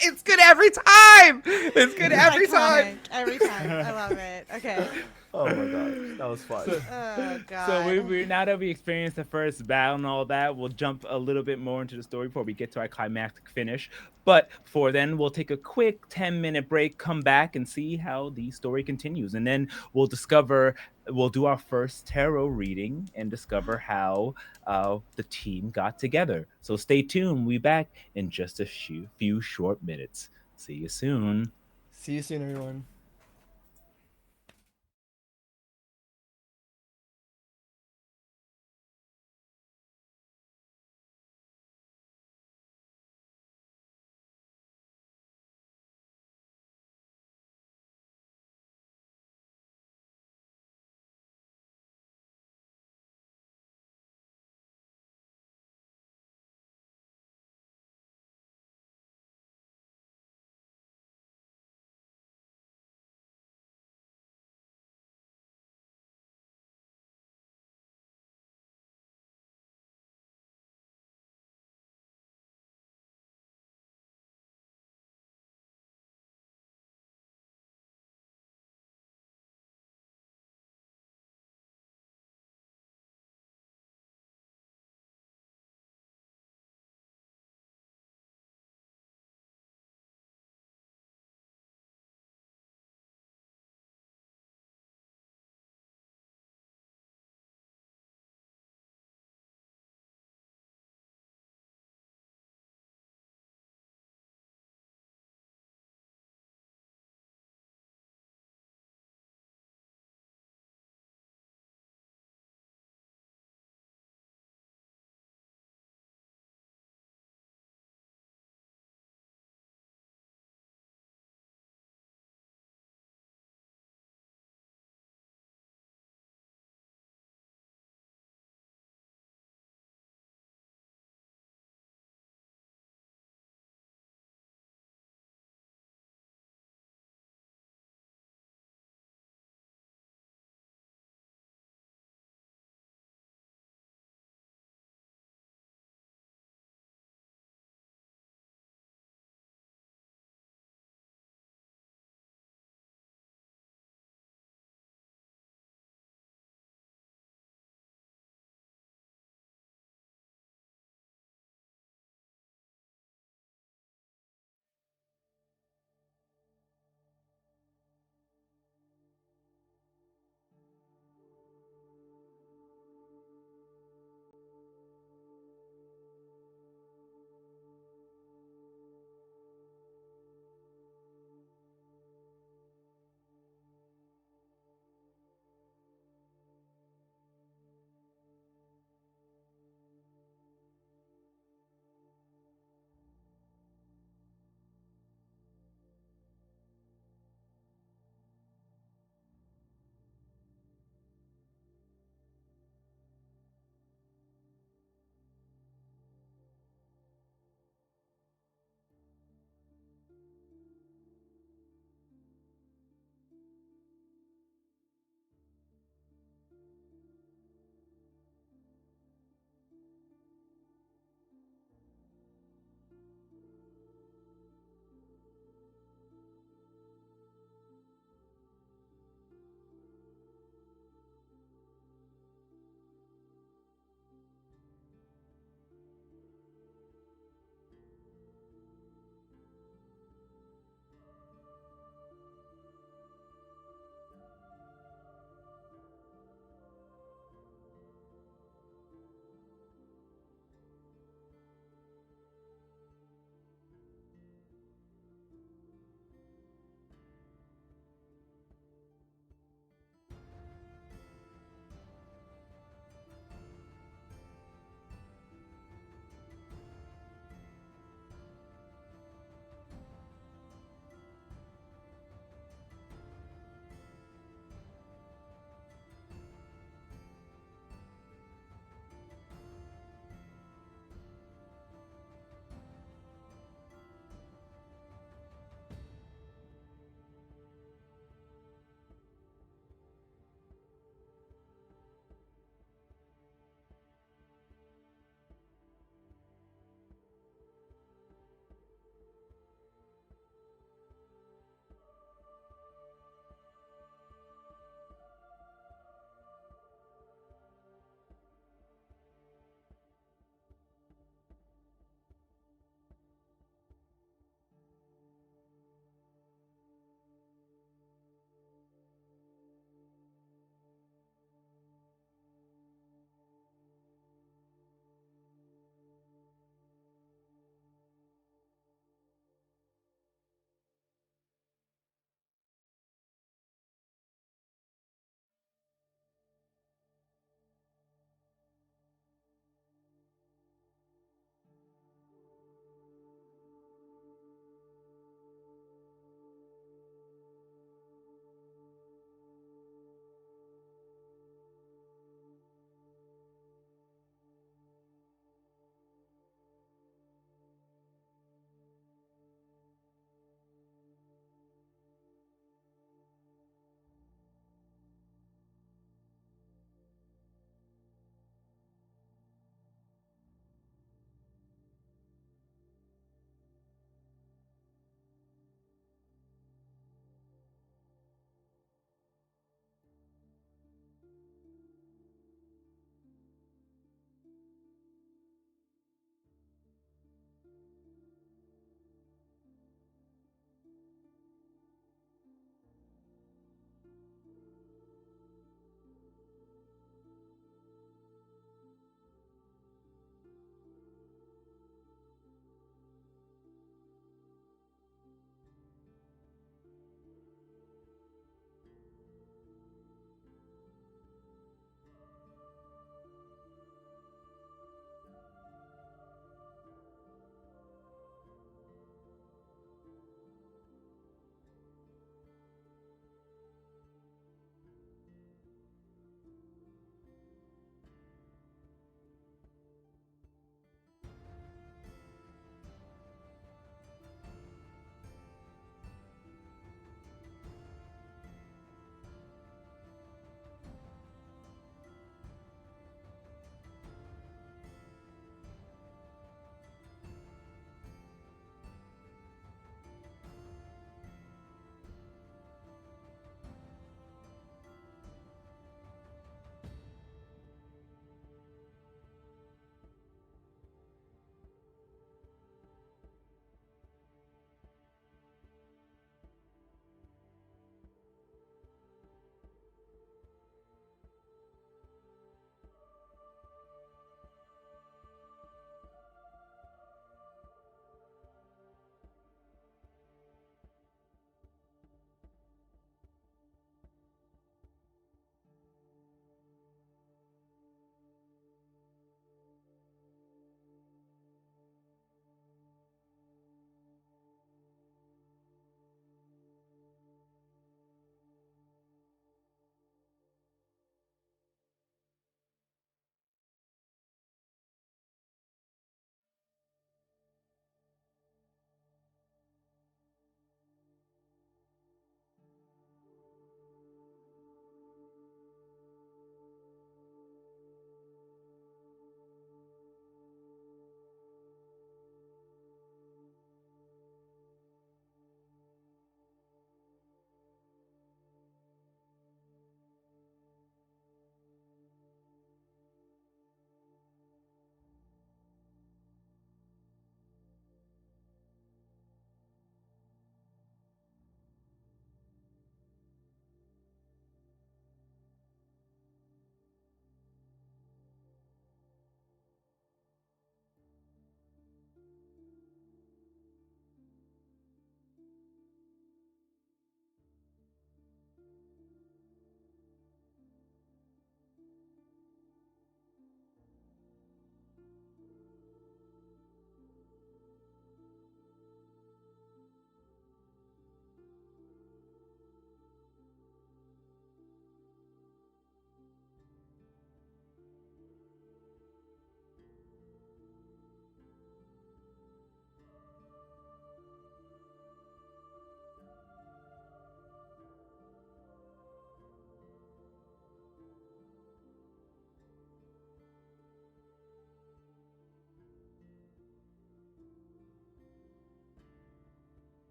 It's good every time. It's good every time. Iconic. Every time. I love it. Okay. Oh my god, that was fun. Oh god. So we now that we experienced the first battle and all that, we'll jump a little bit more into the story before we get to our climactic finish. But for then, we'll take a quick 10-minute break, come back, and see how the story continues. And then we'll do our first tarot reading and discover how the team got together. So stay tuned. We'll be back in just a few short minutes. See you soon. See you soon, everyone.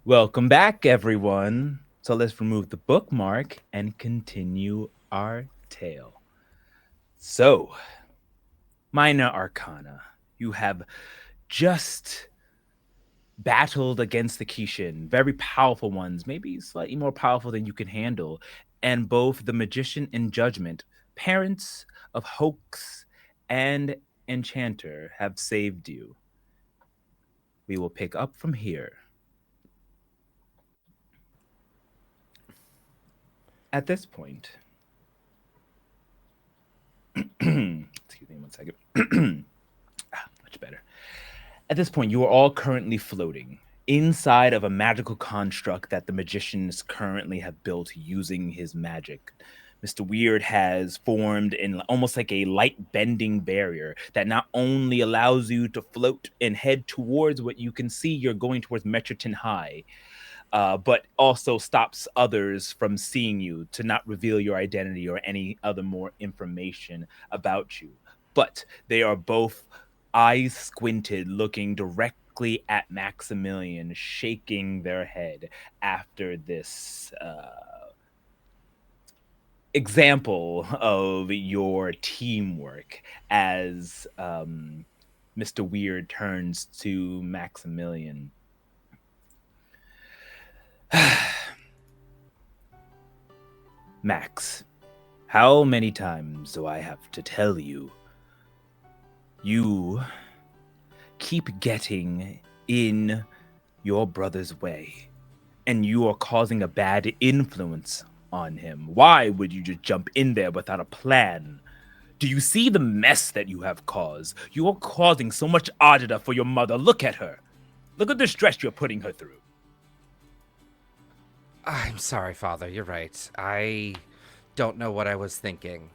Welcome back, everyone. So let's remove the bookmark and continue our tale. So, Minor Arcana, you have just battled against the Kishin, very powerful ones, maybe slightly more powerful than you can handle. And both the Magician and Judgment, parents of Hoax and Enchanter, have saved you. We will pick up from here. At this point, excuse me 1 second. Much better. At this point, you are all currently floating inside of a magical construct that the magicians currently have built using his magic. Mr. Weird has formed in almost like a light bending barrier that not only allows you to float and head towards what you can see you're going towards Metroton High, but also stops others from seeing you to not reveal your identity or any other more information about you. But they are both eyes squinted, looking directly at Maximilian, shaking their head after this example of your teamwork as Mr. Weird turns to Maximilian. Max, how many times do I have to tell you? You keep getting in your brother's way, and you are causing a bad influence on him. Why would you just jump in there without a plan? Do you see the mess that you have caused? You are causing so much agita for your mother. Look at her. Look at the stress you're putting her through. I'm sorry, Father. You're right. I don't know what I was thinking.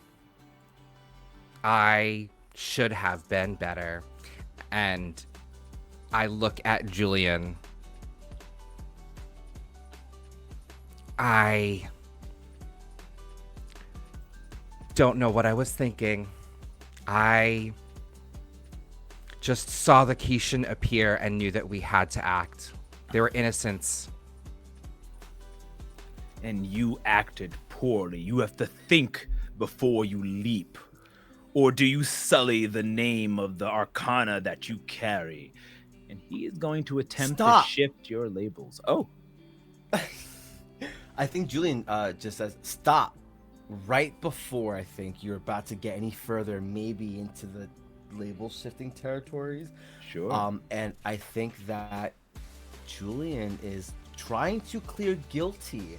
I should have been better. And I look at Julian. I don't know what I was thinking. I just saw the Kishin appear and knew that we had to act. They were innocents. And you acted poorly. You have to think before you leap. Or do you sully the name of the arcana that you carry? And he is going to attempt Stop. to shift your labels. Oh, I think Julian just says stop right before I think you're about to get any further, maybe into the label shifting territories. sure. And I think that Julian is trying to clear guilty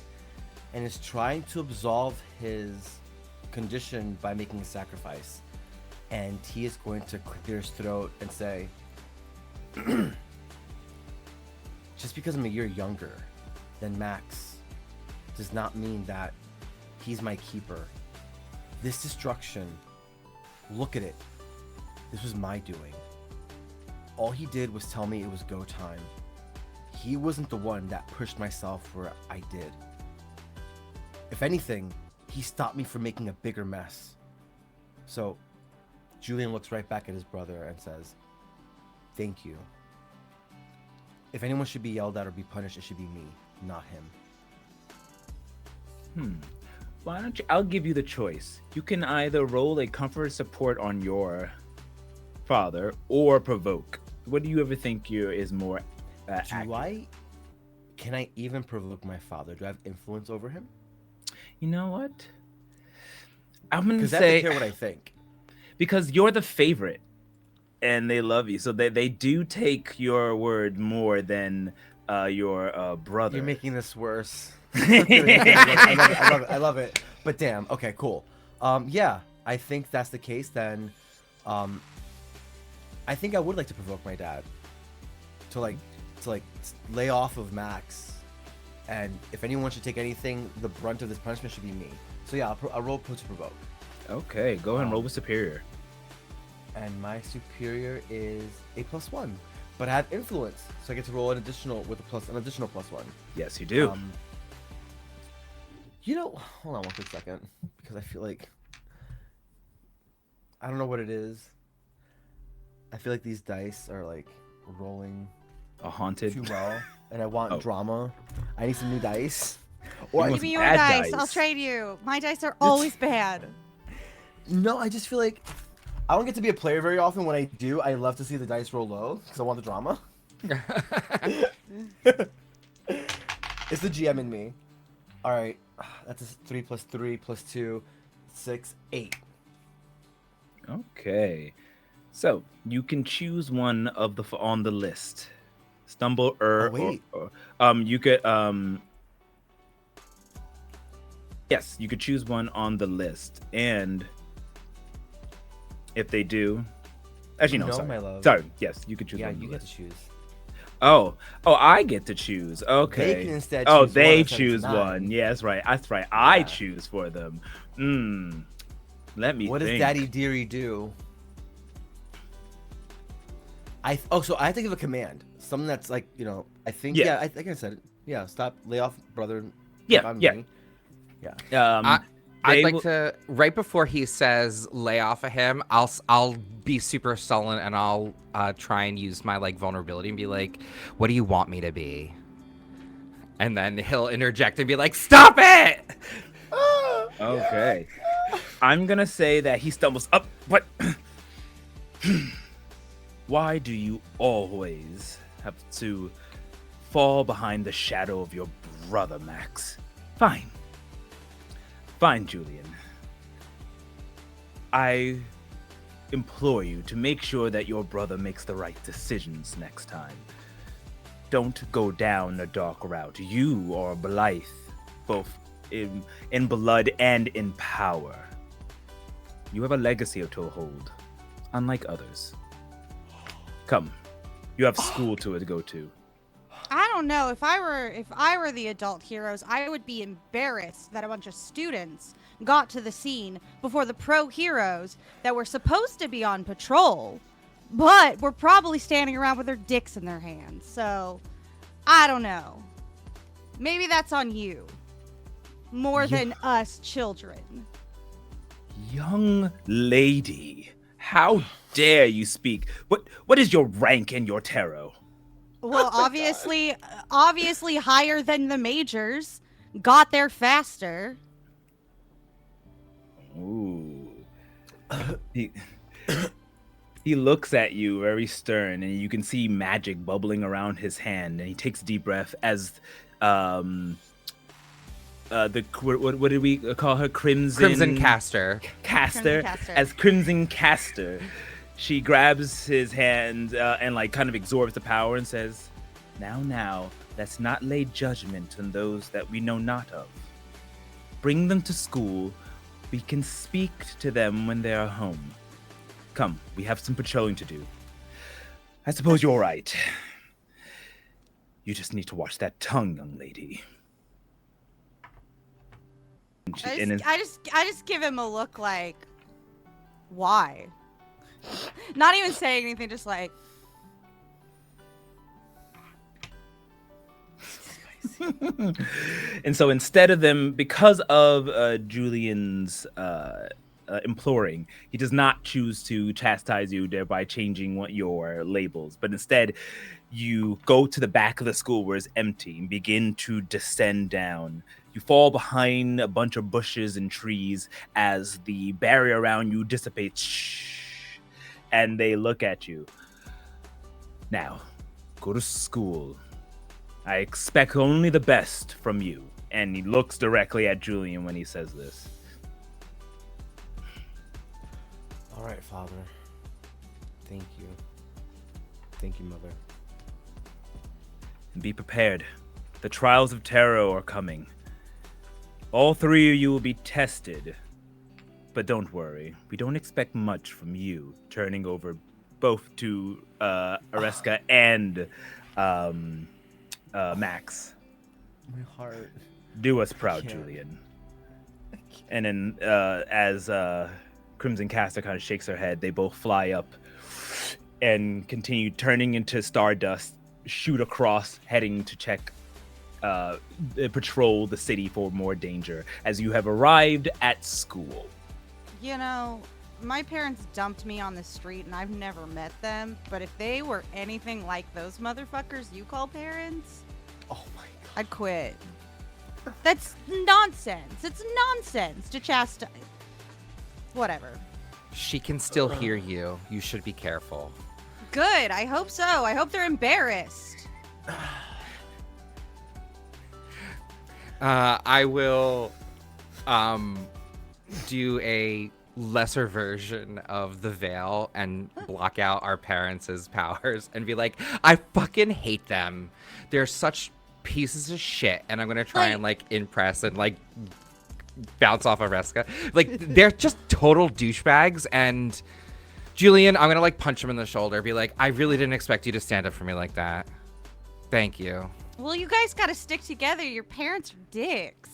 and is trying to absolve his condition by making a sacrifice. And he is going to clear his throat and say, just because I'm a year younger than Max does not mean that he's my keeper. This destruction, look at it. This was my doing. All he did was tell me it was go time. He wasn't the one that pushed myself where I did. If anything, he stopped me from making a bigger mess. So, Julian looks right back at his brother and says, thank you. If anyone should be yelled at or be punished, it should be me, not him. Why don't you? I'll give you the choice. You can either roll a comfort support on your father or provoke. What do you ever think is more accurate? Can I even provoke my father? Do I have influence over him? You know what? I'm gonna Because I have to say care what I think. because you're the favorite and they love you, so they do take your word more than your brother. You're making this worse. I love it. But damn, okay, cool. Yeah, I think that's the case. Then, I think I would like to provoke my dad to lay off of Max, and if anyone should take anything, the brunt of this punishment should be me. So yeah, I'll roll to provoke. Okay, go ahead and roll with superior. And my superior is a +1, but I have influence, so I get to roll an additional +1. Yes, you do. Hold on one quick second, because I feel like I don't know what it is. I feel like these dice are like rolling A haunted. too well, and I want Oh. drama. I need some new dice. You Or I, want Give me your bad dice. I'll dice. trade you. My dice are always bad. no, I just feel like I don't get to be a player very often. When I do, I love to see the dice roll low because I want the drama. It's the GM in me. All right, that's a 3 plus 3 plus 2, 6, 8. Okay. So you can choose one of the on the list. Stumble or, Oh, wait. you could yes, you could choose one on the list, and if they do, actually no, No, sorry, my love. sorry, yes, you could choose. Yeah, one on you the get to list. choose. Oh, I get to choose. Okay. They can instead Oh, choose they one instead of choose 9. one. Yeah, that's right. That's right. I Yeah. choose for them. Let me What does think. Daddy Deary do? So I think of a command, something that's like I think Yeah. I think I said it. Yeah, stop, lay off, brother. Yeah, I'm yeah. me. Yeah. I'd They like will- to right before he says lay off of him. I'll be super sullen and I'll try and use my like vulnerability and be like, "What do you want me to be?" And then he'll interject and be like, "Stop it!" Okay. I'm gonna say that he stumbles up, but why do you always have to fall behind the shadow of your brother, Max? Fine. Fine, Julian. I implore you to make sure that your brother makes the right decisions next time. Don't go down a dark route. You are Blythe, both in blood and in power. You have a legacy to hold, unlike others. Come, you have school to go to. I don't know. If I were the adult heroes, I would be embarrassed that a bunch of students got to the scene before the pro heroes that were supposed to be on patrol, but were probably standing around with their dicks in their hands. So, I don't know. Maybe that's on you. More than us children. Young lady, how dare you speak? What is your rank in your tarot? Well, obviously higher than the majors. Got there faster. Ooh. He looks at you very stern, and you can see magic bubbling around his hand. And he takes a deep breath as what did we call her? Crimson Caster. Caster. Crimson Caster. As Crimson Caster, she grabs his hand and like kind of absorbs the power and says, Now, let's not lay judgment on those that we know not of. Bring them to school. We can speak to them when they are home. Come, we have some patrolling to do. I suppose you're right. You just need to watch that tongue, young lady. I just give him a look like, why? Not even saying anything, just like, And so instead of them, because of Julian's imploring, he does not choose to chastise you, thereby changing your labels. But instead, you go to the back of the school where it's empty and begin to descend down. You fall behind a bunch of bushes and trees as the barrier around you dissipates. Shh. And they look at you. Now, go to school. I expect only the best from you. And he looks directly at Julian when he says this. All right, Father. Thank you. Thank you, Mother. And be prepared. The trials of tarot are coming. All three of you will be tested. But don't worry. We don't expect much from you, turning over both to Areska and Max. My heart. Do us proud, can't. Julian. And then as Crimson Caster kind of shakes her head, they both fly up and continue turning into stardust, shoot across, heading to check, patrol the city for more danger as you have arrived at school. you know, my parents dumped me on the street and I've never met them, but if they were anything like those motherfuckers you call parents, Oh my god. I'd quit. That's nonsense. It's nonsense to chastise. Whatever. She can still hear you. You should be careful. Good. I hope so. I hope they're embarrassed. I will do a lesser version of the veil and block out our parents' powers and be like, I fucking hate them. They're such pieces of shit, and I'm gonna try and like impress and like bounce off of Reska. Like they're just total douchebags. And Julian, I'm gonna like punch him in the shoulder, be like, I really didn't expect you to stand up for me like that. Thank you. Well, you guys gotta stick together. Your parents are dicks.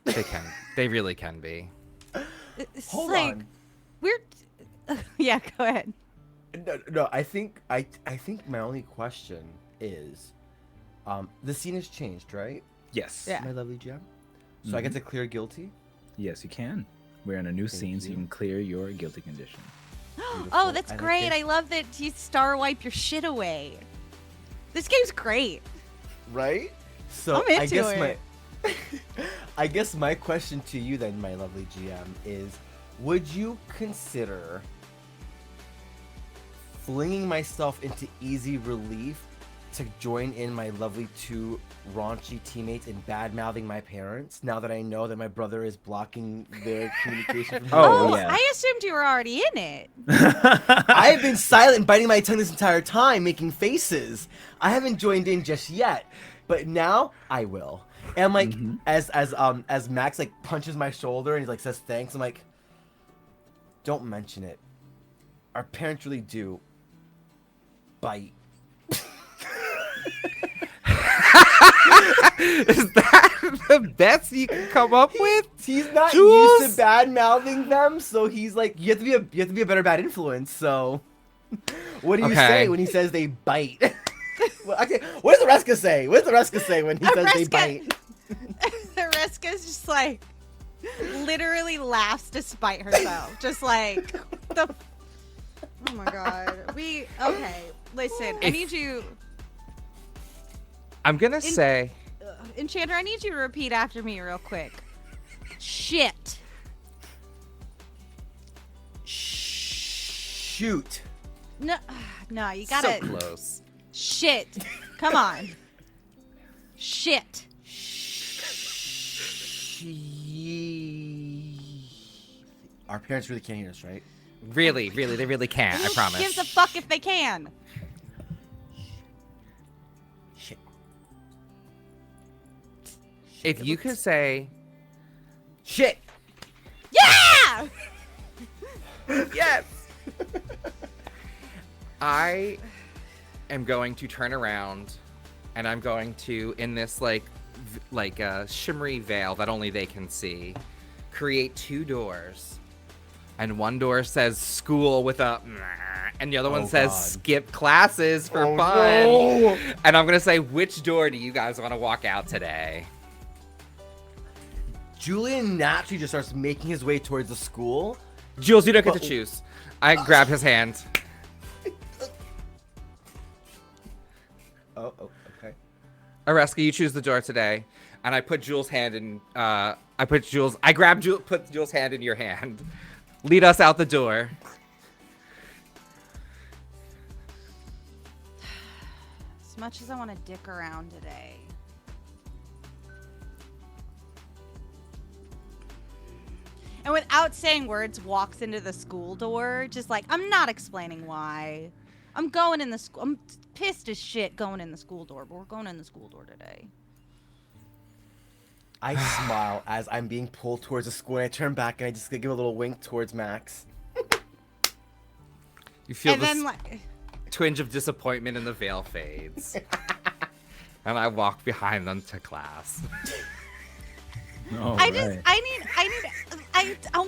They can. They really can be. It's Hold like, on. we're. Yeah, go ahead. No, I think my only question is, the scene has changed, right? Yes. Yeah. My lovely gem. So I get to clear guilty. Yes, you can. We're in a new scene, so you you. can clear your guilty condition. Oh, that's And I great. think- I love that you star wipe your shit away. This game's great. Right? So I'm I into guess it. I guess my question to you then, my lovely GM, is would you consider flinging myself into easy relief to join in my lovely two raunchy teammates in bad-mouthing my parents now that I know that my brother is blocking their communication from Oh, Oh, yeah. I assumed you were already in it. I have been silent and biting my tongue this entire time, making faces. I haven't joined in just yet, but now I will. And I'm like, as Max like punches my shoulder and he like says thanks, I'm like, don't mention it. Our parents really do bite. Is that the best you can come up with? He's not Jules? used to bad mouthing them, so he's like, you have to be a better bad influence. So, what do you Okay. say when he says they bite? Well, okay, what does the Reska say? What does the Reska say when he says they Reska- bite? Reska's just like literally laughs to spite herself. Just like the. Oh my god. Okay. Listen, I If- need you, I'm gonna say Enchanter. I need you to repeat after me real quick. Shit. Shoot. No, no, you so gotta. close. Shit. Come on. Shit. Our parents really can't hear us, right? Really, they really can't. I Who promise. gives a fuck if they can? Shit. If you could say Shit. Yeah. yes, I am going to turn around, and I'm going to, in this like a shimmery veil that only they can see, create two doors. And one door says school with a, and the other one Oh, says God. skip classes for Oh, fun. no. And I'm gonna say, which door do you guys want to walk out today? Julian naturally just starts making his way towards the school. Jules, you don't get to But- choose. I grab his hand. Oh, okay. Areska, you choose the door today. And I put Jules' hand in, put Jules' hand in your hand. Lead us out the door. As much as I want to dick around today. And without saying words, walks into the school door, just like, I'm not explaining why. I'm going in the school. I'm pissed as shit going in the school door, but we're going in the school door today. I smile as I'm being pulled towards the school, and I turn back and I just give a little wink towards Max. You feel And this then, like, twinge of disappointment and the veil fades. And I walk behind them to class. All I just, right. I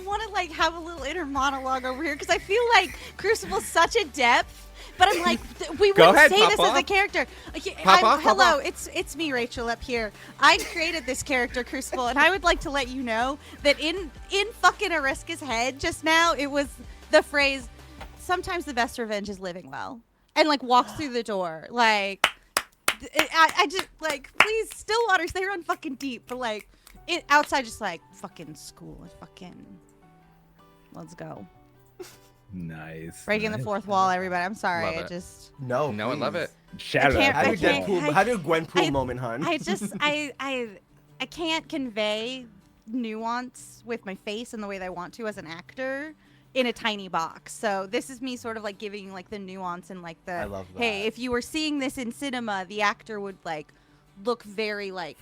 want to like have a little inner monologue over here because I feel like Crucible's such a depth. But I'm like, we Go wouldn't ahead, say this as a Papa. character. Okay, Papa, hello, Papa. it's me, Rachel, up here. I created this character, Crucible, and I would like to let you know that in fucking Ariska's head just now, it was the phrase, "Sometimes the best revenge is living well," and like walks through the door, like. I just like please Stillwaters they run fucking deep but like it outside just like fucking school and fucking let's go Nice. breaking the nice. fourth wall everybody I'm sorry Love I it. just No, No, I love please. it. Shout I can't- out. Have your I can't- Gwenpool, I- have your Gwenpool I- moment, hun. I just I can't convey nuance with my face in the way that I want to as an actor in a tiny box. So this is me sort of like giving like the nuance and like the I love hey, that. if you were seeing this in cinema, the actor would like look very like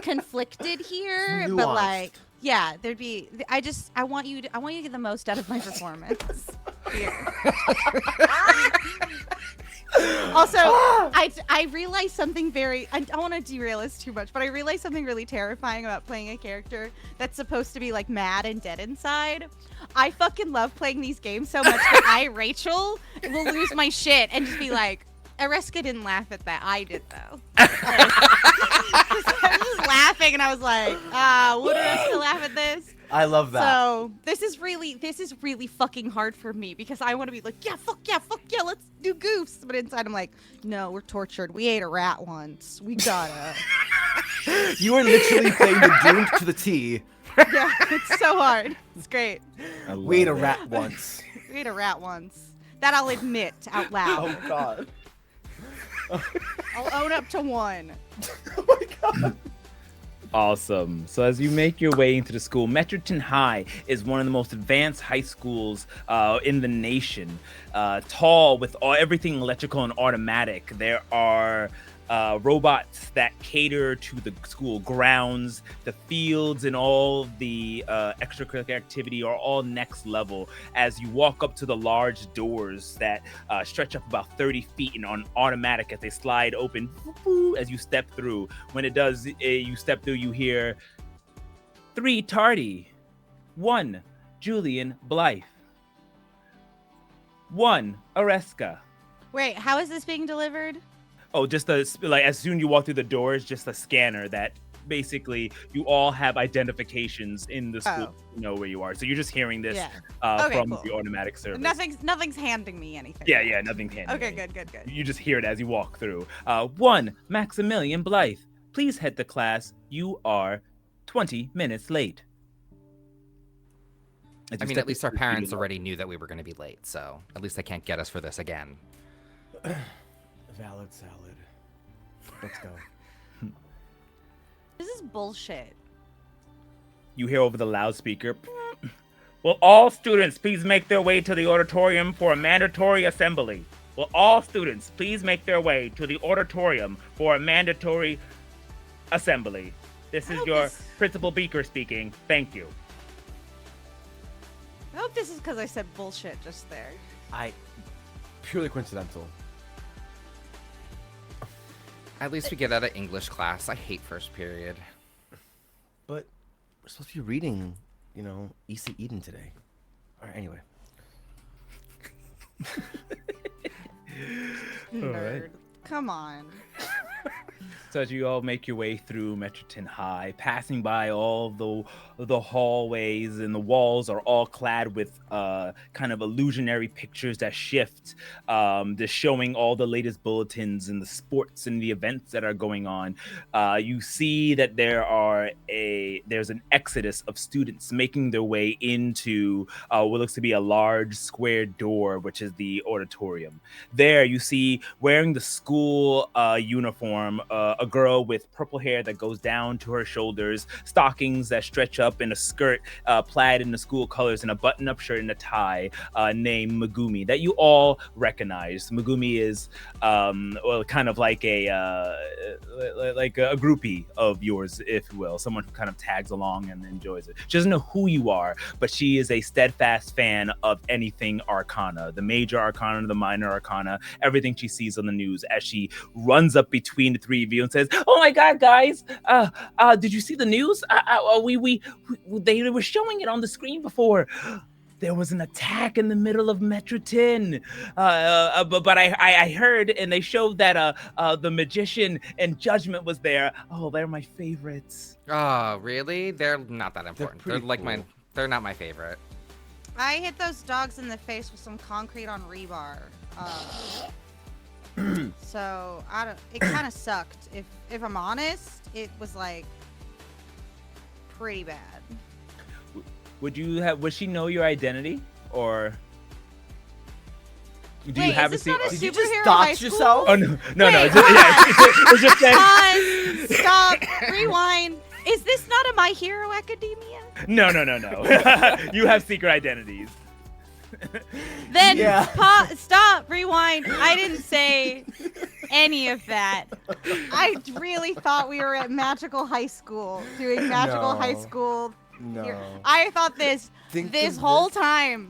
conflicted here, but Nuanced. like yeah, there'd be I want you to get the most out of my performance here. Also, I realized something very. I don't want to derail this too much, but I realized something really terrifying about playing a character that's supposed to be like mad and dead inside. I fucking love playing these games so much that I, Rachel, will lose my shit and just be like, Areska didn't laugh at that. I did though. I was just laughing and I was like, would Areska laugh at this? I love that. So this is really fucking hard for me because I want to be like, yeah, fuck yeah, let's do goofs. But inside I'm like, no, we're tortured. We ate a rat once. We gotta. You are literally playing the Doomed to the T. Yeah, it's so hard. It's great. I love We ate a it. rat once. We ate a rat once. That I'll admit out loud. Oh god. I'll own up to one. Oh my god. Awesome. So as you make your way into the school, Metroton High is one of the most advanced high schools in the nation. Tall with everything electrical and automatic. There are robots that cater to the school grounds, the fields, and all the extracurricular activity are all next level. As you walk up to the large doors that stretch up about 30 feet and on automatic as they slide open as you step through. When it does, you step through, you hear 3 Tardy, 1 Julian Blythe, 1 Areska. Wait, how is this being delivered? Oh, just like as soon as you walk through the doors, just a scanner that basically you all have identifications in the school to know where you are. So you're just hearing this Yeah. Okay, from cool. the automatic service. Nothing's handing me anything. Yeah, nothing's handy. Okay, good. You just hear it as you walk through. 1 Maximilian Blythe, please head to class. You are 20 minutes late. As I you mean, step at least our into the parents studio. already knew that we were going to be late, so at least they can't get us for this again. Valid salad. Let's go. This is bullshit. You hear over the loudspeaker. Will all students please make their way to the auditorium for a mandatory assembly? Will all students please make their way to the auditorium for a mandatory assembly? This is hope your this- Principal Beaker speaking. Thank you. I hope this is because I said bullshit just there. Purely coincidental. At least we get out of English class. I hate first period. But we're supposed to be reading, E.C. Eden today. Alright, anyway. Nerd. Come on. So as you all make your way through Metroton High, passing by all the hallways, and the walls are all clad with kind of illusionary pictures that shift, just showing all the latest bulletins and the sports and the events that are going on. You see that there's an exodus of students making their way into what looks to be a large square door, which is the auditorium. There you see, wearing the school uniform, a girl with purple hair that goes down to her shoulders, stockings that stretch up, and a skirt plaid in the school colors, and a button-up shirt and a tie, named Megumi, that you all recognize. Megumi is kind of like a groupie of yours, if you will, someone who kind of tags along and enjoys it. She doesn't know who you are, but she is a steadfast fan of anything Arcana, the major Arcana, the minor Arcana, everything she sees on the news, as she runs up between the three of you and says, "Oh my God, guys! Did you see the news? They were showing it on the screen before. There was an attack in the middle of Metro 10. But I heard, and they showed that the magician and Judgment was there. Oh, they're my favorites. Oh, really? They're not that important. They're pretty like cool. they're not my favorite. I hit those dogs in the face with some concrete on rebar. So I don't. It kind of sucked. If I'm honest, it was like pretty bad. Would she know your identity, or do Wait, you have is a this not a secret? Did you just superhero dox high school? yourself? Oh no! Wait, It's just, yeah, it's just saying. Pause. Stop. Rewind. Is this not a My Hero Academia? No. You have secret identities. Then Yeah. stop. Rewind. I didn't say any of that. I really thought we were at Magical High School doing Magical No. High School. No. I thought this Think this of whole this- time.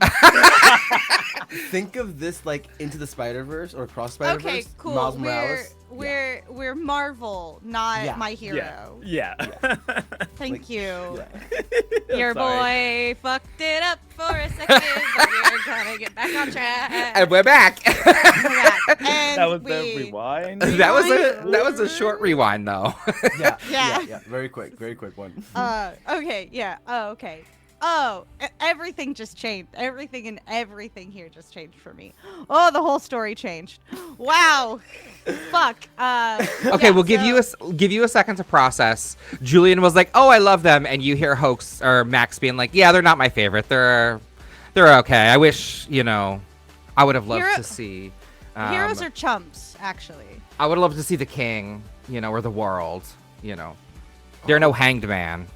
Think of this like Into the Spider-Verse or Across Spider-Verse. Okay, cool. Miles We're Morales. we're Marvel, not Yeah. My Hero. Yeah. Thank Like, you. Yeah. Your Sorry. boy fucked it up for a second, but we're gonna get back on track. And we're back. We're back. And That was the we, rewind. that was a short rewind though. Yeah. Yeah. Yeah. Very quick one. Okay, yeah. Oh, okay. Oh, everything just changed. Everything here just changed for me. Oh, the whole story changed. Wow. Fuck. Okay, yeah, we'll give you a second to process. Julian was like, "Oh, I love them," and you hear Hoax or Max being like, "Yeah, they're not my favorite. They're okay. I wish I would have loved to see." Heroes are chumps, actually. I would have loved to see the king, or the world. They're no hanged man.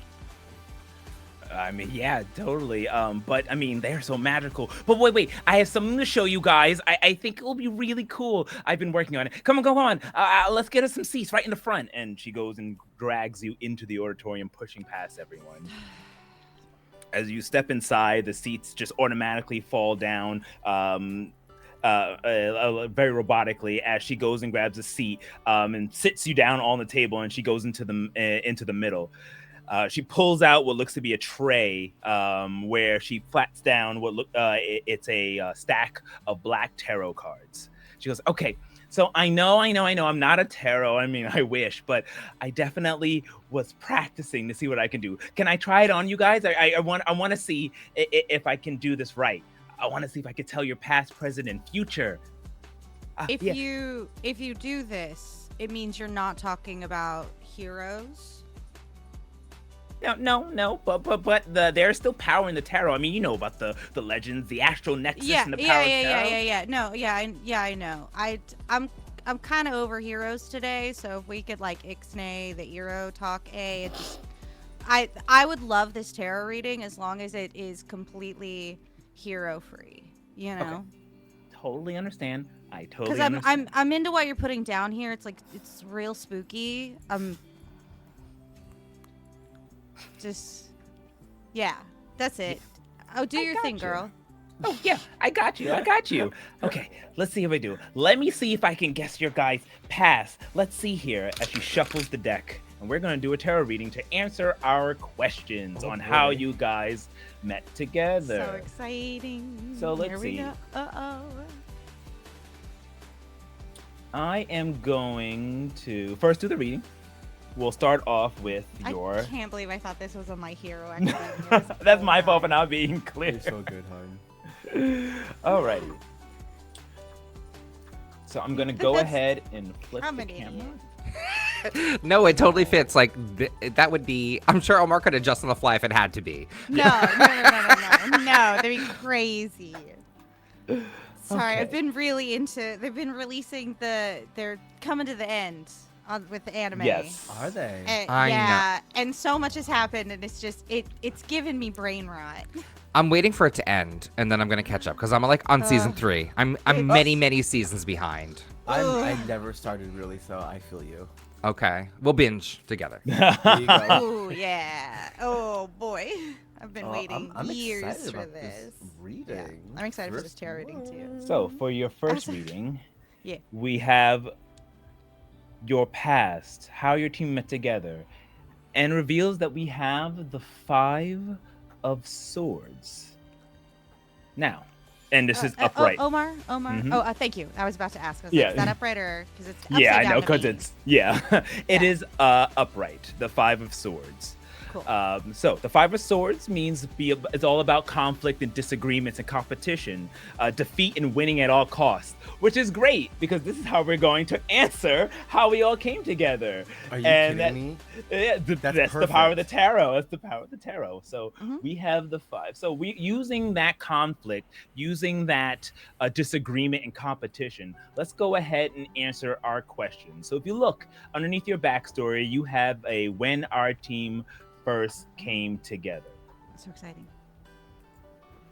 I mean, yeah, totally. But I mean, they're so magical. But wait, I have something to show you guys. I think it will be really cool. I've been working on it. Come on. Let's get us some seats right in the front. And she goes and drags you into the auditorium, pushing past everyone. As you step inside, the seats just automatically fall down. Very robotically, as she goes and grabs a seat and sits you down on the table, and she goes into the middle. She pulls out what looks to be a tray, where she flats down it's a stack of black tarot cards. She goes, "Okay, so I know, I'm not a tarot. I mean, I wish, but I definitely was practicing to see what I can do. Can I try it on you guys? I want to see if I can do this right. I want to see if I could tell your past, present, and future." If Yeah. you do this, it means you're not talking about heroes. No, but there's still power in the tarot. I mean, you know about the legends, the astral nexus, and the power of tarot. Yeah. No, I know. I'm kind of over heroes today, so if we could like ixnay the hero talk I would love this tarot reading as long as it is completely hero free, Okay. Totally understand. I totally Because understand. I'm into what you're putting down here. It's like it's real spooky. Just yeah, that's it. Oh, do your thing, gotcha. girl. Oh, yeah, I got you. Okay, let's see if I do. Let me see if I can guess your guys' past. Let's see here as she shuffles the deck. And we're going to do a tarot reading to answer our questions on how you guys met together. So exciting. So let's Here we see. go. Uh-oh. I am going to first do the reading. We'll start off with your... I can't believe I thought this was a My Hero Academia. That's my fault for not being clear. You're so good, hon. Alrighty. So I'm going to go ahead and flip I'm the an camera. idiot. No, it totally fits. Like that would be. I'm sure Omar could adjust on the fly if it had to be. No, that'd be crazy. Sorry, Okay. I've been really into. They've been releasing They're coming to the end with the anime. Yes. Are they? I know. Yeah, and so much has happened, and it's just it's given me brain rot. I'm waiting for it to end, and then I'm gonna catch up because I'm like on season 3. I'm many seasons behind. I never started really, so I feel you. Okay, we'll binge together. There you go. Oh yeah. Oh boy, I've been waiting I'm years excited for about this. reading. Yeah, I'm excited for this tarot reading too. So for your first Awesome. reading, Yeah. we have your past, how your team met together, and reveals that we have the Five of Swords. Now, and this is upright. Omar. Mhm. Oh, thank you. I was about to ask. I was like, Yeah. is that upright or because it's upside Yeah, I down know, to because me. it's it Yeah. is upright. The Five of Swords. Cool. So the Five of Swords means it's all about conflict and disagreements and competition, defeat and winning at all costs, which is great because this is how we're going to answer how we all came together. Are you And kidding me? that's the power of the perfect. tarot. That's the power of the tarot. So Mhm. we have the five. So we using that conflict, using that disagreement and competition. Let's go ahead and answer our question. So if you look underneath your backstory, you have a when our team first came together. So exciting.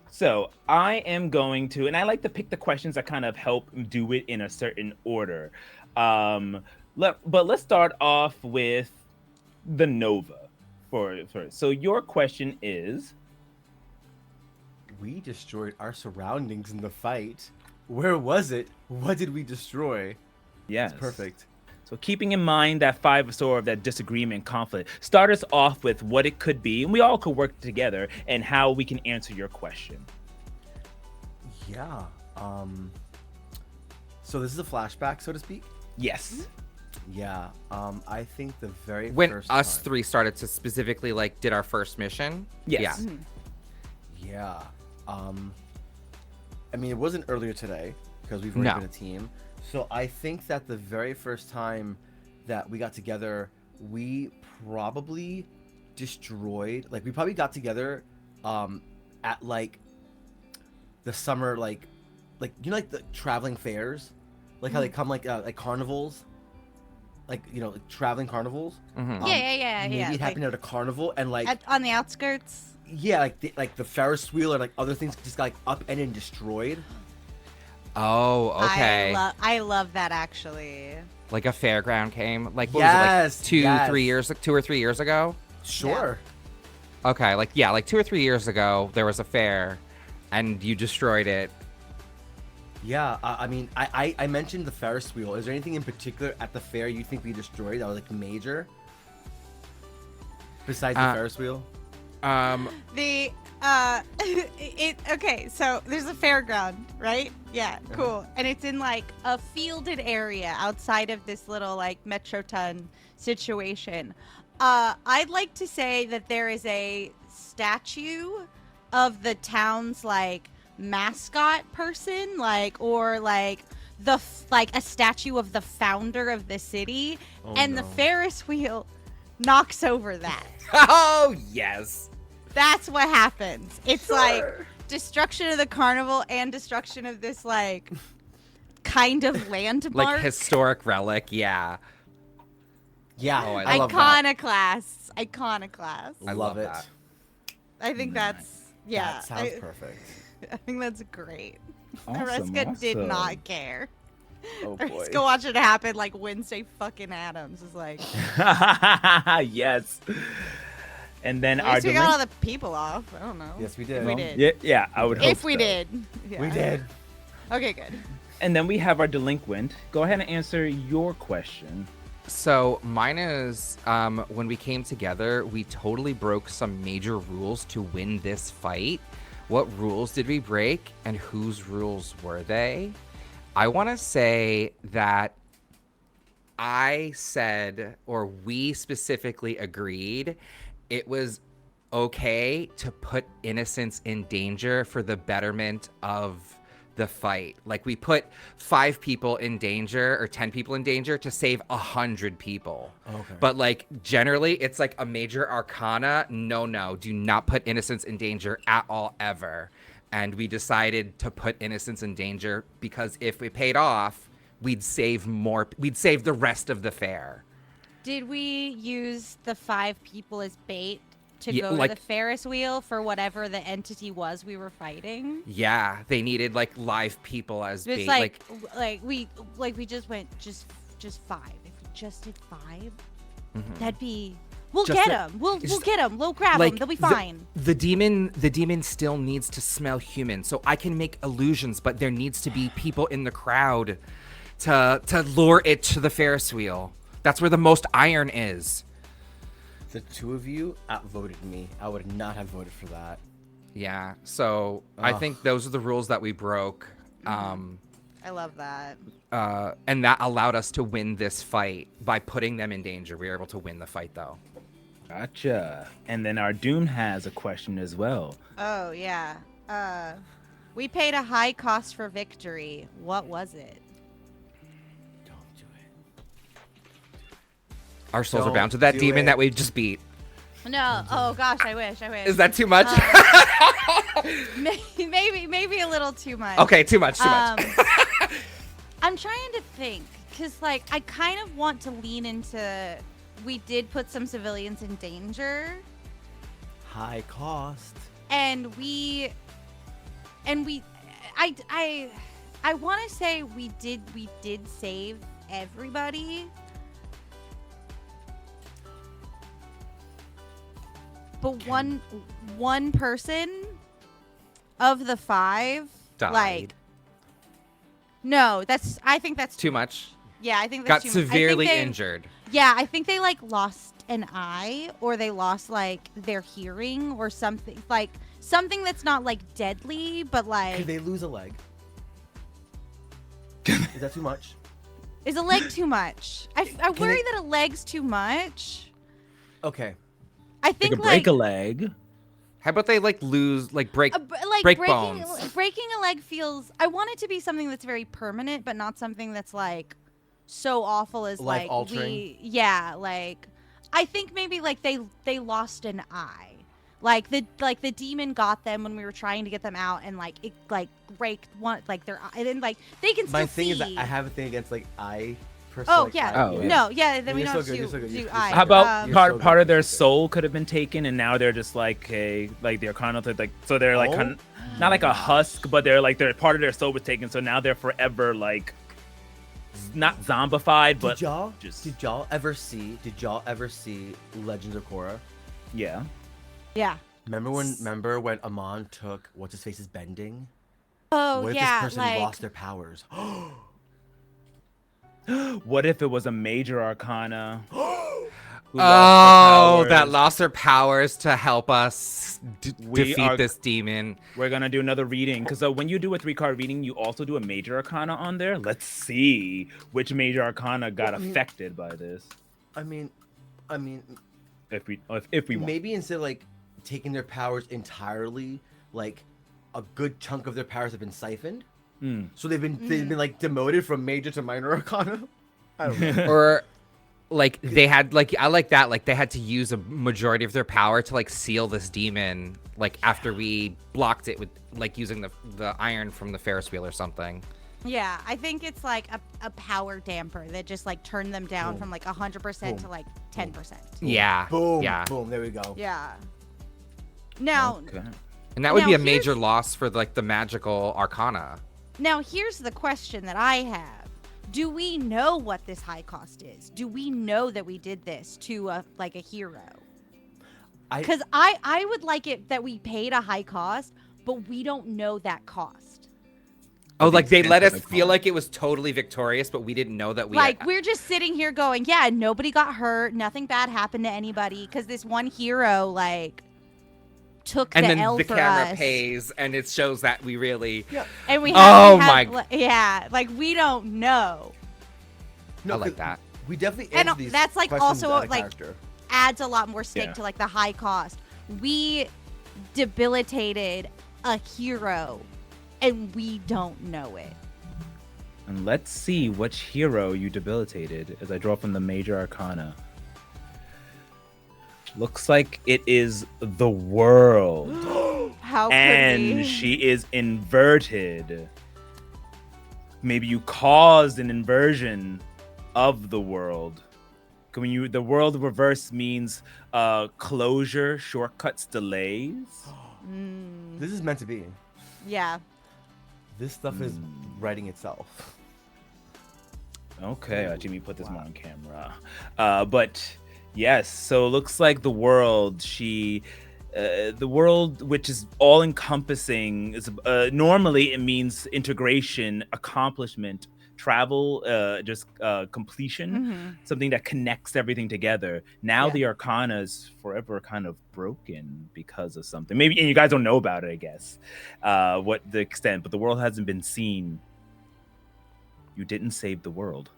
So I am going to, and I like to pick the questions that kind of help do it in a certain order. But let's start off with the Nova for first. So your question is, We destroyed our surroundings in the fight. Where was it? What did we destroy? yes, It's perfect. So keeping in mind that five of swords, that disagreement, conflict, start us off with what it could be, and we all could work together and how we can answer your question. Yeah. So this is a flashback, so to speak. Yes. Yeah. I think the very When first us time- three started to specifically like did our first mission. Yes. Yeah. Mhm. Yeah. I mean, it wasn't earlier today because we've already No. been a team. So I think that the very first time that we got together, we probably destroyed. Like, we probably got together, at like the summer, like like the traveling fairs, like how they come like carnivals, like like traveling carnivals. Mhm. Yeah. Maybe it like, happened at a carnival and like on the outskirts. yeah, like the Ferris wheel or like other things just got like upended and destroyed. Oh, okay. I love that actually. Like a fairground came. Like what Yes, was it? yes. 2 or 3 years ago. Sure. Okay, like 2 or 3 years ago there was a fair, and you destroyed it. Yeah. I mean, I mentioned the Ferris wheel. Is there anything in particular at the fair you think we destroyed that was like major? Besides the Ferris wheel? The okay, so there's a fairground, right? Yeah, cool. And it's in like a fielded area outside of this little like Metroton situation. I'd like to say that there is a statue of the town's like mascot person, like or like like a statue of the founder of the city, Oh, and no. the Ferris wheel knocks over that. Oh yes. That's what happens. It's like destruction of the carnival and destruction of this like kind of landmark. Like historic relic. Yeah. Yeah. Oh, I love that. Iconoclast. I love love it. that. I think that's yeah. That sounds perfect. I think that's great. Awesome, Areska did awesome. not care. Oh boy. Areska watched it happen like Wednesday fucking Adams is like. Yes. And then At our least we got all the people off. I don't know. Yes, we did. We did. yeah, I would hope If we so. did. Yeah. We did. Okay, good. And then we have our delinquent. Go ahead and answer your question. So mine is when we came together, we totally broke some major rules to win this fight. What rules did we break, and whose rules were they? I want to say that I said, or we specifically agreed, it was okay to put innocents in danger for the betterment of the fight. Like we put 5 people in danger or 10 people in danger to save 100 people. Okay. But like generally it's like a major arcana. No, do not put innocents in danger at all ever. And we decided to put innocents in danger because if we paid off, we'd save the rest of the fair. Did we use the 5 people as bait to Yeah, go like- to the Ferris wheel for whatever the entity was we were fighting? Yeah, they needed like live people as It's bait. like we just went just 5. If we just did 5, that'd be. We'll Just get a- them. We'll just- get them. We'll grab them. like They'll be fine. The demon still needs to smell human. So I can make illusions, but there needs to be people in the crowd to lure it to the Ferris wheel. That's where the most iron is. The two of you outvoted me. I would not have voted for that. Yeah. So I Ugh. think those are the rules that we broke. I love that. And that allowed us to win this fight by putting them in danger. We were able to win the fight, though. Gotcha. And then our Doom has a question as well. Oh yeah. We paid a high cost for victory. What was it? Don't do it. Our souls are Don't bound to that do demon it. that we just beat. No. Oh gosh, I wish. Is that too much? Maybe a little too much. Okay, too much. I'm trying to think, cause like I kind of want to lean into. We did put some civilians in danger, High cost. and I want to say we did save everybody, but one person of the 5 Died. like. No, I think that's Too much. Yeah, I think Got that's too much. severely I think they- injured. Yeah, I think they like lost an eye, or they lost like their hearing or something, like something that's not like deadly, but like Could they lose a leg? Is that too much? is a leg too much? I Can worry they- that a leg's too much. Okay. I They think could like break a leg. How about they like lose, like break? like break breaking bones. breaking a leg feels. I want it to be something that's very permanent, but not something that's like so awful as like Life-altering? like I think maybe like they lost an eye. Like the demon got them when we were trying to get them out, and like it like break one like their eye, and then like they can still My thing see. is that I have a thing against like eye. Oh yeah, Oh, yeah. no, yeah. Then we You're don't so good, do, you're so good, do you're so eye. good. How about You're part so part good. of their soul could have been taken, and now they're just like the Arcana, like so they're like Oh? not like a husk, but they're part of their soul was taken, so now they're forever like not zombified, but Did y'all ever see Legends of Korra? yeah. Yeah. Remember when Amon took what's his face's bending? Oh What if yeah, this person like lost their powers? What if it was a major Arcana? who lost Oh, their that powers? lost their powers to help us We defeat are- this demon. We're gonna do another reading because when you do a 3-card reading, you also do a major Arcana on there. Let's see which major Arcana got Well, I mean- affected by this. I mean, If we want. maybe instead of like taking their powers entirely, like a good chunk of their powers have been siphoned. Mm. So they've been like demoted from major to minor arcana. I don't know. Or like they had like I like that, like they had to use a majority of their power to like seal this demon, like after we blocked it with like using the iron from the Ferris wheel or something. yeah, I think it's like a power damper that just like turned them down Boom. from like 100% to Boom. like 10%. Yeah. Boom. Yeah. Boom. There we go. Yeah. Now, Okay. And that would Now, be a here's- major loss for like the magical arcana. now here's the question that I have. Do we know what this high cost is? Do we know that we did this to like a hero? Because I would like it that we paid a high cost, but we don't know that cost. Oh, like they let us extent of the feel cost. like it was totally victorious, but we didn't know that we Like had... we're just sitting here going, yeah, nobody got hurt, nothing bad happened to anybody, because this one hero like took And the then L the for camera us. pays, and it shows that we really... And we Oh have, my- yeah, like we don't know. I like 'cause that. We definitely And answer these that's, like, questions also, out of like, character. Adds a lot more stake Yeah. to like the high cost. We debilitated a hero, and we don't know it. And let's see which hero you debilitated as I draw from the major arcana. Looks like it is the world. How could And we? she is inverted. Maybe you caused an inversion of the world. The world reverse means closure, shortcuts, delays. This is meant to be. Yeah. This stuff is writing itself. Okay, Jimmy put this more on camera. But yes, so it looks like the world, the world, which is all encompassing, is normally it means integration, accomplishment, travel, just completion, something that connects everything together. Now Yeah. the Arcana is forever kind of broken because of something. Maybe, and you guys don't know about it, I guess, what the extent, but the world hasn't been seen. You didn't save the world.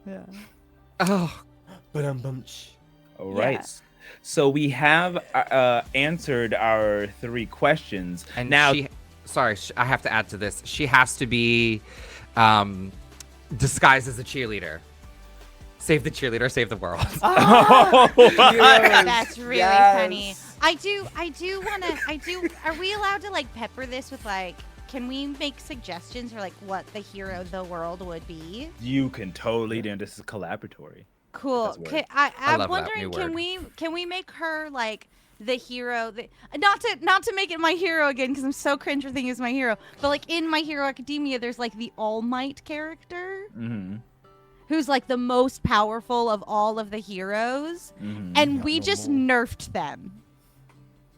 Yeah. Oh, Ba-dum-bum-sh. All Yeah. right. So we have answered our 3 questions. and Now, I have to add to this. She has to be disguised as a cheerleader. Save the cheerleader, save the world. That's really Yes. funny. I do wanna are we allowed to like pepper this with like, can we make suggestions for like what the hero of the world would be? you can totally do this is collaboratory. Cool. That's weird. I I'm love that wondering, new can word. we make her like the hero? Not to make it My Hero again, because I'm so cringe for thinking it's My Hero. But like in My Hero Academia, there's like the All Might character, who's like the most powerful of all of the heroes, and we just nerfed them.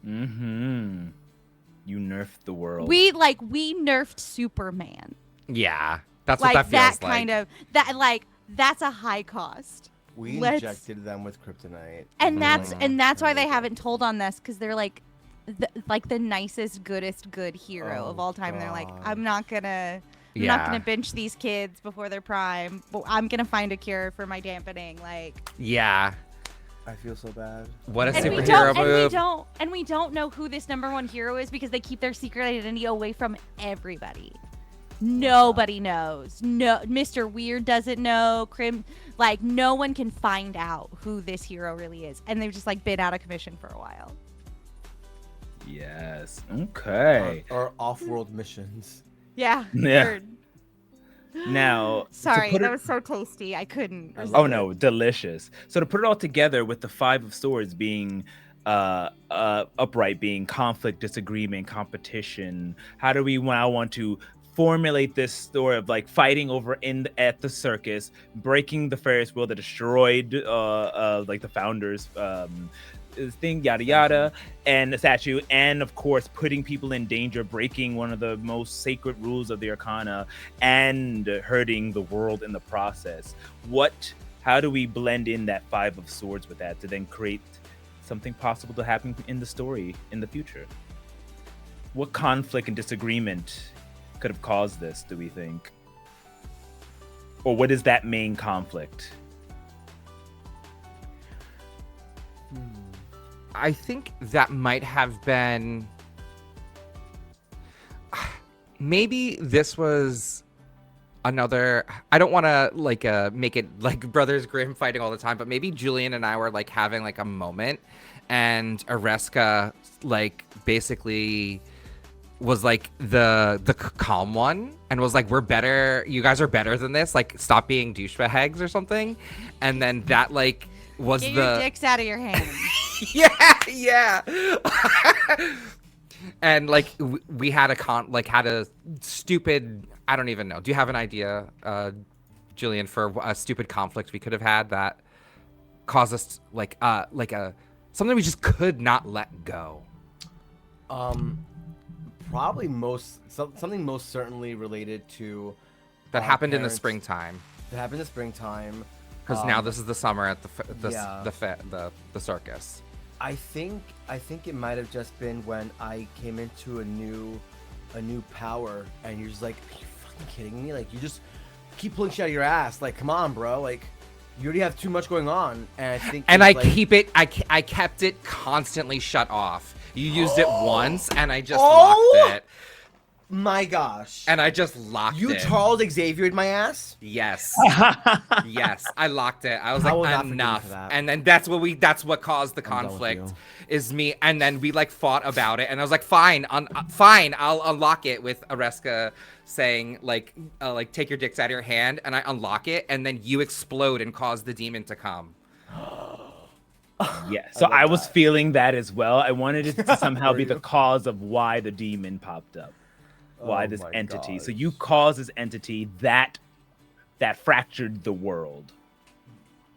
You nerfed the world. We nerfed Superman. Yeah, that's Like what that feels like. That's a high cost. We Let's- injected them with kryptonite. And Mhm. that's why they haven't told on this, because they're like the nicest, goodest good hero of Oh, all time. And they're like, God. I'm not gonna Yeah. bench these kids before their prime, but I'm gonna find a cure for my dampening. Like, Yeah. I feel so bad. What a and we superhero don't move. we don't know who this number 1 hero is, because they keep their secret identity away from everybody. Nobody knows. No, Mr. Weird doesn't know. Like no one can find out who this hero really is, and they've just like been out of commission for a while. Yes. Okay. Or off-world missions. Yeah. Yeah. Weird. Now, to Sorry, put that it- was so tasty. I couldn't. I resist. love Oh no, delicious. So to put it all together with the 5 of Swords being upright, being conflict, disagreement, competition, how do we now want to formulate this story of like fighting over at the circus, breaking the Ferris wheel that destroyed like the founders thing, yada yada, and the statue, and of course putting people in danger, breaking one of the most sacred rules of the Arcana, and hurting the world in the process. How do we blend in that 5 of Swords with that to then create something possible to happen in the story in the future? What conflict and disagreement could have caused this, do we think? Or what is that main conflict? I think that might have been. Maybe this was another. I don't want to like make it like Brothers Grimm fighting all the time, but maybe Julian and I were like having like a moment, and Areska like basically was like the calm one and was like, we're better, you guys are better than this, like stop being douchebags or something. And then that like was Get the your dicks out of your hands. yeah and like we had a stupid, I don't even know, do you have an idea, Julian, for a stupid conflict we could have had that caused us like a something we just could not let go? Probably something most certainly related to That happened in the parents. springtime, That happened in the springtime. because now this is the summer at Yeah. the circus. I think it might have just been when I came into a new power, and you're just like, are you fucking kidding me? Like, you just keep pulling shit out of your ass. Like, come on, bro. Like, you already have too much going on. And I think And it's I kept it constantly shut off. You used it once, and I just Oh! locked it. My gosh. And I just locked You it. Charles Xavier'd my ass? Yes. Yes. I locked it. I was I will like, not forgive you enough. for that. And then that's what caused the done with conflict you. is me. And then we like fought about it. And I was like, fine, fine, I'll unlock it, with Areska saying like take your dicks out of your hand. And I unlock it. And then you explode and cause the demon to come. Yeah, so love I was that. feeling that as well. I wanted it to somehow Were be the you? cause of why the demon popped up, why Oh this my entity. So gosh. you caused this entity that fractured the world.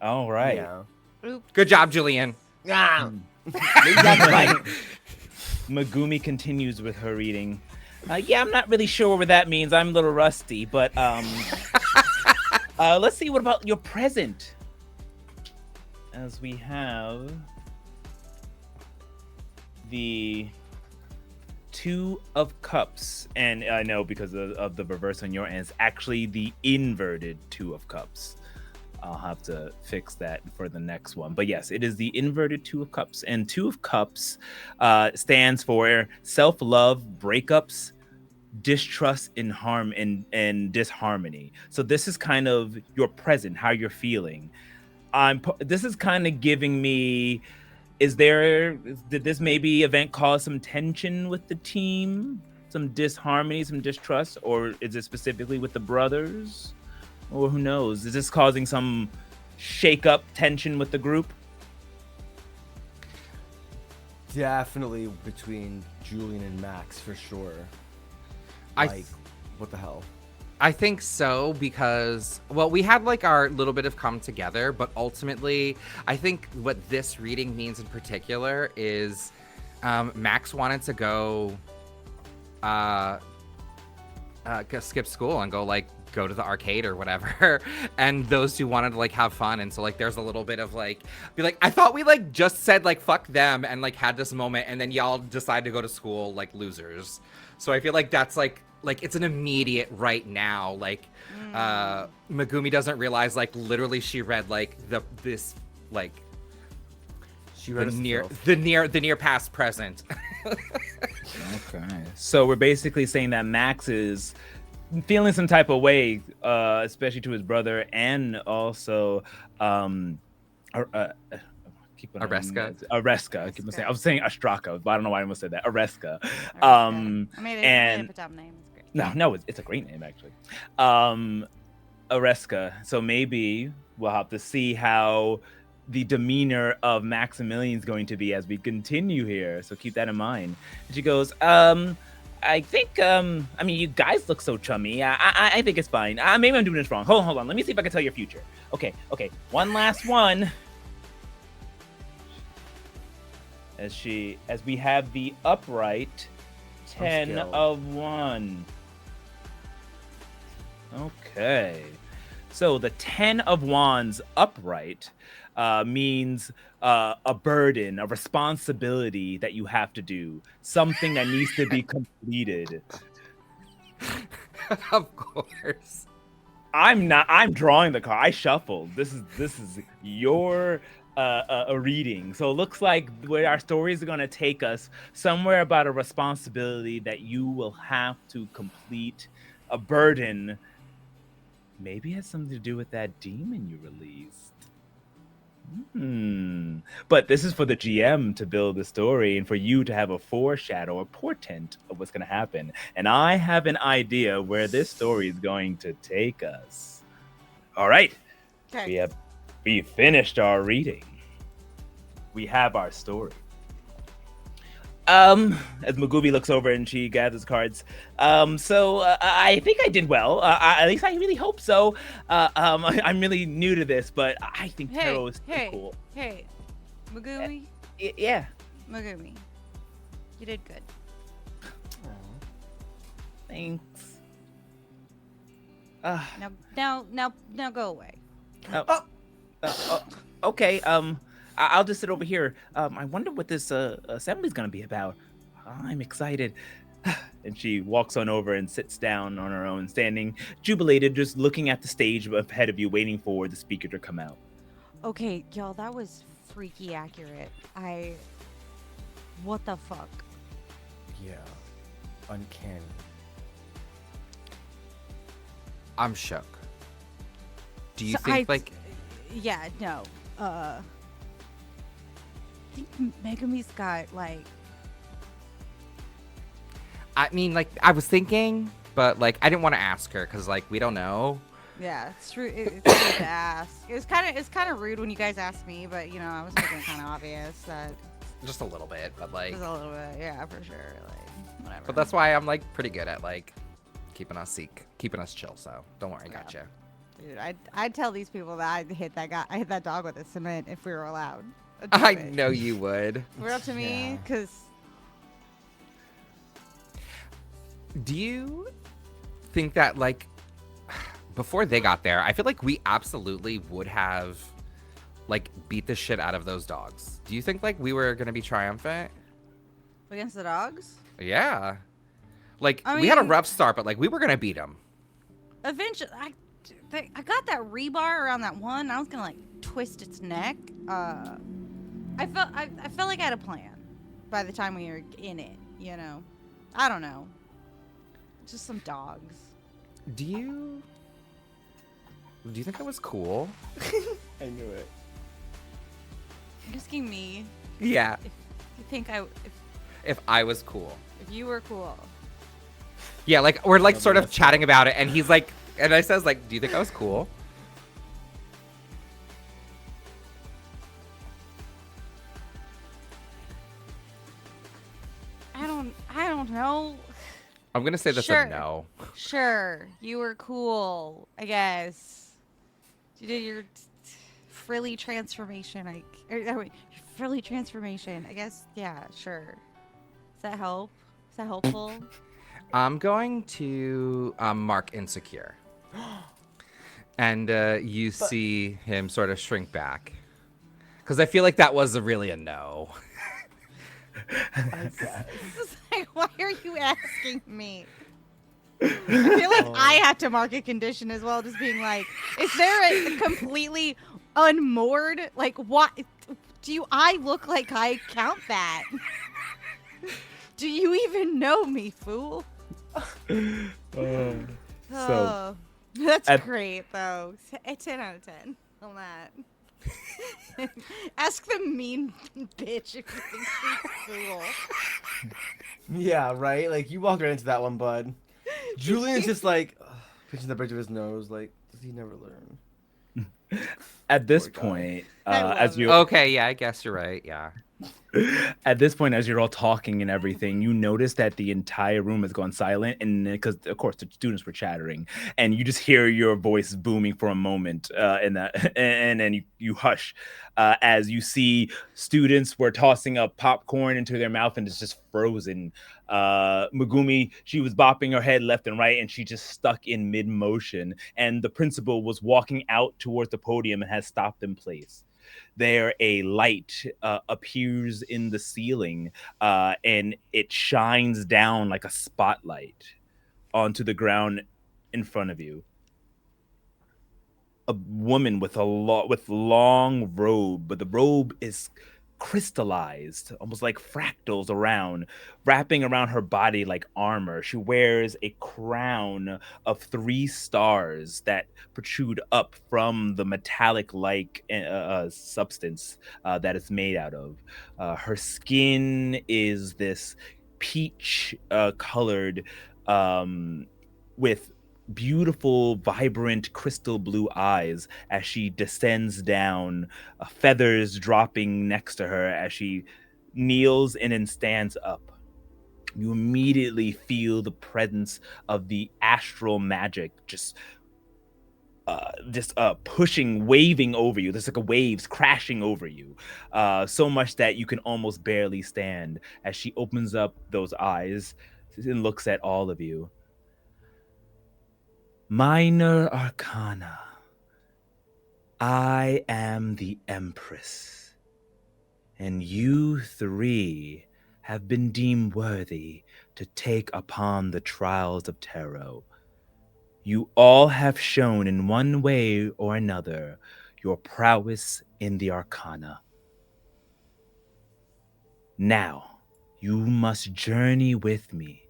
All right. Yeah. Oops. Good job, Julian. Ah. Maybe that's right. Megumi continues with her reading. Yeah, I'm not really sure what that means. I'm a little rusty, but Let's see. What about your present? As we have the Two of Cups, and I know because of the reverse on your end, it's actually the inverted Two of Cups. I'll have to fix that for the next one. But yes, it is the inverted Two of Cups. And Two of Cups stands for self-love, breakups, distrust, and disharmony. So this is kind of your present, how you're feeling. This is kind of giving me, did this maybe event cause some tension with the team? Some disharmony, some distrust? Or is it specifically with the brothers? Or who knows? Is this causing some shake-up tension with the group? Definitely between Julian and Max for sure. Like, what the hell? I think so because, well, we had like our little bit of come together, but ultimately, I think what this reading means in particular is Max wanted to go skip school and go to the arcade or whatever, and those two wanted to like have fun, and so like there's a little bit of like, be like, I thought we like just said like fuck them and like had this moment, and then y'all decide to go to school like losers. So I feel like that's like it's an immediate right now. Like Megumi doesn't realize like literally she read like She read the near past present. Okay. So we're basically saying that Max is feeling some type of way, especially to his brother, and also Areska. I keep on saying, I was saying Astraka, but I don't know why I almost said that. Areska. I made up a dumb name. It's great. No, it's a great name actually. Areska. So maybe we'll have to see how the demeanor of Maximilian's going to be as we continue here. So keep that in mind. And she goes, I think, you guys look so chummy. I think it's fine. Maybe I'm doing this wrong. Hold on. Let me see if I can tell your future. Okay. One last one. As we have the upright 10 of 1. Okay. So the 10 of Wands upright means a burden, a responsibility that you have to do, something that needs to be completed. Of course. I'm drawing the card. I shuffled. This is your a reading. So it looks like where our stories are going to take us somewhere about a responsibility that you will have to complete, a burden. Maybe it has something to do with that demon you released. But this is for the GM to build the story and for you to have a foreshadow, a portent of what's going to happen. And I have an idea where this story is going to take us. All right. Okay. We finished our reading. We have our story. As Megumi looks over and she gathers cards. I think I did well. At least I really hope so. I'm really new to this, but I think tarot is cool. Hey, Megumi. Yeah. Megumi, you did good. Thanks. Now go away. Okay. I'll just sit over here. I wonder what this assembly's gonna be about. I'm excited. And she walks on over and sits down on her own, standing jubilated, just looking at the stage ahead of you, waiting for the speaker to come out. Okay, y'all, that was freaky accurate. What the fuck? Yeah. Uncanny. I'm shook. Do you think Yeah, no. I think Megumi's got I mean, like, I was thinking, but like I didn't want to ask her because like we don't know. Yeah, it's true. It's rude to ask. It's kind of rude when you guys asked me, but I was making it kind of obvious that Just a little bit, but like just a little bit. Yeah, for sure. Whatever. But that's why I'm like pretty good at like keeping us chill. So don't worry, Yeah. gotcha. Dude, I'd tell these people that I hit that dog with a cement if we were allowed. I know you would. We're up to me Yeah. because Do you think that like before they got there, I feel like we absolutely would have like beat the shit out of those dogs. Do you think like we were gonna be triumphant? Against the dogs? Yeah. Like I we had a mean- rough start, but like we were gonna beat them. Eventually, I got that rebar around that one. I was gonna like twist its neck. I felt like I had a plan by the time we were in it. You know, I don't know. Just some dogs. Do you think I was cool? I knew it. You're asking me Yeah. if you think If I was cool. if you were cool. Yeah, like we're like Nobody sort of else chatting about it, and he's like, and I says like, "Do you think I was cool?" I don't know. I'm gonna say that's Sure. a no. Sure, you were cool, I guess. You did your frilly transformation. Your frilly transformation. I guess. Yeah. Sure. Does that help? Is that helpful? I'm going to mark insecure, and you see him sort of shrink back, because I feel like that was really a no. It's like, why are you asking me? I feel like I have to mark a condition as well, just being like, is there a completely unmoored, like, what? I look like I count that? Do you even know me, fool? So Oh, that's at- great, though. A 10 out of 10 on that. Ask the mean bitch if you think she's cool. Yeah, right. Like you walked right into that one, bud. Julian's just like pinching the bridge of his nose. Like, does he never learn? at this Poor guy. point, I love as it. you Okay, yeah, I guess you're right. Yeah. at this point, as you're all talking and everything, you notice that the entire room has gone silent, and because of course the students were chattering, and you just hear your voice booming for a moment, and that, and then you hush, as you see students were tossing up popcorn into their mouth, and it's just frozen. Megumi, she was bopping her head left and right, and she just stuck in mid motion, and the principal was walking out towards the podium and has stopped in place. There a light appears in the ceiling, and it shines down like a spotlight onto the ground in front of you. A woman with with long robe, but the robe is crystallized, almost like fractals wrapping around her body like armor. She wears a crown of 3 stars that protrude up from the metallic-like substance that it's made out of. Her skin is this peach colored, with beautiful, vibrant, crystal blue eyes as she descends down, feathers dropping next to her as she kneels and then stands up. You immediately feel the presence of the astral magic just pushing, waving over you. There's like a waves crashing over you, so much that you can almost barely stand as she opens up those eyes and looks at all of you. Minor Arcana. I am the Empress, and you 3 have been deemed worthy to take upon the trials of tarot. You all have shown in one way or another your prowess in the Arcana. Now, you must journey with me.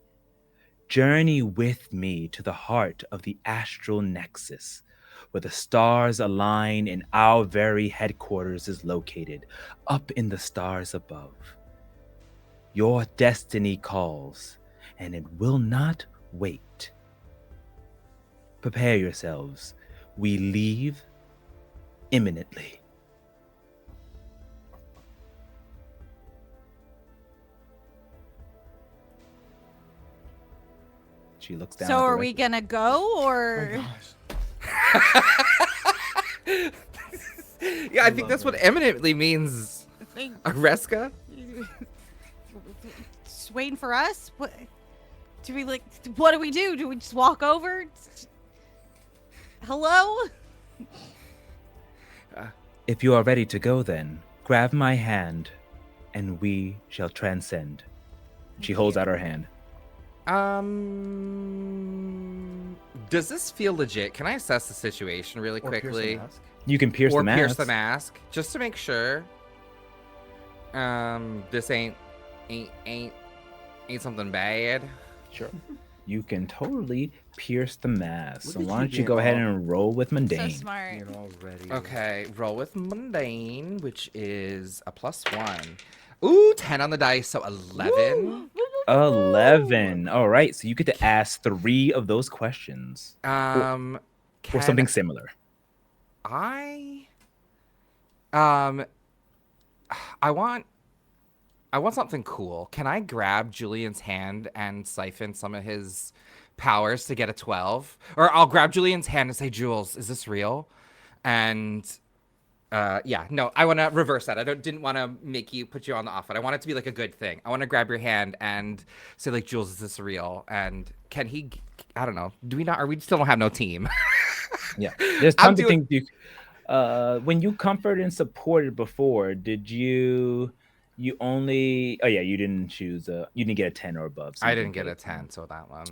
Journey with me to the heart of the astral nexus, where the stars align and our very headquarters is located, up in the stars above. Your destiny calls, and it will not wait. Prepare yourselves. We leave imminently. She looks down. So at the are rest we of- gonna go or? Yeah, I think that's what eminently means. Areska? Just waiting for us? What do we like? What do we do? Do we just walk over? Hello? If you are ready to go, then grab my hand, and we shall transcend. She holds out her hand. Does this feel legit? Can I assess the situation really Or pierce the quickly? mask. You can pierce Or the mask. pierce the mask, just to make sure. This ain't something bad. Sure. You can totally pierce the mask. Look So at why you don't you being go ahead all- and roll with So mundane? smart. Being all ready. Okay, roll with mundane, which is a +1. Ooh, 10 on the dice, so 11. 11. All right. So you get to ask 3 of those questions. Um, Or something similar. I um I want something cool. Can I grab Julian's hand and siphon some of his powers to get a 12? Or I'll grab Julian's hand and say, Jules, is this real? And yeah, no, I want to reverse that. Didn't want to put you on the off foot. I want it to be like a good thing. I want to grab your hand and say like, Jules, is this real? And can he? I don't know. Do we not? Or we still don't have no team? Yeah. There's I'm tons of doing- things when you comforted and supported before, did you only you didn't choose you didn't get a 10 or above. So I you didn't get get a 10, so that one.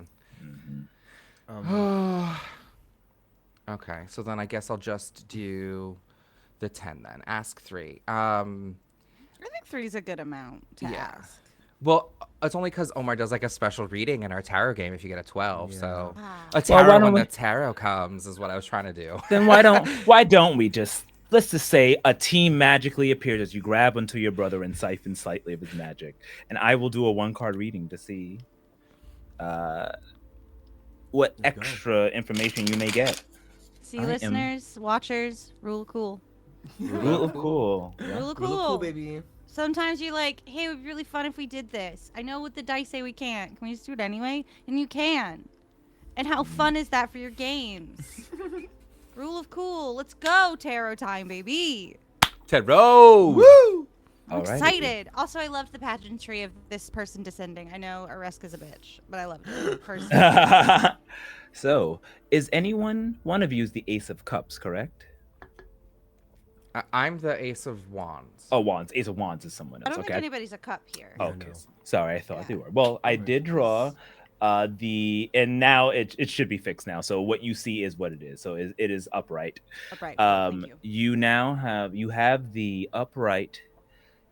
Um, Okay, so then I guess I'll just do the 10 then. Ask 3. I think 3 is a good amount to Yeah. ask. Well, it's only because Omar does like a special reading in our tarot game if you get a 12. So Ah. a Well, tarot why don't when we- the tarot comes is what I was trying to do. Then why don't we just let's just say a team magically appears as you grab onto your brother and siphon slightly of his magic, and I will do a 1-card reading to see what Let's go. extra information you may get. See, I am- listeners, watchers, rule of cool. Rule of cool. Rule of Really cool. cool, baby. Sometimes you're like, hey, it would be really fun if we did this. I know what the dice say we can't. Can we just do it anyway? And you can. And how fun is that for your games? Rule of cool. Let's go, tarot time, baby. Tarot! Woo! I'm Alrighty. excited. Also, I loved the pageantry of this person descending. I know Areska's a bitch, but I love it. Person. So, is one of you is the Ace of Cups, correct? I'm the Ace of Wands. Oh, Wands. Ace of Wands is someone I else. don't Okay. think anybody's a cup here. Oh, Yeah, okay. no. Sorry, I thought Yeah. they were. Well, I did draw and now it should be fixed now. So what you see is what it is. So it is upright. Upright. Thank you. You now have the upright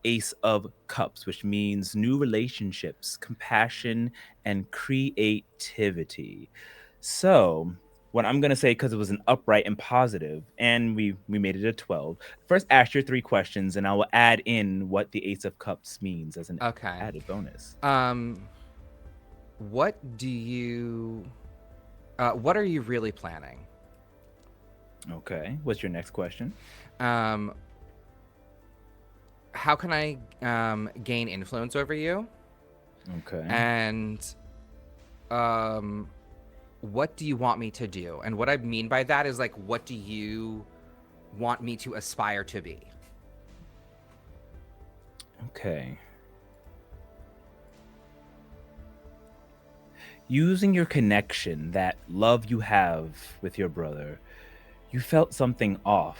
Ace of Cups, which means new relationships, compassion, and creativity. So what I'm gonna say, because it was an upright and positive, and we made it a 12. First, ask your 3 questions, and I will add in what the Ace of Cups means as an Okay. added bonus. What do you... what are you really planning? Okay. What's your next question? How can I gain influence over you? Okay. And what do you want me to do? And what I mean by that is like, what do you want me to aspire to be? Okay. Using your connection, that love you have with your brother, you felt something off.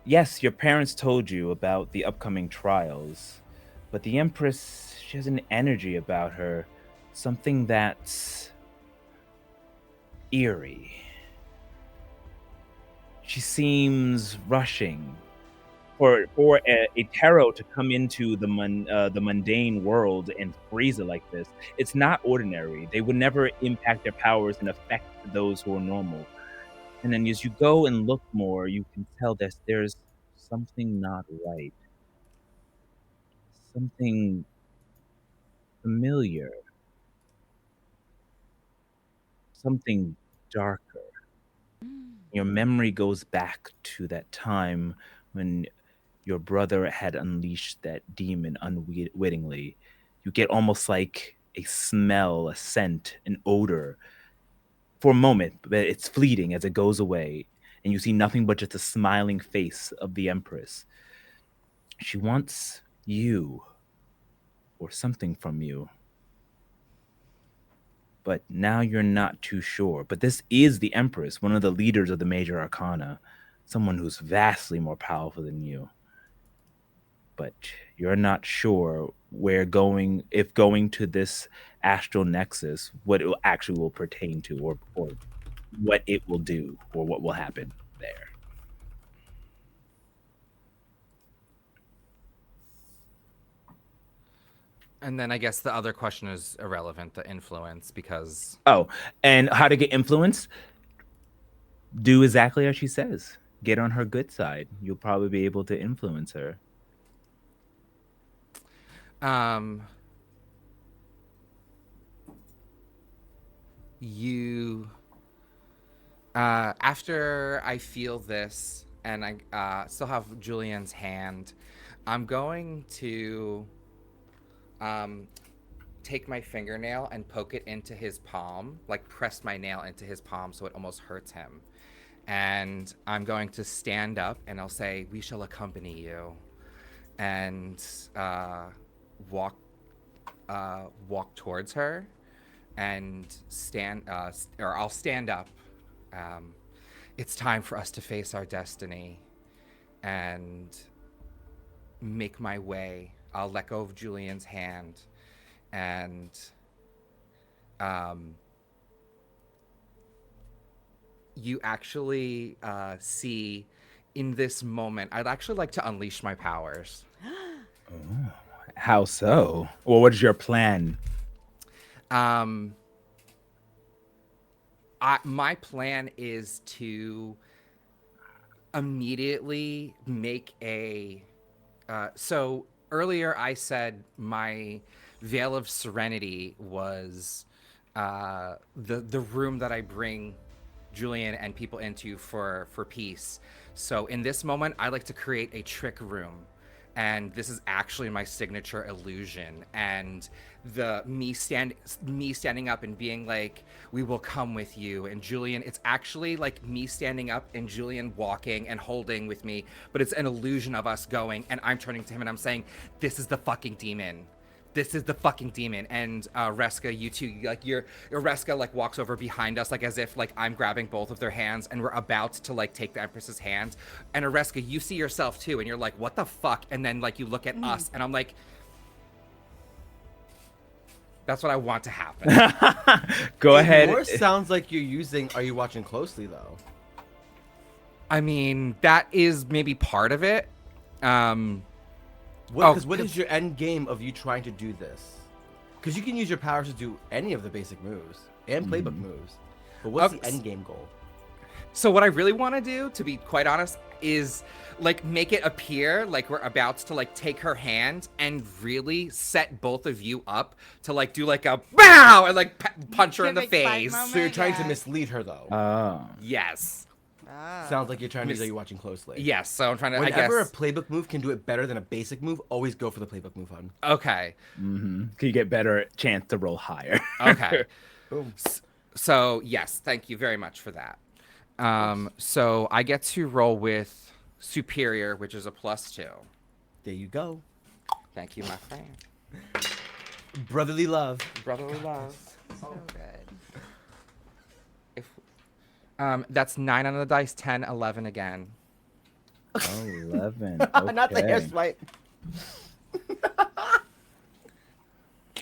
Yes, your parents told you about the upcoming trials, but the Empress, she has an energy about her, something that's eerie. She seems rushing. For a tarot to come into the mundane world and freeze it like this, it's not ordinary. They would never impact their powers and affect those who are normal. And then as you go and look more, you can tell that there's something not right. Something familiar. Something darker. Your memory goes back to that time when your brother had unleashed that demon unwittingly. You get almost like a smell, a scent, an odor for a moment, but it's fleeting as it goes away, and you see nothing but just the smiling face of the Empress. She wants you or something from you. but now you're not too sure. But this is the Empress, one of the leaders of the major arcana, someone who's vastly more powerful than you. But you're not sure where going, if going to this astral nexus, what it actually will pertain to, or what it will do, or what will happen there. And then I guess the other question is irrelevant, the influence, because Oh, and how to get influence? Do exactly as she says. Get on her good side. You'll probably be able to influence her. um you after I feel this and I still have Julian's hand, I'm going to um take my fingernail and poke it into his palm, like press my nail into his palm so it almost hurts him. And I'm going to stand up and I'll say, "We shall accompany you," and walk walk towards her and or I'll stand up. Um, it's time for us to face our destiny and make my way. I'll let go of Julian's hand and um, you actually see in this moment, I'd actually like to unleash my powers. Oh, how so? Well, what is your plan? Um, my plan is to immediately make a. So earlier I said my veil of serenity was the room that I bring Julian and people into for peace. So in this moment, I like to create a trick room, and this is actually my signature illusion. And the me standing up and being like, "We will come with you," and Julian. It's actually like me standing up and Julian walking and holding with me, but it's an illusion of us going. And I'm turning to him and I'm saying, "This is the fucking demon." This is the fucking demon. And Reska, you two, like your Reska like walks over behind us, like as if like I'm grabbing both of their hands and we're about to like take the Empress's hand. And Reska, you see yourself too, and you're like, what the fuck? And then like you look at us, and I'm like, that's what I want to happen. Go It ahead. more sounds like you're using. Are you watching closely though? I mean, that is maybe part of it. Because what is your end game of you trying to do this? Because you can use your powers to do any of the basic moves and playbook moves. But what's the end game goal? So what I really want to do, to be quite honest, is like make it appear like we're about to like take her hand and really set both of you up to like do like a bow and like punch her in the Gimmick fight face. moment. So you're trying to Yeah. mislead her though. Oh. Yes. Sounds like you're trying to do. You're watching closely. Yes. So I'm trying to. Whenever I a guess. playbook move can do it better than a basic move, always go for the playbook move, hun. Okay. Mm-hmm. Can you get better chance to roll higher? Okay. Boom. So yes, thank you very much for that. So I get to roll with superior, which is a +2. There you go. Thank you, my friend. Brotherly love. Brotherly love. So good. If that's 9 on the dice, 10, 11 again. 11. Not the hair Okay. swipe.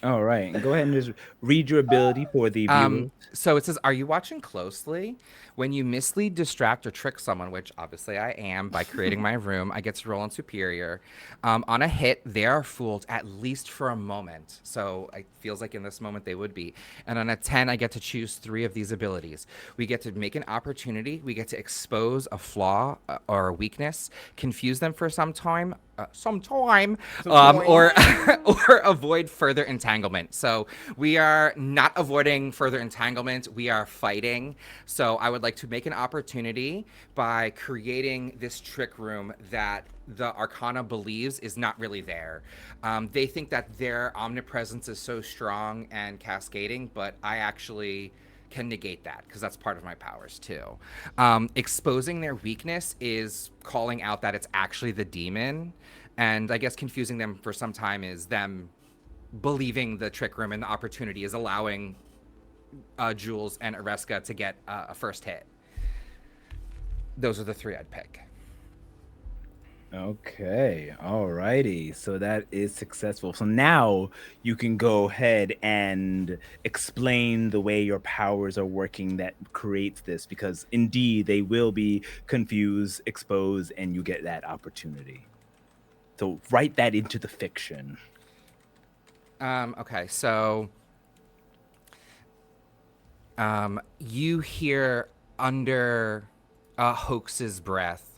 All right. And go ahead and just read your ability for the viewers. So it says, are you watching closely? When you mislead, distract, or trick someone, which obviously I am by creating my room, I get to roll on superior. On a hit, they are fooled at least for a moment. So it feels like in this moment they would be. And on a 10, I get to choose 3 of these abilities. We get to make an opportunity. We get to expose a flaw or a weakness, confuse them for some time, or or avoid further entanglement. So we are not avoiding further entanglement. We are fighting. So I would like to make an opportunity by creating this trick room that the Arcana believes is not really there. They think that their omnipresence is so strong and cascading, but I actually can negate that because that's part of my powers too. Exposing their weakness is calling out that it's actually the demon, and I guess confusing them for some time is them believing the trick room, and the opportunity is allowing Jules and Areska to get a first hit. Those are the three I'd pick. Okay, alrighty. So that is successful. So now you can go ahead and explain the way your powers are working that creates this, because indeed they will be confused, exposed, and you get that opportunity. So write that into the fiction. Okay, so you hear under Hoax's breath,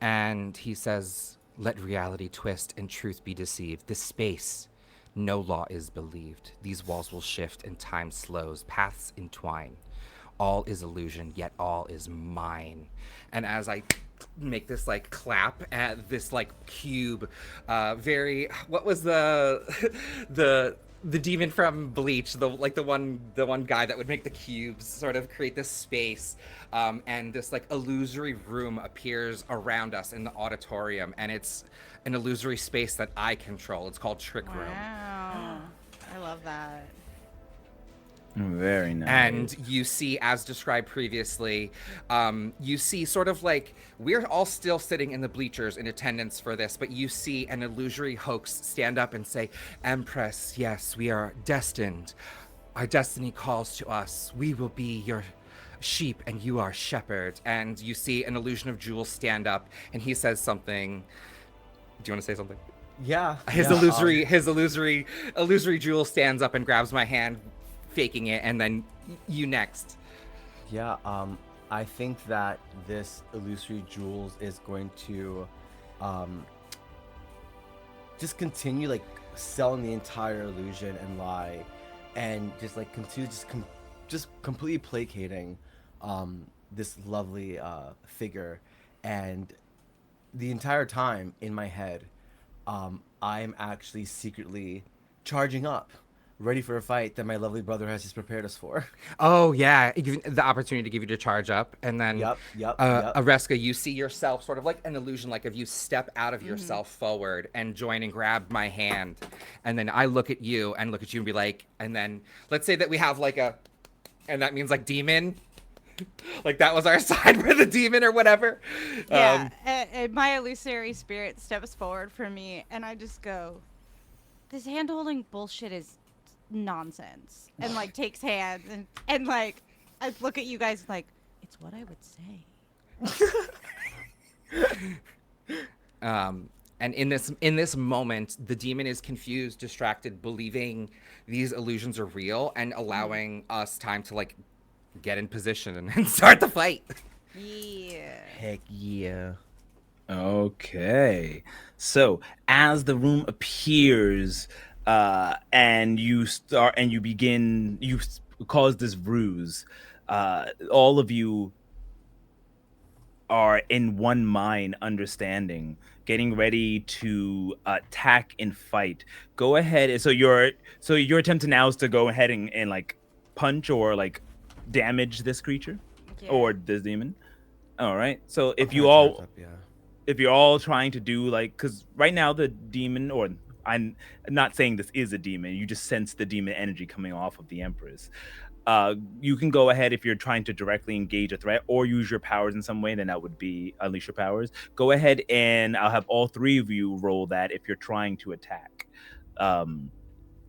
and he says, "Let reality twist and truth be deceived. This space, no law is believed. These walls will shift and time slows, paths entwine. All is illusion, yet all is mine." And as I make this like clap at this like cube, very what was the the demon from Bleach, the one guy that would make the cubes sort of create this space, and this like illusory room appears around us in the auditorium, and it's an illusory space that I control. It's called Trick Room. Wow. I love that. Very nice. And you see, as described previously, you see sort of like we're all still sitting in the bleachers in attendance for this, but you see an illusory hoax stand up and say, "Empress, yes, we are destined. Our destiny calls to us. We will be your sheep and you are shepherd." And you see an illusion of Jules stand up and he says something. Do you want to say something? Yeah. His illusory Jules stands up and grabs my hand, faking it, and then you next. Yeah, I think that this illusory Jules is going to just continue like selling the entire illusion and lie, and just like continue just completely placating this lovely figure. And the entire time in my head, I'm actually secretly charging up, ready for a fight that my lovely brother has just prepared us for. Oh yeah, the opportunity to give you to charge up, and then Yep. Areska, you see yourself sort of like an illusion, like if you step out of yourself forward and join and grab my hand, and then I look at you and look at you and be like, and then let's say that we have like a, and that means like demon, like that was our side for the demon or whatever. Yeah, and my illusory spirit steps forward for me, and I just go, "This hand-holding bullshit is nonsense," and like takes hands, and like I look at you guys like, "It's what I would say." And in this moment, the demon is confused, distracted, believing these illusions are real, and allowing us time to like get in position and start the fight. Yeah. Heck yeah. Okay. So as the room appears, and you cause this ruse, all of you are in one mind, understanding, getting ready to attack and fight. Go ahead. So your attempt now is to go ahead and like punch or like damage this creature Yeah. or this demon. All right. So if Okay, you I charge all up, yeah. if you're all trying to do like, because right now the demon, or I'm not saying this is a demon, you just sense the demon energy coming off of the Empress. You can go ahead if you're trying to directly engage a threat or use your powers in some way, then that would be unleash your powers. Go ahead and I'll have all three of you roll that if you're trying to attack.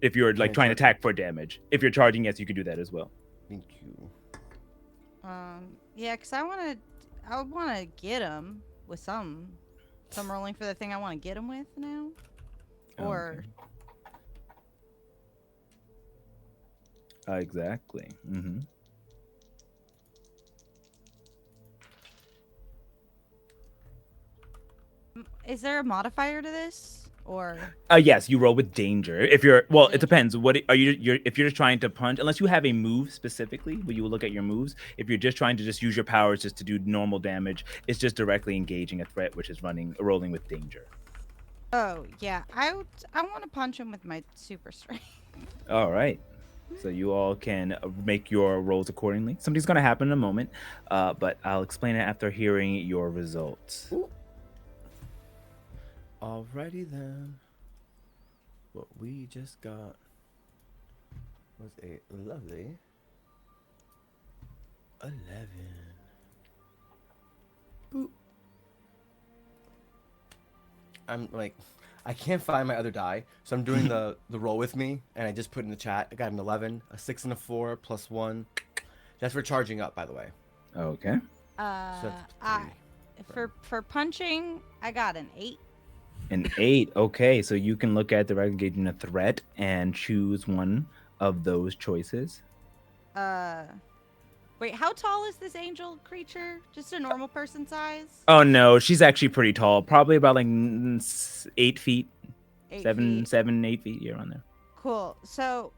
If you're like trying to attack for damage. If you're charging, yes, you could do that as well. Thank you. Yeah, cause I wanna get him with some. So I'm rolling for the thing I want to get him with now, or Exactly. is there a modifier to this? Or Yes, you roll with danger. If you're well, it Danger. depends. What are you're if you're just trying to punch, unless you have a move specifically, where you will look at your moves. If you're just trying to just use your powers just to do normal damage, it's just directly engaging a threat, which is rolling with danger. oh yeah, I want to punch him with my super strength. All right. So you all can make your rolls accordingly. Something's gonna happen in a moment, but I'll explain it after hearing your results. Ooh. Alrighty then. What we just got was a lovely 11. I'm like, I can't find my other die, so I'm doing the roll with me, and I just put in the chat. I got an 11, a 6, and a 4 plus 1. That's for charging up, by the way. Okay. So that's I 3. for punching, I got an 8. An 8. Okay, so you can look at the engaging a threat and choose one of those choices. Wait, how tall is this angel creature? Just a normal person size? Oh no, she's actually pretty tall. Probably about like 8 feet, 8 7, feet. 7, 8 feet. You're on there. Cool. So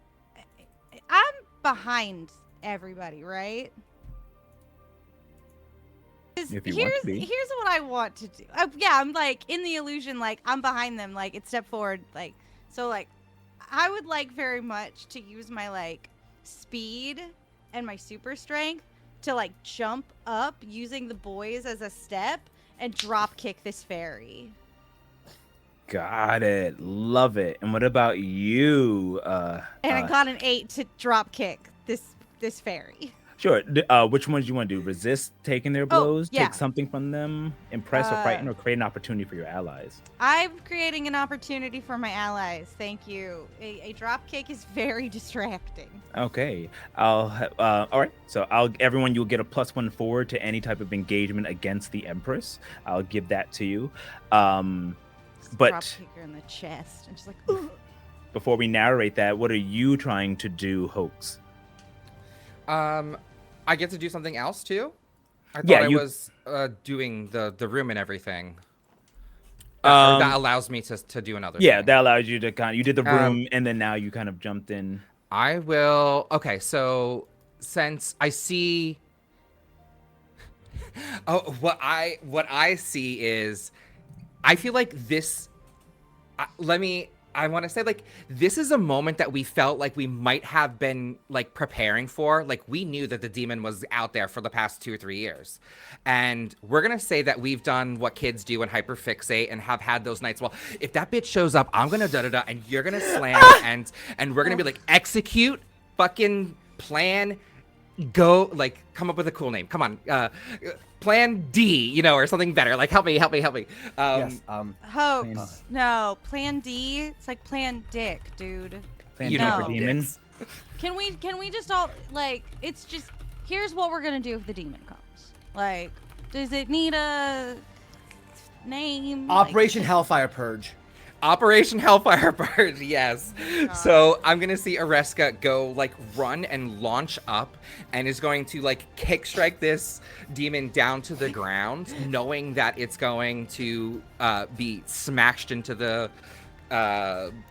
I'm behind everybody, right? 'Cause If you want to be. here's what I want to do. Yeah, I'm like in the illusion, like I'm behind them, like it's step forward, like so. Like I would like very much to use my like speed and my super strength to like jump up using the boys as a step and drop kick this fairy. Got it. Love it. And what about you? And I got an 8 to drop kick this fairy. Sure. Which ones do you want to do? Resist taking their blows, yeah. take something from them, impress or frighten, or create an opportunity for your allies? I'm creating an opportunity for my allies. Thank you. A drop kick is very distracting. Okay. All right. So everyone, you'll get a +1 forward to any type of engagement against the Empress. I'll give that to you. Just But drop kick her in the chest and just like. Ugh. before we narrate that, what are you trying to do, Hoax? I get to do something else too. I thought Yeah, I you- was doing the room and everything. That allows me to do another. Yeah, thing. that allows you to you did the Um, room, and then now you kind of jumped in. I will. Okay, so since I see, what I see is, I feel like this. I want to say, like, this is a moment that we felt like we might have been like preparing for. Like, we knew that the demon was out there for the past 2 or 3 years, and we're gonna say that we've done what kids do and hyperfixate and have had those nights. Well, if that bitch shows up, I'm gonna da, and you're gonna slam, and we're gonna be like, execute, fucking plan, go, like, come up with a cool name. Come on, Plan D, or something better. Like, help me. Yes. Hoax. No, Plan D. It's like Plan Dick, dude. Plan You D know for for demons. Can we just all like? It's just here's what we're gonna do if the demon comes. Like, does it need a name? Operation Hellfire Purge. Operation Hellfire Purge, yes. So I'm gonna see Areska go, like, run and launch up, and is going to, like, kick strike this demon down to the ground, knowing that it's going to be smashed into the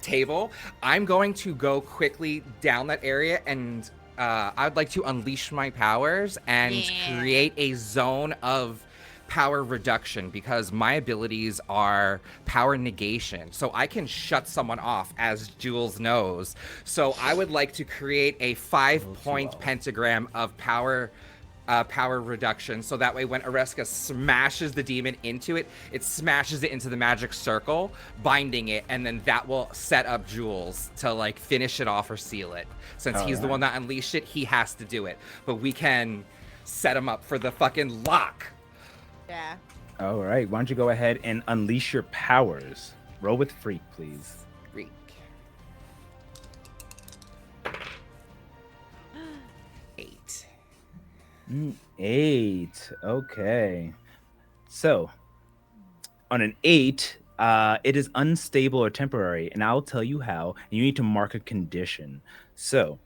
table. I'm going to go quickly down that area, and I would like to unleash my powers and create a zone of power reduction, because my abilities are power negation, so I can shut someone off, as Jules knows. So I would like to create a 5-point pentagram of power reduction, so that way when Areska smashes the demon into it, it smashes it into the magic circle, binding it, and then that will set up Jules to, like, finish it off or seal it. Since he's the one that unleashed it, he has to do it, but we can set him up for the fucking lock. Yeah. All right. Why don't you go ahead and unleash your powers? Roll with freak, please. Freak. 8. 8. Okay. So, on an 8, it is unstable or temporary, and I'll tell you how. You need to mark a condition. So,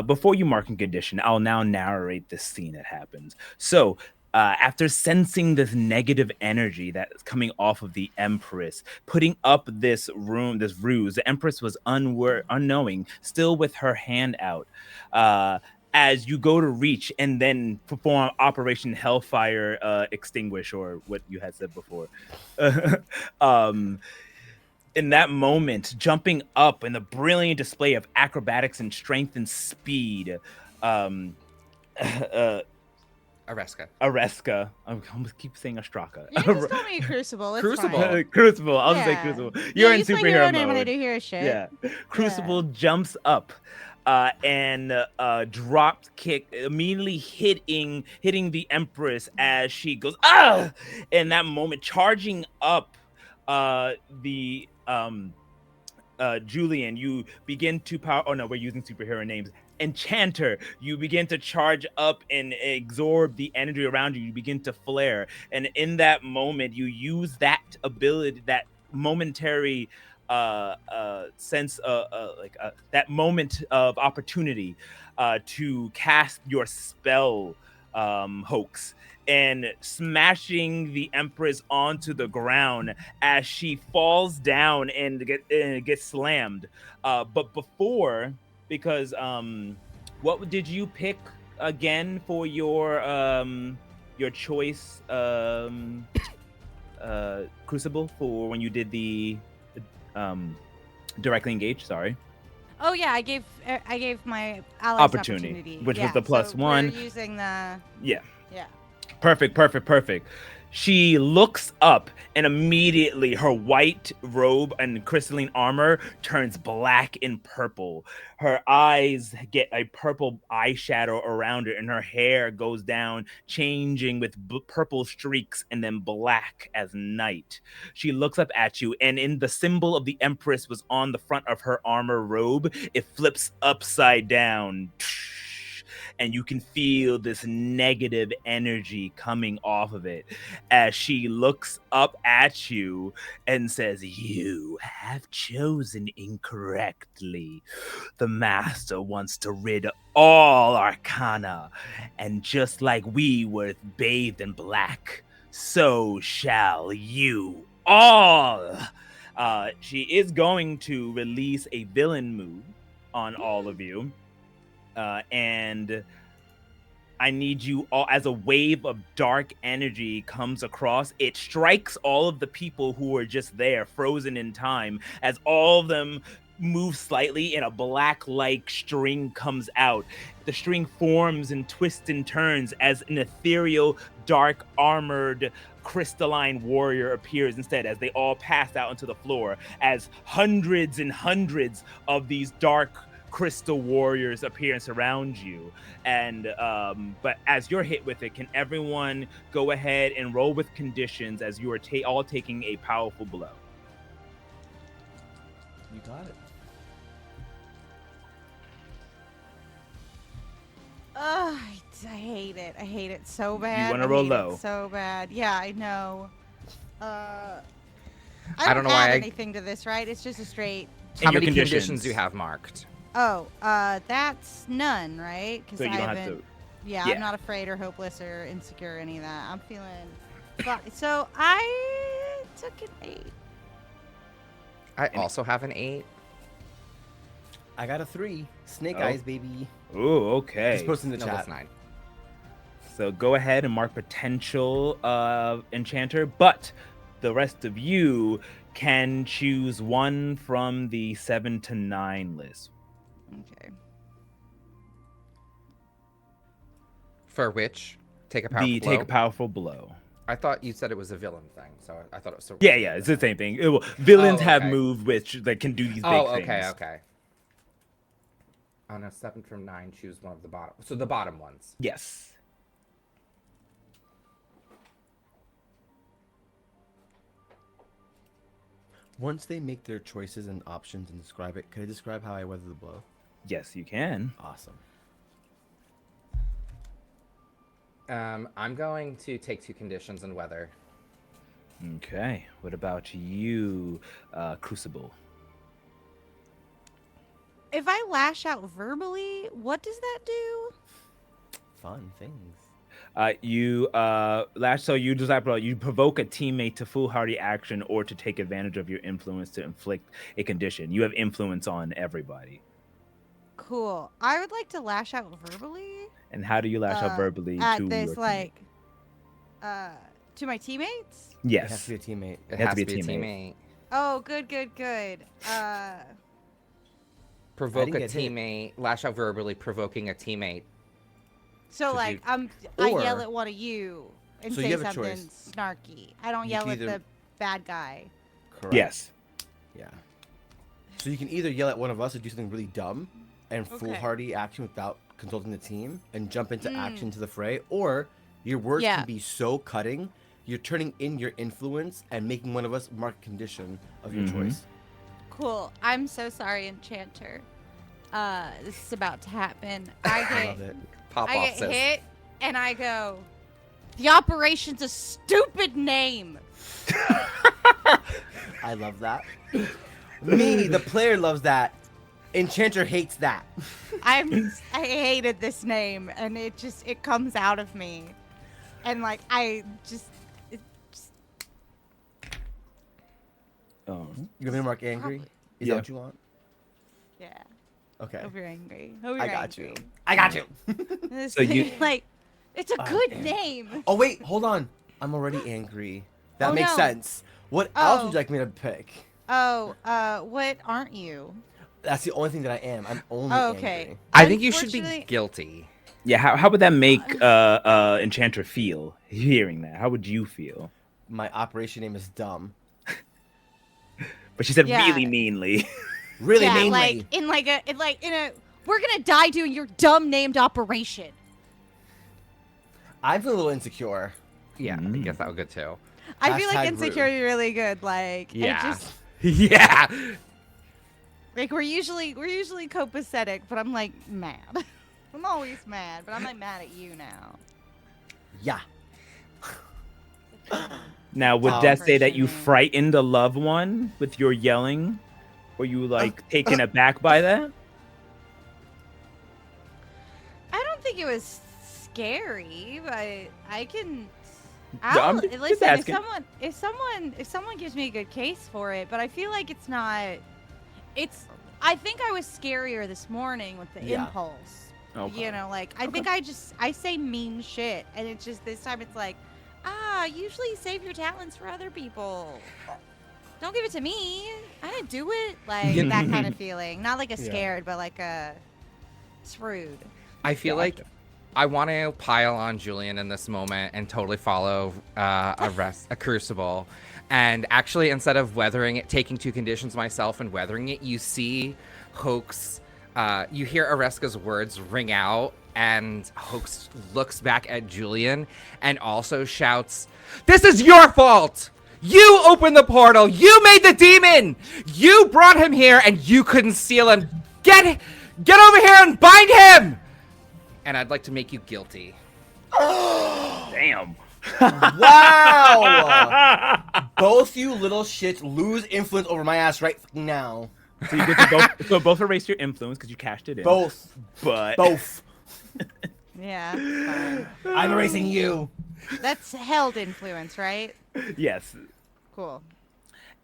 before you mark a condition, I'll now narrate this scene that happens. So, after sensing this negative energy that's coming off of the Empress, putting up this ruse, the Empress was unknowing, still with her hand out. As you go to reach and then perform Operation Hellfire Extinguish, or what you had said before. In that moment, jumping up in the brilliant display of acrobatics and strength and speed, Areska. I almost keep saying Astraka. You can just call me a Crucible. It's Crucible. Fine. Crucible. I'll just say Yeah. Crucible. Yeah, You're in use my superhero hero mode. name when I do hero shit. Yeah. Crucible jumps up and drop kick, immediately hitting the Empress as she goes in that moment, charging up the Julian. You begin to power. Oh no, we're using superhero names. Enchanter, you begin to charge up and absorb the energy around you. You begin to flare, and in that moment, you use that ability, that momentary sense, that moment of opportunity, to cast your spell, hoax, and smashing the Empress onto the ground as she falls down and gets slammed. But before, because what did you pick again for your choice crucible for when you did the um directly engaged? Sorry. Oh yeah, I gave my allies opportunity, which was yeah, the plus so one. We're using the Yeah. yeah. Perfect. She looks up and immediately her white robe and crystalline armor turns black and purple. Her eyes get a purple eyeshadow around her, and her hair goes down, changing with purple streaks and then black as night. She looks up at you, and in the symbol of the Empress was on the front of her armor robe, it flips upside down. And you can feel this negative energy coming off of it as she looks up at you and says, "You have chosen incorrectly. The master wants to rid all arcana, and just like we were bathed in black, so shall you all." She is going to release a villain move on all of you. And I need you all, as a wave of dark energy comes across, it strikes all of the people who are just there, frozen in time, as all of them move slightly and a black-like string comes out. The string forms and twists and turns as an ethereal, dark, armored, crystalline warrior appears instead, as they all pass out onto the floor, as hundreds and hundreds of these dark crystal warriors appear and surround you. And but as you're hit with it, can everyone go ahead and roll with conditions as you are all taking a powerful blow? You got it. I hate it. I hate it so bad. wanna roll hate low. It so bad. Yeah, I know. I don't know add why I- anything to this, right? It's just a straight. How your many conditions conditions do you have marked? Oh, that's none, right? Because So you I don't have haven't. to. Yeah, Yeah. I'm not afraid or hopeless or insecure or any of that. I'm feeling fine. So I took an 8. I also have an 8. I got a 3. Snake Oh. eyes, baby. Ooh, okay. Just post in the No, chat. that's 9. So go ahead and mark potential enchanter, but the rest of you can choose one from the 7 to 9 list. Okay. For which? Take a powerful The blow? take a powerful blow. I thought you said it was a villain thing, so I thought it was. Yeah, it's the same thing. Villains Oh, have okay. move which that can do these big Oh, things. okay. On a 7 from 9, choose one of the bottom. So the bottom ones. Yes. Once they make their choices and options and describe it, could I describe how I weather the blow? Yes, you can. Awesome. I'm going to take 2 conditions and weather. Okay. What about you, Crucible? If I lash out verbally, what does that do? Fun things. You you decide you provoke a teammate to foolhardy action or to take advantage of your influence to inflict a condition. You have influence on everybody. Cool. I would like to lash out verbally. And how do you lash out verbally at to this your like to my teammates? teammate? It has Yes. to be a teammate. It has has to to be be a a teammate. teammate. Oh, good. Provoke didn't a get hit. teammate. Lash out verbally, provoking a teammate. So Could like you- I yell or- at one of you and So you say have a something choice. snarky. I don't You yell can at either- the bad guy. Correct. Yes. Yeah. So you can either yell at one of us or do something really dumb, and Okay. foolhardy action without consulting the team and jump into action to the fray, or your words Yeah. can be so cutting, you're turning in your influence and making one of us mark a condition of your choice. Cool. I'm so sorry, Enchanter. This is about to happen. I love it. Pop I off, get sis. hit, and I go, the operation's a stupid name. I love that. Me, the player, loves that. Enchanter hates that. I hated this name, and it comes out of me, and like it just Oh. You want me to mark angry? Probably. Is Yeah. that what you want? yeah. Okay. Hope you're angry. Hope you're I got angry. you. I got you. This So you- like, it's a I good am- name. Oh wait, hold on. I'm already angry. That Oh, makes no. sense. What else Oh. would you like me to pick? Oh, what aren't you? That's the only thing that I am. I'm only Oh, okay. angry. I think you should be Unfortunately- guilty. Yeah, how would that make Enchanter feel hearing that? How would you feel? My operation name is dumb. But she said Yeah. really meanly. Really yeah, mainly. like in a we're gonna die doing your dumb named operation. I feel a little insecure. Yeah, I guess that would good too. I feel like Hashtag insecure rude. is really good. Like Yeah. it just Yeah. like we're usually copacetic, but I'm like mad. I'm always mad, but I'm like mad at you now. Yeah. Now, would Oh. that say that you Operation. frightened a loved one with your yelling? Were you like taken aback by that? I don't think it was scary, but I can. Yeah, I'm I'll, just listen, asking. if someone gives me a good case for it, but I feel like it's not. It's. I think I was scarier this morning with the Yeah. impulse. Okay. You know, like I think I say mean shit, and it's just this time it's like, usually save your talents for other people. Don't give it to me. I didn't do it. Like that kind of feeling. Not like a Yeah. scared, but like a. It's rude. I feel like I want to pile on Julian in this moment and totally follow a crucible. And actually, instead of weathering it, taking two conditions myself and weathering it, you see Hoax. You hear Areska's words ring out, and Hoax looks back at Julian and also shouts, "This is your fault! You opened the portal! You made the demon! You brought him here, and you couldn't seal him! Get over here and bind him!" And I'd like to make you guilty. Damn. Wow! Both you little shits lose influence over my ass right now. So you get to both erase your influence because you cashed it in. Both. But Both. Yeah. Fine. I'm erasing you. That's held influence, right? yes. Cool.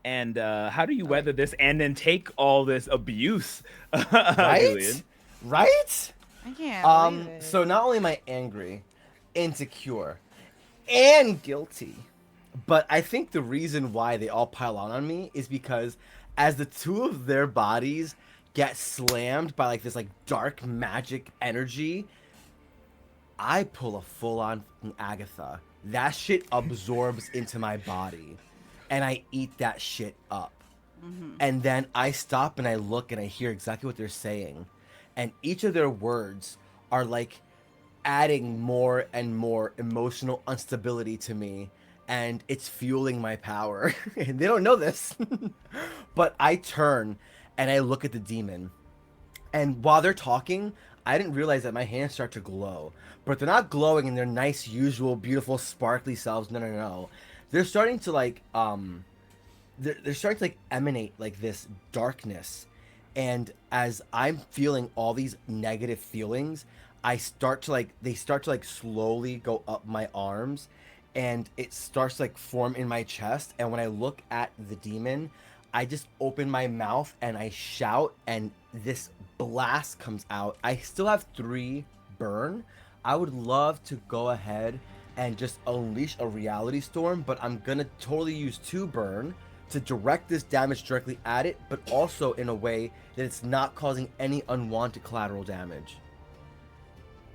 And how do you weather this and then take all this abuse? Right? Julian? Right? I can't believe it. So not only am I angry, insecure, and guilty, but I think the reason why they all pile on me is because as the two of their bodies get slammed by like this like dark magic energy, I pull a full-on Agatha. That shit absorbs into my body, and I eat that shit up. And then I stop and I look and I hear exactly what they're saying, and each of their words are like adding more and more emotional instability to me, and it's fueling my power. And they don't know this. But I turn and I look at the demon, and while they're talking, I didn't realize that my hands start to glow. But they're not glowing in their nice, usual, beautiful, sparkly selves. No, no, no. They're starting to like they're starting to like emanate like this darkness. And as I'm feeling all these negative feelings, they start to like slowly go up my arms, and it starts to like form in my chest. And when I look at the demon, I just open my mouth and I shout, and this blast comes out. I still have 3 burn. I would love to go ahead and just unleash a reality storm, but I'm gonna totally use 2 burn to direct this damage directly at it, but also in a way that it's not causing any unwanted collateral damage.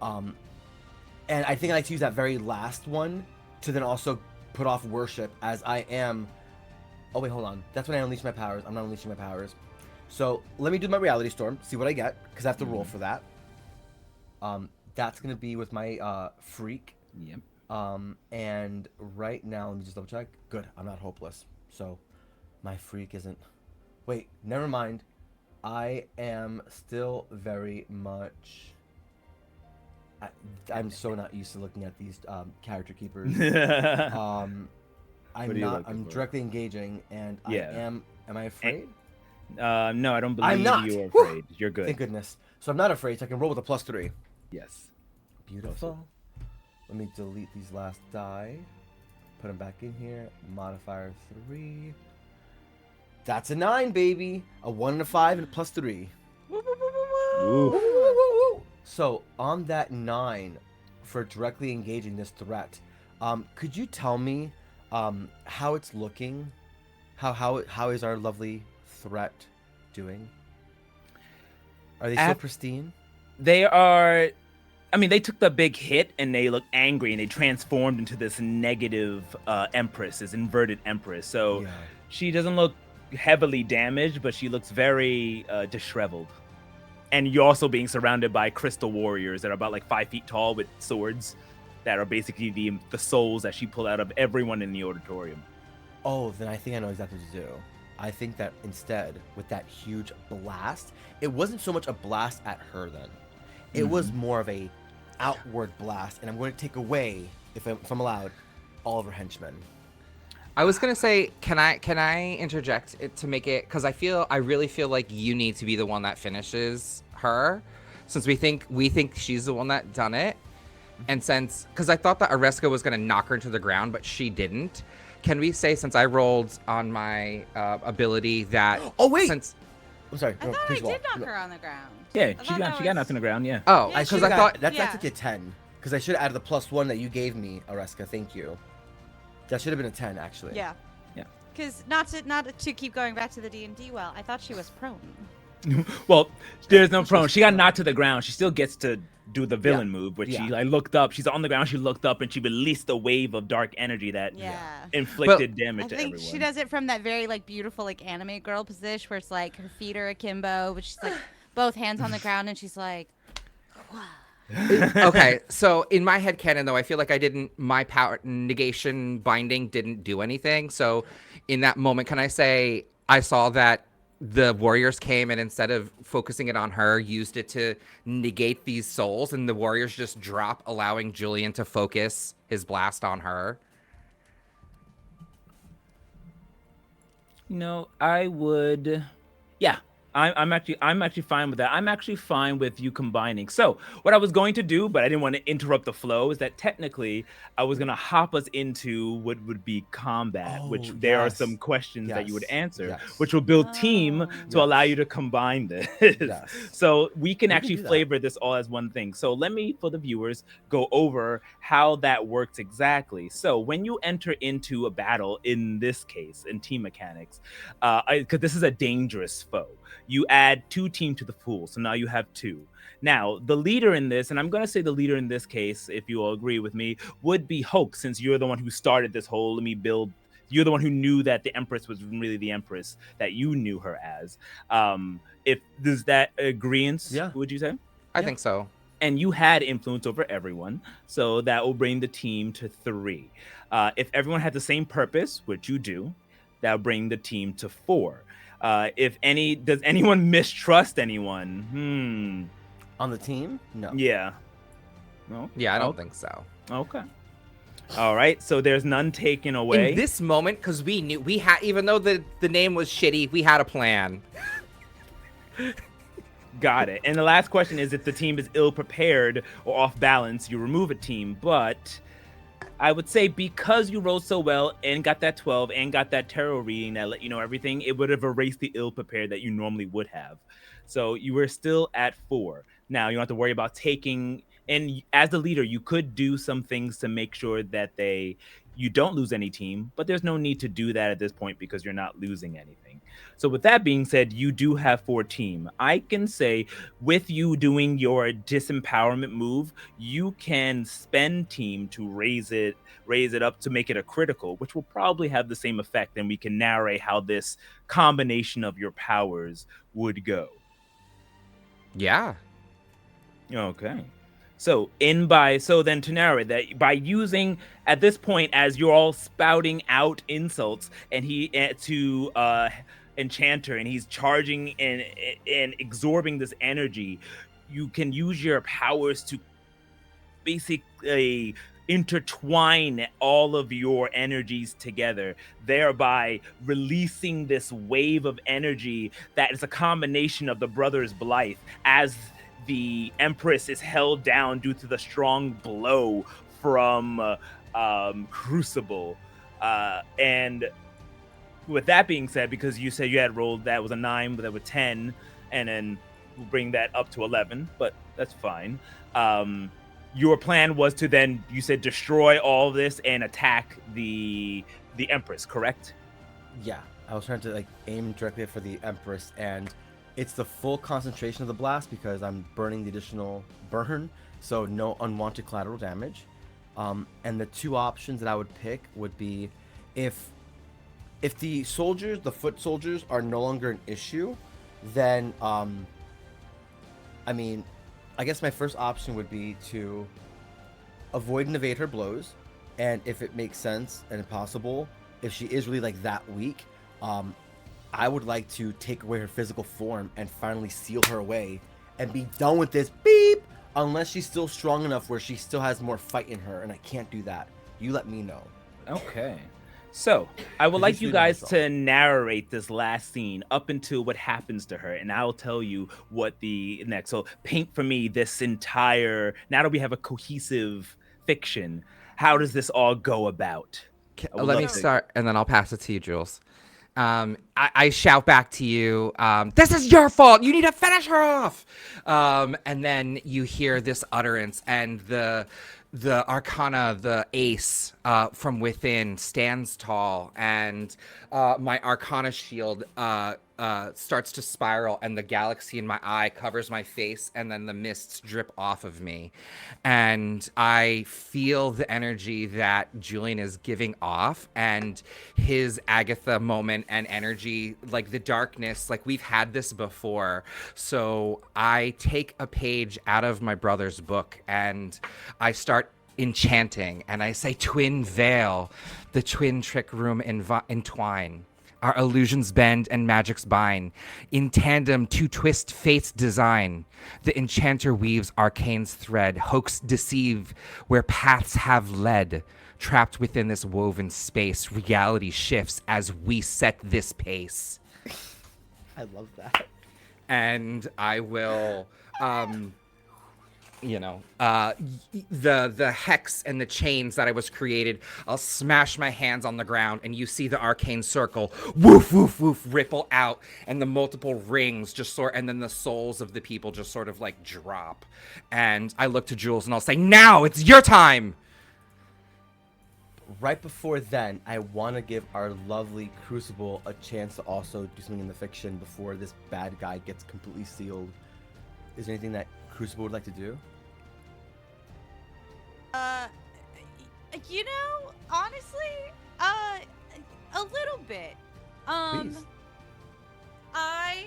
And I think I like to use that very last one to then also put off worship, as I am. Oh wait, hold on. That's when I unleash my powers. I'm not unleashing my powers. So let me do my reality storm, see what I get, because I have to roll for that. That's gonna be with my freak. Yep. And right now, let me just double check. Good, I'm not hopeless. So my freak isn't. Wait, never mind. I am still very much. I'm so not used to looking at these character keepers. I'm What are you not. looking I'm for? directly engaging, and Yeah. I am. Am I afraid? No, I don't believe I'm not. you are Whew. afraid. You're good. Thank goodness. So I'm not afraid. So I can roll with a +3. Yes. Beautiful. Let me delete these last die. Put them back in here. Modifier 3. That's a 9, baby. A 1 and a 5 and a +3. Ooh. So on that 9, for directly engaging this threat, could you tell me how it's looking? How is our lovely threat doing? Are they still pristine? They are. I mean, they took the big hit and they look angry and they transformed into this negative empress, this inverted empress. So Yeah. she doesn't look heavily damaged, but she looks very disheveled. And you're also being surrounded by crystal warriors that are about like 5 feet tall with swords that are basically the souls that she pulled out of everyone in the auditorium. Oh, then I think I know exactly what to do. I think that instead, with that huge blast, it wasn't so much a blast at her then. It was more of a outward blast, and I'm going to take away, if I'm allowed, all of her henchmen. I was gonna say, can I interject it to make it, because I really feel like you need to be the one that finishes her, since we think she's the one that done it, and because I thought that Areska was gonna knock her into the ground, but she didn't. Can we say, since I rolled on my ability that? Oh wait, since I'm sorry. I no, thought I please did roll. knock her on the ground. Yeah, I she thought that got knocked on the ground. Yeah. oh, Yeah, because she I thought that's yeah. actually a 10, because I should have added the +1 that you gave me, Areska. Thank you. That should have been a 10, actually. Yeah. Yeah. Because not to keep going back to the D&D well, I thought she was prone. Well, there's no prone. She got knocked to the ground. She still gets to do the villain move, which Yeah. she looked up. She's on the ground. She looked up and she released a wave of dark energy that Yeah. inflicted I damage to think everyone. she does it from that very like beautiful like anime girl position where it's like her feet are akimbo, but she's like both hands on the ground and she's like, okay, so in my head canon though, I feel like my power negation binding didn't do anything. So in that moment, can I say I saw that the warriors came and instead of focusing it on her, used it to negate these souls, and the warriors just drop, allowing Julian to focus his blast on her? I would. Yeah, I'm actually fine with that. I'm actually fine with you combining. So what I was going to do, but I didn't want to interrupt the flow, is that technically I was gonna hop us into what would be combat, which Oh, there are yes. some questions that you would Yes. answer, Yes. which will build team to allow Yes. you to combine this. Yes. So we can We can actually do that. flavor this all as one thing. So let me, for the viewers, go over how that works exactly. So when you enter into a battle, in this case, in team mechanics, because this is a dangerous foe, you add 2 team to the pool. So now you have 2. Now, the leader in this, and I'm going to say the leader in this case, if you all agree with me, would be Hoke, since you're the one who started this whole let me build. You're the one who knew that the Empress was really the Empress that you knew her as. If does that agreement, Yeah. would you say? I think so. And you had influence over everyone, so that will bring the team to 3. If everyone had the same purpose, which you do, that will bring the team to 4. Does anyone mistrust anyone? On the team? No. Yeah. No. Yeah, I don't think so. Okay. All right. So there's none taken away. In this moment, because we knew we had, even though the name was shitty, we had a plan. Got it. And the last question is, if the team is ill prepared or off balance, you remove a team. But I would say because you rolled so well and got that 12 and got that tarot reading that let you know everything, it would have erased the ill prepared that you normally would have. So you were still at 4. Now you don't have to worry about taking. And as the leader, you could do some things to make sure that you don't lose any team, but there's no need to do that at this point because you're not losing anything. So with that being said, you do have 4 team. I can say with you doing your disempowerment move, you can spend team to raise it up to make it a critical, which will probably have the same effect, and we can narrate how this combination of your powers would go. Yeah. Okay. So then to narrate that, by using at this point, as you're all spouting out insults and he to enchanter, and he's charging and absorbing this energy, you can use your powers to basically intertwine all of your energies together, thereby releasing this wave of energy that is a combination of the brothers Blythe, as the Empress is held down due to the strong blow from Crucible. And with that being said, because you said you had rolled that was a 9, but that was 10, and then we'll bring that up to 11, but that's fine. Your plan was to then, you said, destroy all this and attack the Empress, correct? Yeah, I was trying to like aim directly for the Empress, and it's the full concentration of the blast because I'm burning the additional burn, so no unwanted collateral damage. And the 2 options that I would pick would be if the soldiers, the foot soldiers, are no longer an issue, then I mean, I guess my first option would be to avoid and evade her blows, and if it makes sense and possible, if she is really like that weak, I would like to take away her physical form and finally seal her away and be done with this beep, unless she's still strong enough where she still has more fight in her, and I can't do that. You let me know. Okay. So, I would like you guys to narrate this last scene up until what happens to her, and I'll tell you what the next. So, paint for me this entire. Now that we have a cohesive fiction, how does this all go about? Let me start, and then I'll pass it to you, Jules. I shout back to you, this is your fault. You need to finish her off. And then you hear this utterance, and the arcana, the ace from within stands tall, and my arcana shield starts to spiral, and the galaxy in my eye covers my face, and then the mists drip off of me. And I feel the energy that Julian is giving off, and his Agatha moment and energy, like the darkness, like we've had this before. So I take a page out of my brother's book, and I start enchanting, and I say, twin veil, the twin trick room entwine. Our illusions bend and magics bind. In tandem to twist fate's design. The enchanter weaves arcane's thread. Hoax deceive where paths have led. Trapped within this woven space, reality shifts as we set this pace. I love that. And I will... the hex and the chains that I was created, I'll smash my hands on the ground, and you see the arcane circle, woof, woof, woof, ripple out, and the multiple rings just and then the souls of the people just sort of like drop. And I look to Jules and I'll say, now it's your time. Right before then, I want to give our lovely Crucible a chance to also do something in the fiction before this bad guy gets completely sealed. Is there anything that Crucible would like to do? Honestly, a little bit. Please. I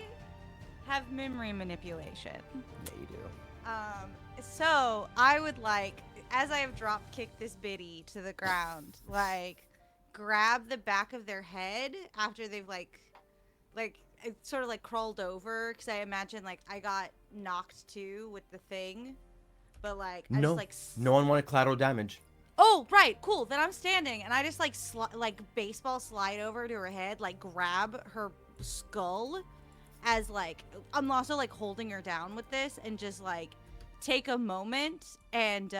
have memory manipulation. Yeah, you do. So I would like, as I have drop kicked this biddy to the ground, like, grab the back of their head after they've like it sort of like crawled over, because I imagine like I got knocked too with the thing, but like I No, just like no one wanted collateral damage. Oh, right, cool. Then I'm standing, and I just like baseball slide over to her head, like grab her skull, as like I'm also like holding her down with this, and just like take a moment and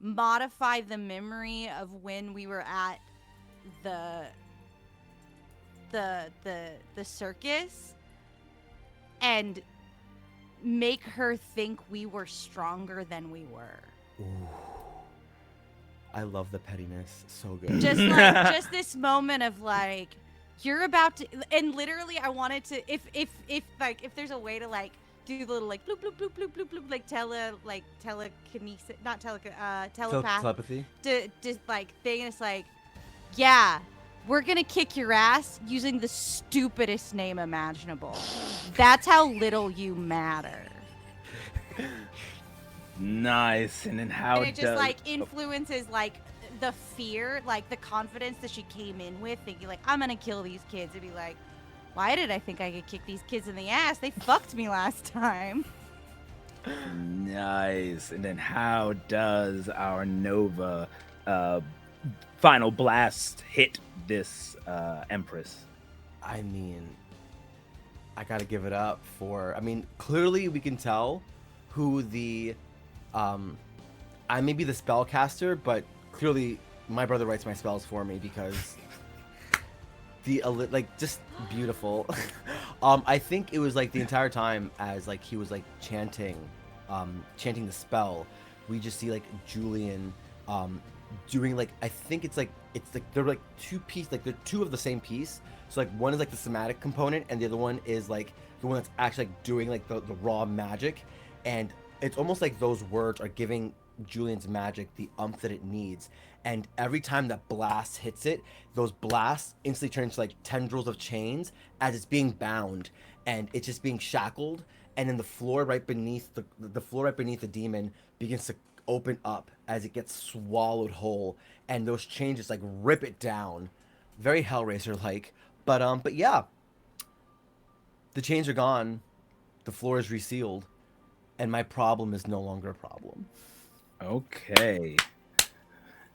modify the memory of when we were at the circus, and make her think we were stronger than we were. Ooh. I love the pettiness. So good. Just like just this moment of like you're about to, and literally I wanted to, if there's a way to like do the little like bloop bloop bloop bloop bloop bloop like telekinesis, not telepath, Telepathy. to just like thing, and it's like, yeah, we're gonna kick your ass using the stupidest name imaginable. That's how little you matter. Nice. And then how And it just does like influences like the fear, like the confidence that she came in with, thinking like, I'm gonna kill these kids, and be like, why did I think I could kick these kids in the ass? They fucked me last time. Nice. And then how does our Nova final blast hit this Empress? I mean, I gotta give it up for. I mean, clearly we can tell who the. I may be the spellcaster, but clearly my brother writes my spells for me because the like just beautiful. I think it was like the entire time as like he was like chanting the spell, we just see like Julian doing like, I think it's like they're like they're two of the same piece. So like one is like the somatic component and the other one is like the one that's actually like doing like the raw magic, and it's almost like those words are giving Julian's magic the umph that it needs. And every time that blast hits it, those blasts instantly turn into like tendrils of chains as it's being bound, and it's just being shackled. And then the floor right beneath the demon begins to open up as it gets swallowed whole, and those chains just like rip it down, very Hellraiser like. But yeah, the chains are gone, the floor is resealed, and my problem is no longer a problem. Okay.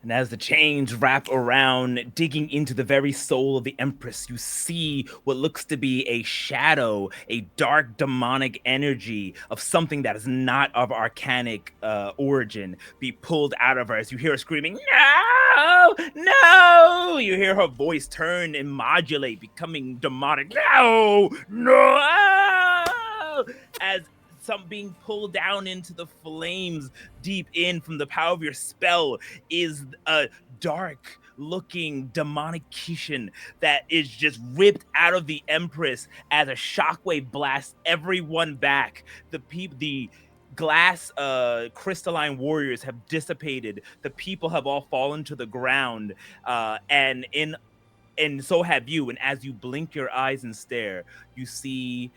And as the chains wrap around, digging into the very soul of the Empress, you see what looks to be a shadow, a dark demonic energy of something that is not of arcanic origin be pulled out of her as you hear her screaming, "No! No!" You hear her voice turn and modulate, becoming demonic. "No! No!" As some being pulled down into the flames deep in from the power of your spell is a dark looking demonic Kishin that is just ripped out of the Empress as a shockwave blasts everyone back. The glass crystalline warriors have dissipated. The people have all fallen to the ground, and so have you. And as you blink your eyes and stare, you see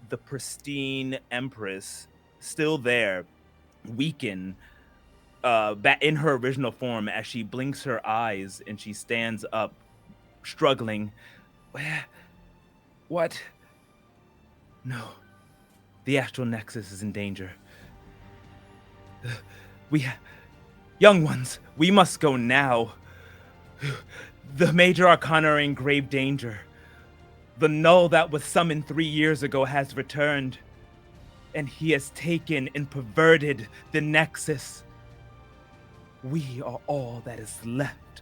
the pristine Empress still there, weakened, back in her original form, as she blinks her eyes and she stands up, struggling. What? No. The astral nexus is in danger. Young ones, we must go now. The major arcana are in grave danger. The null that was summoned 3 years ago has returned, and he has taken and perverted the nexus. We are all that is left.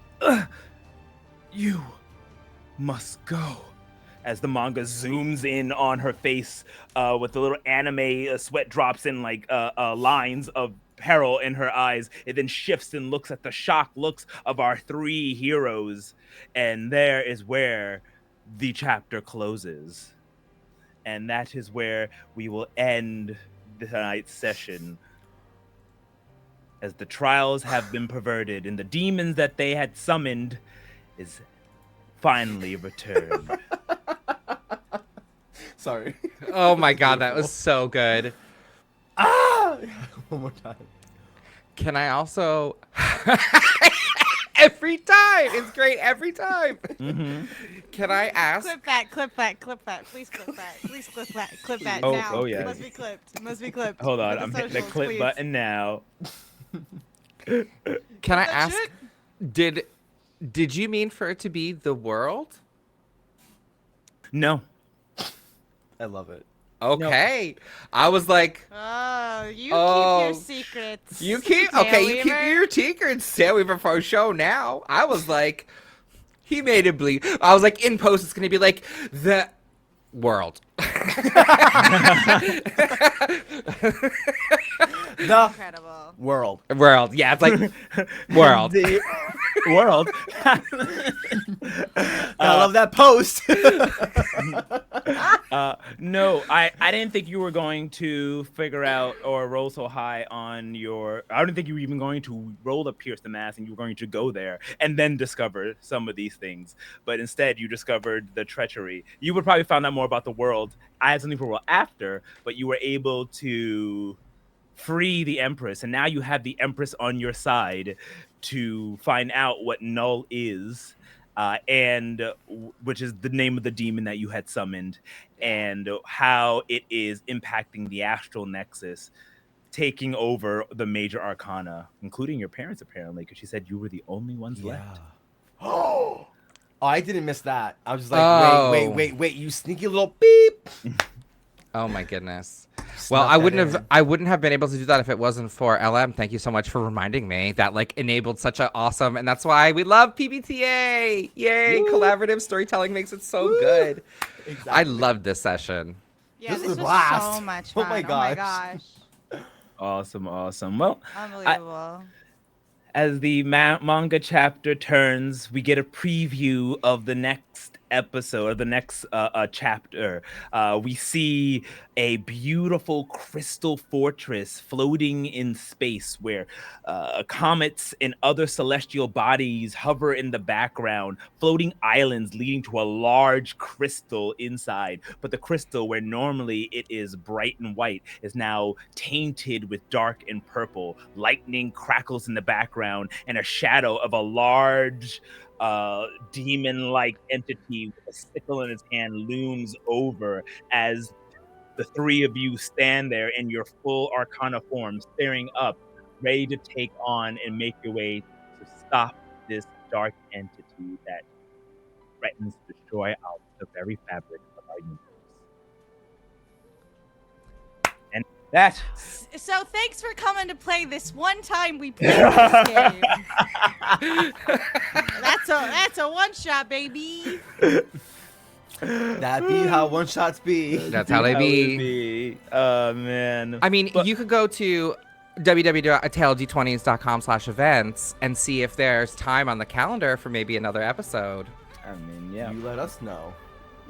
You must go. As the manga zooms in on her face with the little anime sweat drops and like lines of peril in her eyes, it then shifts and looks at the shocked looks of our 3 heroes, and there is where the chapter closes. And that is where we will end tonight's session, as the trials have been perverted and the demons that they had summoned is finally returned. Sorry. Oh my god, that was so good. One more time. Can I also... Every time! It's great every time! Mm-hmm. Can I ask... Clip that, clip that, clip that. Please clip that. Please clip that. Clip that Oh, now. oh, yeah. It must be clipped. It must be clipped. Hold on, For I'm hitting the socials, clip please. button now. Can I That ask... shit? Did you mean for it to be the world? No. I love it. Okay. I was like... Oh, you Oh, keep your secrets. You keep... Okay, you keep TaleWeaver. your secrets, TaleWeaver, for a show now. I was like... He made it bleed. I was like, in post, it's going to be like, the world. The Incredible. world. World. Yeah, it's like, world. The world. That love that post. No, I didn't think you were going to figure out or roll so high on your. I didn't think you were even going to roll to pierce the mask, and you were going to go there and then discover some of these things. But instead, you discovered the treachery. You would probably find out more about the world. I had something for a while after, but you were able to free the Empress, and now you have the Empress on your side to find out what Null is. Which is the name of the demon that you had summoned, and how it is impacting the astral nexus, taking over the major arcana, including your parents, apparently, because she said you were the only ones left. Oh, I didn't miss that. I was just like, Oh. wait, you sneaky little beep. Oh my goodness. Snuck Well, I that wouldn't have been able to do that if it wasn't for LM. Thank you so much for reminding me. That like enabled such a awesome, and that's why we love PBTA. Yay! Woo. Collaborative storytelling makes it so Woo. good. Exactly. I loved this session. Yeah, This this is a was blast. so much Oh fun. my Oh my gosh. gosh. Awesome. Well, Unbelievable. as the manga chapter turns, we get a preview of the next episode, or the next chapter. We see a beautiful crystal fortress floating in space where comets and other celestial bodies hover in the background, floating islands leading to a large crystal inside. But the crystal, where normally it is bright and white, is now tainted with dark and purple. Lightning crackles in the background, and a shadow of a large demon-like entity with a sickle in his hand looms over as the three of you stand there in your full arcana form, staring up, ready to take on and make your way to stop this dark entity that threatens to destroy out the very fabric of our universe. And that So thanks for coming to play this one time we played this game. That's a one shot, baby. That be how one shots be. That's how they it be. Oh man. I mean, But- you could go to www.tald20s.com/events and see if there's time on the calendar for maybe another episode. I mean, yeah. You let us know.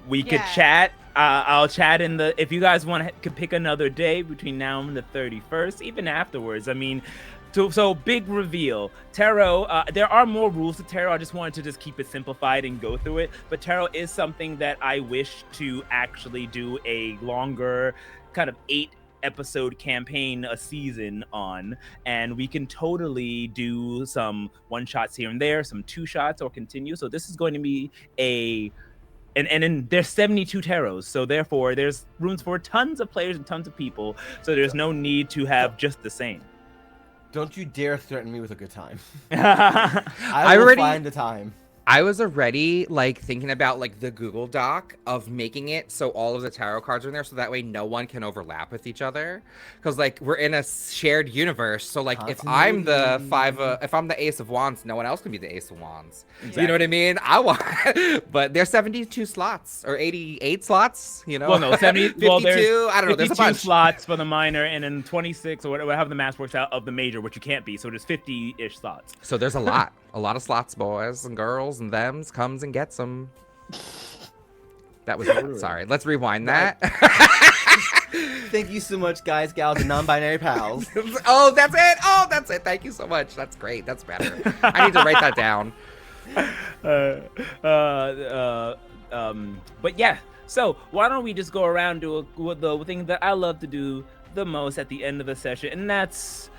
We could Yeah. chat. I'll chat in the. If you guys could pick another day between now and the 31st, even afterwards. I mean, so big reveal. Tarot. There are more rules to tarot. I just wanted to just keep it simplified and go through it. But tarot is something that I wish to actually do a longer, kind of 8-episode campaign a season on, and we can totally do some one shots here and there, some 2 shots, or continue. So this is going to be and there's 72 tarots, so therefore there's rooms for tons of players and tons of people, so there's no need to have just the same. Don't you dare threaten me with a good time. I I will already- find the time. I was already like thinking about like the Google Doc of making it so all of the tarot cards are in there, so that way no one can overlap with each other. Because like we're in a shared universe, so like if I'm the if I'm the Ace of Wands, no one else can be the Ace of Wands. You know what I mean? I want, but there's 72 slots or 88 slots. You know? Well, no, 70. 52. Well, there's I don't know. There's a 52 bunch. slots for the minor, and then 26 or whatever, however the math works out, of the major, which you can't be. So there's 50-ish slots. So there's a lot of slots, boys and girls and thems, comes and gets them. That was sorry. Let's rewind that. Thank you so much, guys, gals, and non-binary pals. Oh, that's it. Oh, that's it. Thank you so much. That's great. That's better. I need to write that down. But yeah, so why don't we just go around to the thing that I love to do the most at the end of the session, and that's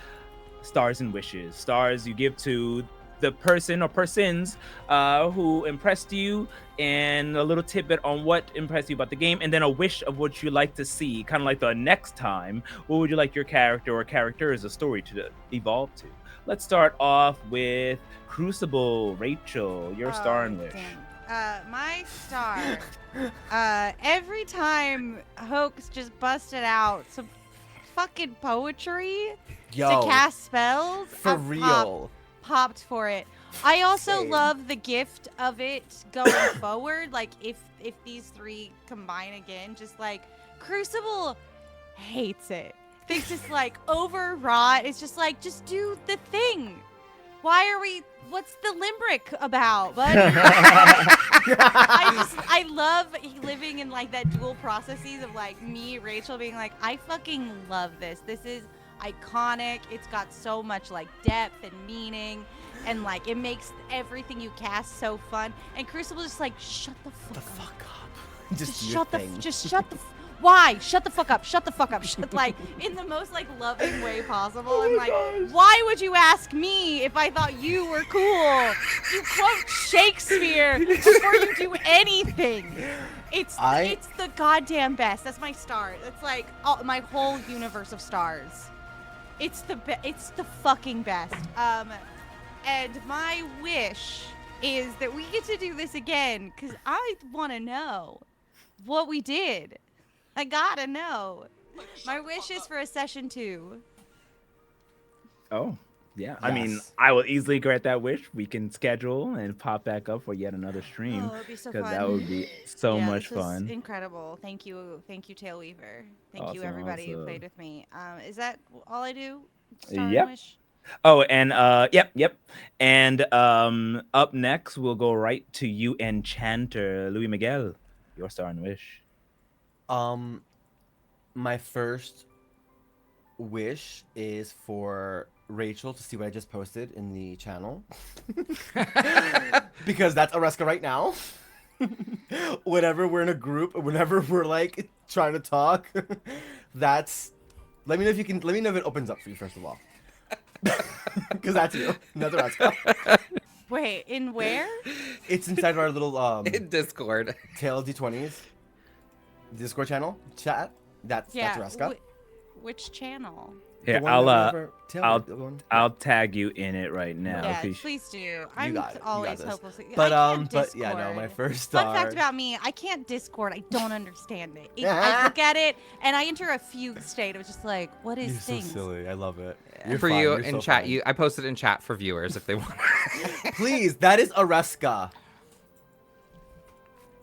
stars and wishes. Stars you give to the person or persons who impressed you, and a little tidbit on what impressed you about the game, and then a wish of what you like to see, kind of like the next time. What would you like your character or characters, a story to evolve to? Let's start off with Crucible. Rachel, your star and wish. My star. Every time Hoax just busted out some fucking poetry Yo, to cast spells, for I real. popped for it. I also Same. love the gift of it going forward. Like if these 3 combine again, just like Crucible hates it. Thinks it's like overwrought. It's just like, just do the thing. Why are we? What's the limerick about? But I love living in like that dual processes of like me, Rachel, being like, I fucking love this. This is iconic. It's got so much like depth and meaning, and like it makes everything you cast so fun. And Crucible just like, shut the fuck up. Just do your shut thing. Why? Shut the fuck up. Shut the fuck up. Like in the most like loving way possible. Oh I'm my like, gosh. why would you ask me if I thought you were cool? You quote Shakespeare before you do anything. It's the goddamn best. That's my star. It's like my whole universe of stars. It's the fucking best. And my wish is that we get to do this again, because I want to know what we did. I gotta know. My wish is for a session 2. Oh, yeah. I mean, Yes. I will easily grant that wish. We can schedule and pop back up for yet another stream. Oh, it'd be so Because fun. that would be so Yeah, much this was fun. incredible. Thank you, TaleWeaver. Thank you, Awesome, everybody who awesome. played with me. Is that all I do? Star and Yep. wish? Oh, and yep. And up next we'll go right to you, Enchanter Louis Miguel. Your star and wish. My first wish is for Rachel to see what I just posted in the channel. Because that's Areska right now. Whenever we're in a group, whenever we're like trying to talk, that's let me know if it opens up for you first of all. Because that's you. That's Areska. Wait, in where? It's inside of our little In Discord. Tale D20s Discord channel chat. That's Areska. Which channel? Here, I'll tag you in it right now. Yeah, 'cause please do. I'm got it. You got always this. hopelessly. But I can't but yeah, no, my Discord. first star. Fun fact about me: I can't Discord. I don't understand it. I look at it and I enter a fugue state. It was just like, what is You're so things? silly. I love it. For you You're in so chat, fine. I posted in chat for viewers if they want. Please, that is Areska.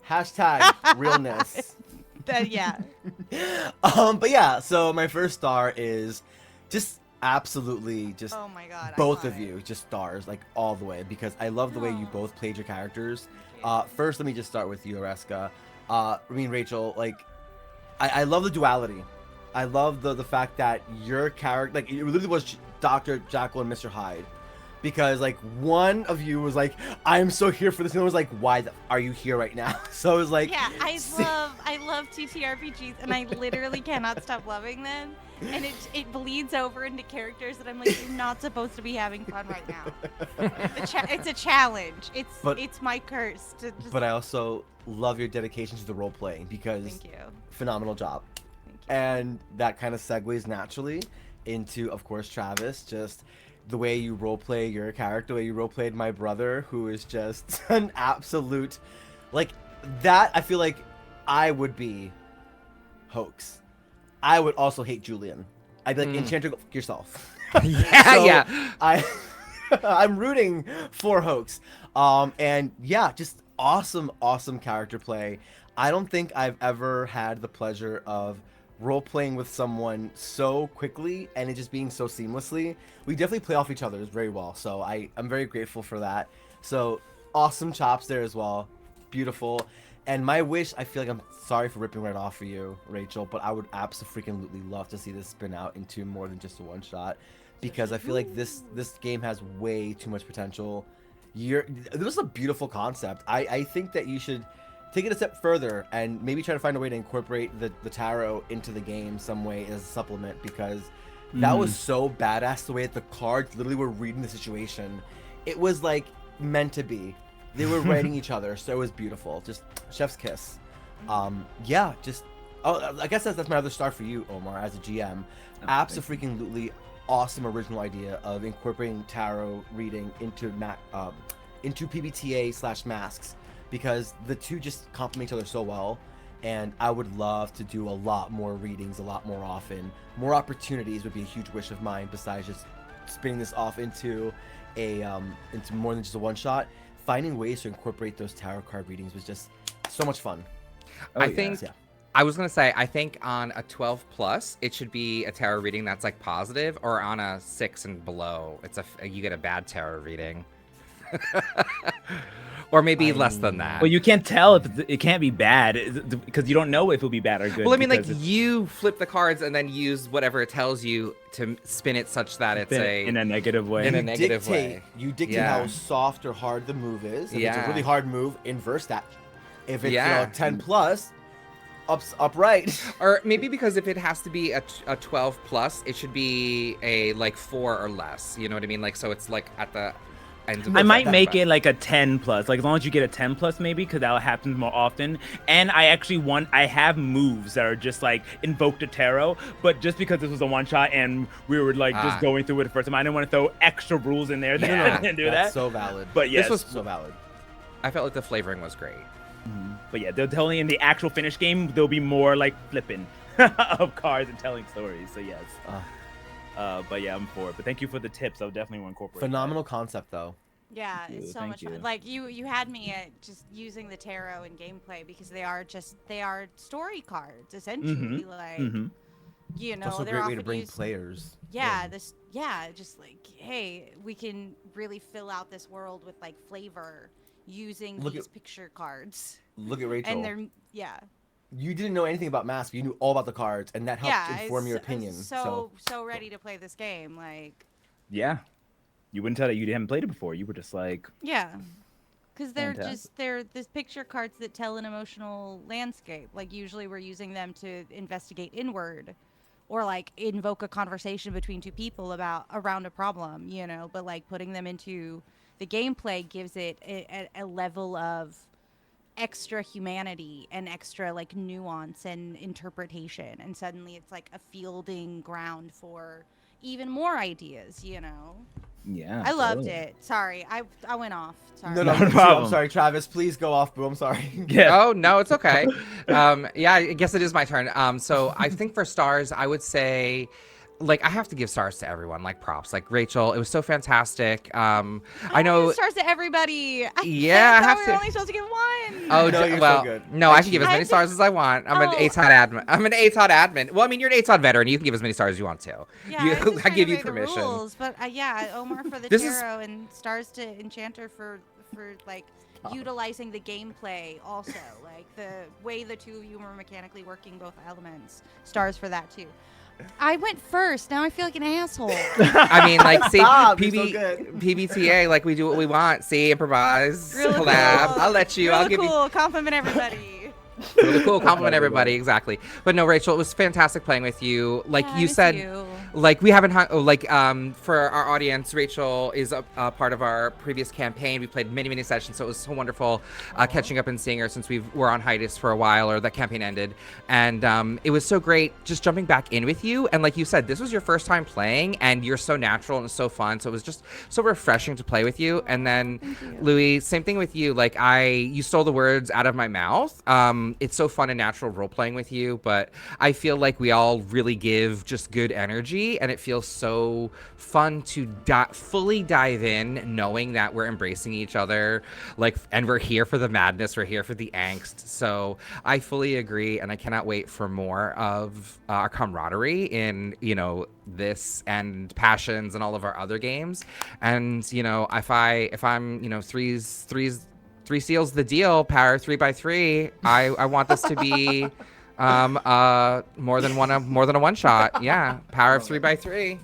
Hashtag realness. Yeah. But yeah, so my first star is just absolutely just Oh my god. both I of love it. you, just stars, like all the way, because I love the way you Aw. both played your characters. Thank you. First, let me just start with you, Areska. Rachel, like, I love the duality. I love the fact that your character, like, it literally was Dr. Jekyll and Mr. Hyde. Because, like, one of you was like, I'm so here for this, and the other was like, why are you here right now? So it was like, Yeah, I love TTRPGs, and I literally cannot stop loving them. And it bleeds over into characters that I'm like, you're not supposed to be having fun right now. It's a challenge. It's my curse to just. But I also love your dedication to the role playing, because Thank you. phenomenal job. Thank you. And that kind of segues naturally into, of course, Travis. Just the way you roleplay your character, the way you roleplayed my brother, who is just an absolute, like, that. I feel like I would be Hoax. I would also hate Julian. I'd be like, Enchanter, go fuck yourself. Yeah, So, yeah. I'm rooting for Hoax. And yeah, just awesome character play. I don't think I've ever had the pleasure of role playing with someone so quickly and it just being so seamlessly. We definitely play off each other very well, so I'm very grateful for that. So awesome chops there as well. Beautiful. And my wish, I feel like, I'm sorry for ripping right off for you, Rachel, but I would absolutely love to see this spin out into more than just a one shot, because I feel like this game has way too much potential. This was a beautiful concept. I think that you should take it a step further and maybe try to find a way to incorporate the tarot into the game some way as a supplement, because that was so badass, the way that the cards literally were reading the situation. It was like meant to be. They were writing each other, so it was beautiful. Just chef's kiss. Yeah, just I guess that's my other star for you, Omar, as a GM. Absolutely awesome original idea of incorporating tarot reading into PBTA/masks, because the two just complement each other so well. And I would love to do a lot more readings a lot more often. More opportunities would be a huge wish of mine, besides just spinning this off into into more than just a one shot. Finding ways to incorporate those tarot card readings was just so much fun. I think Yeah. I was gonna say, I think on a 12 plus, it should be a tarot reading that's like positive, or on a 6 and below, you get a bad tarot reading. Or maybe less than that. Well, you can't tell if it can't be bad because you don't know if it'll be bad or good. Well, I mean, like, because you flip the cards and then use whatever it tells you to spin it such that it's in a negative way. in a negative way. You dictate Yeah. how soft or hard the move is. If it's Yeah. a really hard move, inverse that. If it's Yeah. 10 plus, upright. Or maybe because if it has to be a 12 plus, it should be a like 4 or less. You know what I mean? Like, so it's like at the end of I the might spectrum. make it like a 10 plus, like as long as you get a 10 plus maybe, because that happens more often. And I actually I have moves that are just like invoke the tarot, but just because this was a one shot and we were like just going through it the first time, I didn't want to throw extra rules in there that didn't do That's that. so valid. But yes, This was so valid. I felt like the flavoring was great. but yeah, they're telling in the actual finish game there'll be more like flipping of cards and telling stories. So yes. But yeah, I'm for it. But thank you for the tips. I'll definitely want to incorporate. Phenomenal concept, though. Yeah, Thank you, it's so thank much fun. you. Like you had me at just using the tarot in gameplay because they are story cards essentially. Like you know, Also a they're great way often to bring used. players. Yeah, just like hey, we can really fill out this world with like flavor using Look these at- picture cards. Look at Rachel. And they're You didn't know anything about Mask, but you knew all about the cards, and that helped inform your I was opinion. so ready to play this game. Like Yeah. You wouldn't tell that you hadn't played it before. You were just like, yeah. Because Fantastic. they're this picture cards that tell an emotional landscape. Like usually we're using them to investigate inward, or like invoke a conversation between two people around a problem, you know. But like putting them into the gameplay gives it a level of extra humanity and extra like nuance and interpretation, and suddenly it's like a fielding ground for even more ideas, you know. yeah. I loved totally. it. Sorry, I went off. Sorry. No, No me too. problem. I'm sorry, Travis. Please go off, boo. I'm sorry. Yeah. Oh no, it's okay. Yeah, I guess it is my turn. So I think for stars, I would say, like, I have to give stars to everyone, like props, like Rachel. It was so fantastic. I know. Give stars to everybody. Yeah, I I have thought we to- were only supposed to give one. Oh, No, you're so well, good. no, I Thank can give you. as many stars as I want. I'm an Oh. ATOT admin. I'm an ATOT admin. Well, I mean, you're an ATOT veteran. You can give as many stars as you want to. Yeah, You- I, just I trying give to you obey the permission. rules, but yeah, Omar for the This is- tarot and stars to enchanter for like utilizing the gameplay also, like the way the two of you were mechanically working both elements. Stars for that too. I went first. Now I feel like an asshole. I mean, like, see, Stop, you're so good. PBTA, like, we do what we want. See, improvise, Really collab. cool. I'll let you. Really I'll give you. cool. Compliment everybody. Really cool. Compliment everybody. Exactly. But no, Rachel, it was fantastic playing with you. Like Yeah, I you miss said, you. like we haven't hung. Oh, like for our audience, Rachel is a part of our previous campaign. We played many sessions, so it was so wonderful catching up and seeing her since we were on hiatus for a while, or that campaign ended. And it was so great just jumping back in with you. And like you said, this was your first time playing, and you're so natural and so fun. So it was just so refreshing to play with you. And then Louis, same thing with you. Like you stole the words out of my mouth. It's so fun and natural role playing with you, but I feel like we all really give just good energy, and it feels so fun to fully dive in, knowing that we're embracing each other, like, and we're here for the madness, we're here for the angst. So I fully agree, and I cannot wait for more of our camaraderie in, you know, this and Passions and all of our other games. And you know, if I'm, you know, three seals the deal, power 3x3. I want this to be more than a one shot. Yeah, power of 3x3.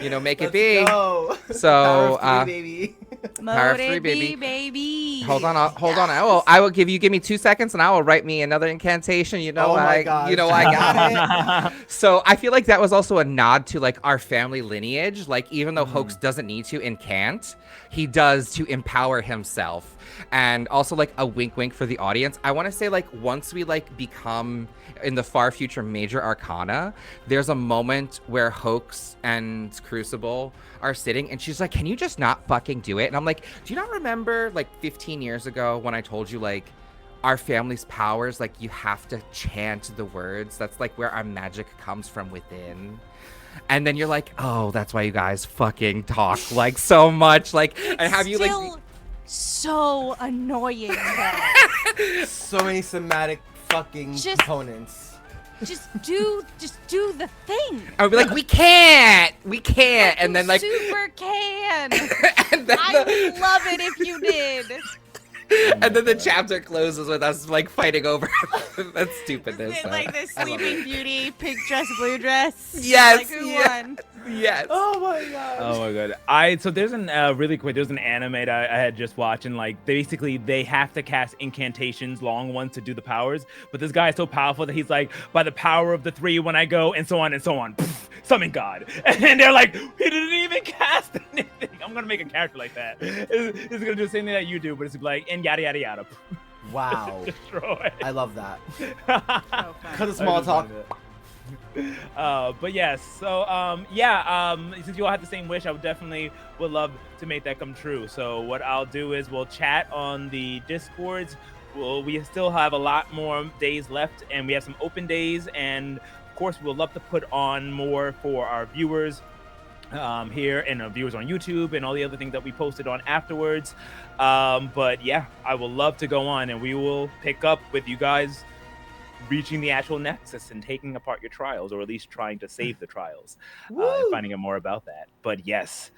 You know, make it be. Go. So Power of three, baby. Power of Mote three, it be, baby. baby. Hold on. I will give me 2 seconds, and I will write me another incantation. You know, Oh my gosh. you know, I got it. So I feel like that was also a nod to like our family lineage. Like, even though Hoax doesn't need to incant, he does to empower himself. And also like a wink for the audience. I want to say, like, once we like become in the far future major arcana, there's a moment where Hoax and Crucible are sitting, and she's like, can you just not fucking do it? And I'm like, do you not remember like 15 years ago when I told you, like, our family's powers, like, you have to chant the words? That's like where our magic comes from within. And then you're like, oh, that's why you guys fucking talk like so much. Like, and have you like Still so annoying. Though. So many somatic fucking Just- components. just do the thing. I would be like, we can't, and then like, super can. and then I would love it if you did. And then the chapter closes with us like fighting over that stupidness. It's so like the I love Sleeping it. Beauty, pink dress, blue dress. Yes, Like who yes. won? Yes. Oh my god. Oh my god! So there's an really quick. There's an anime that I had just watched, and like basically they have to cast incantations, long ones, to do the powers. But this guy is so powerful that he's like, by the power of the three, when I go, and so on and so on. Pff, summon God, and they're like, he didn't even cast anything. I'm gonna make a character like that. It's gonna do the same thing that you do, but it's like and yada yada yada. Wow. Destroy. I love that. So fun. Cut the small talk. But yes, so since you all have the same wish, I would love to make that come true. So what I'll do is we'll chat on the Discords. We still have a lot more days left, and we have some open days, and of course we'll love to put on more for our viewers here and viewers on YouTube and all the other things that we posted on afterwards. But yeah, I will love to go on, and we will pick up with you guys reaching the actual nexus and taking apart your trials, or at least trying to save the trials, and finding out more about that. But yes,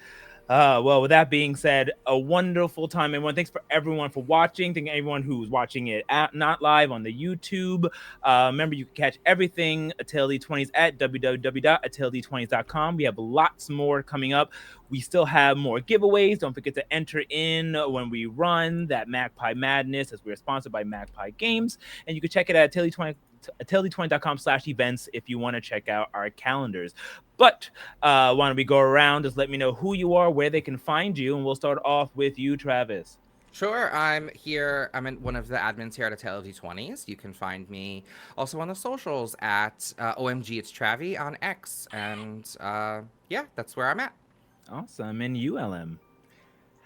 well, with that being said, a wonderful time, everyone. Thanks for everyone for watching. Thank everyone who's watching it not live on the YouTube. Remember, you can catch everything AtaleD20s at www.atald20s.com. We have lots more coming up. We still have more giveaways. Don't forget to enter in when we run that Magpie Madness, as we're sponsored by Magpie Games. And you can check it at AtaleD20.com/events if you want to check out our calendars. But why don't we go around? Just let me know who you are, where they can find you, and we'll start off with you, Travis. Sure, I'm here. I'm one of the admins here at TaleD20s. You can find me also on the socials at OMG It's Travi on X. And yeah, that's where I'm at. Awesome. And you, LM.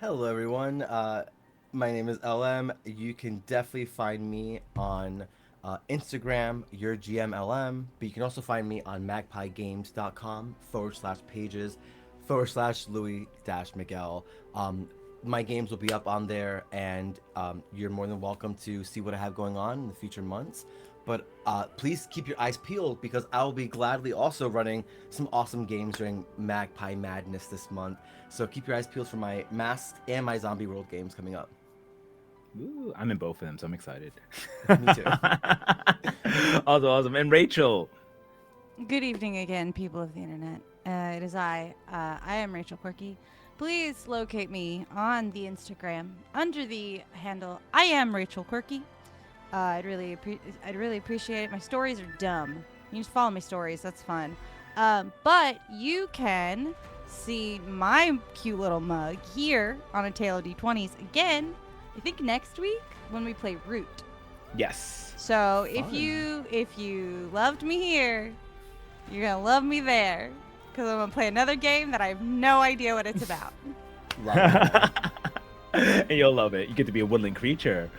Hello, everyone. My name is LM. You can definitely find me on Instagram, your GMLM, but you can also find me on magpiegames.com/pages/Louis-Miguel. My games will be up on there, and you're more than welcome to see what I have going on in the future months. But please keep your eyes peeled, because I will be gladly also running some awesome games during Magpie Madness this month. So keep your eyes peeled for my Masked and my Zombie World games coming up. Ooh, I'm in both of them, so I'm excited. Me too. Awesome. And Rachel. Good evening again, people of the internet. It is I. I am Rachel Quirky. Please locate me on the Instagram under the handle I am Rachel Quirky. I'd really appreciate it. My stories are dumb. You just follow my stories. That's fun. But you can see my cute little mug here on a Tale of D20s again. I think next week when we play Root. Yes. So Fun. if you loved me here, you're gonna love me there, because I'm gonna play another game that I have no idea what it's about. Love it. And you'll love it. You get to be a woodland creature.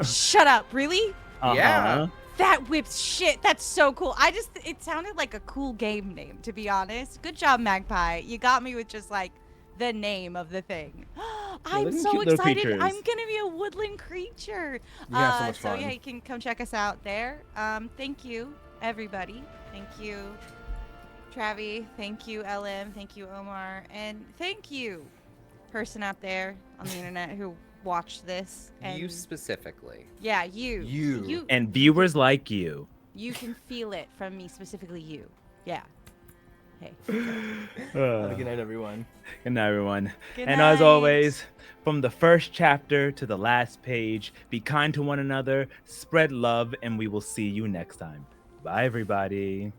Shut up! Really? Yeah. That whips shit. That's so cool. It sounded like a cool game name, to be honest. Good job, Magpie. You got me with just like the name of the thing. I'm looking so cute little excited. creatures. I'm gonna be a woodland creature. You have so much fun. Yeah, you can come check us out there. Thank you, everybody. Thank you, Travi. Thank you, LM. Thank you, Omar. And thank you, person out there on the internet who watched this. And You specifically. yeah, you. You. And viewers like you. You can feel it from me, specifically you. Yeah. Hey. Have a good night, everyone. Good night, everyone. Good And as night. always, from the first chapter to the last page, be kind to one another, spread love, and we will see you next time. Bye, everybody.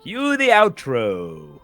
Cue the outro.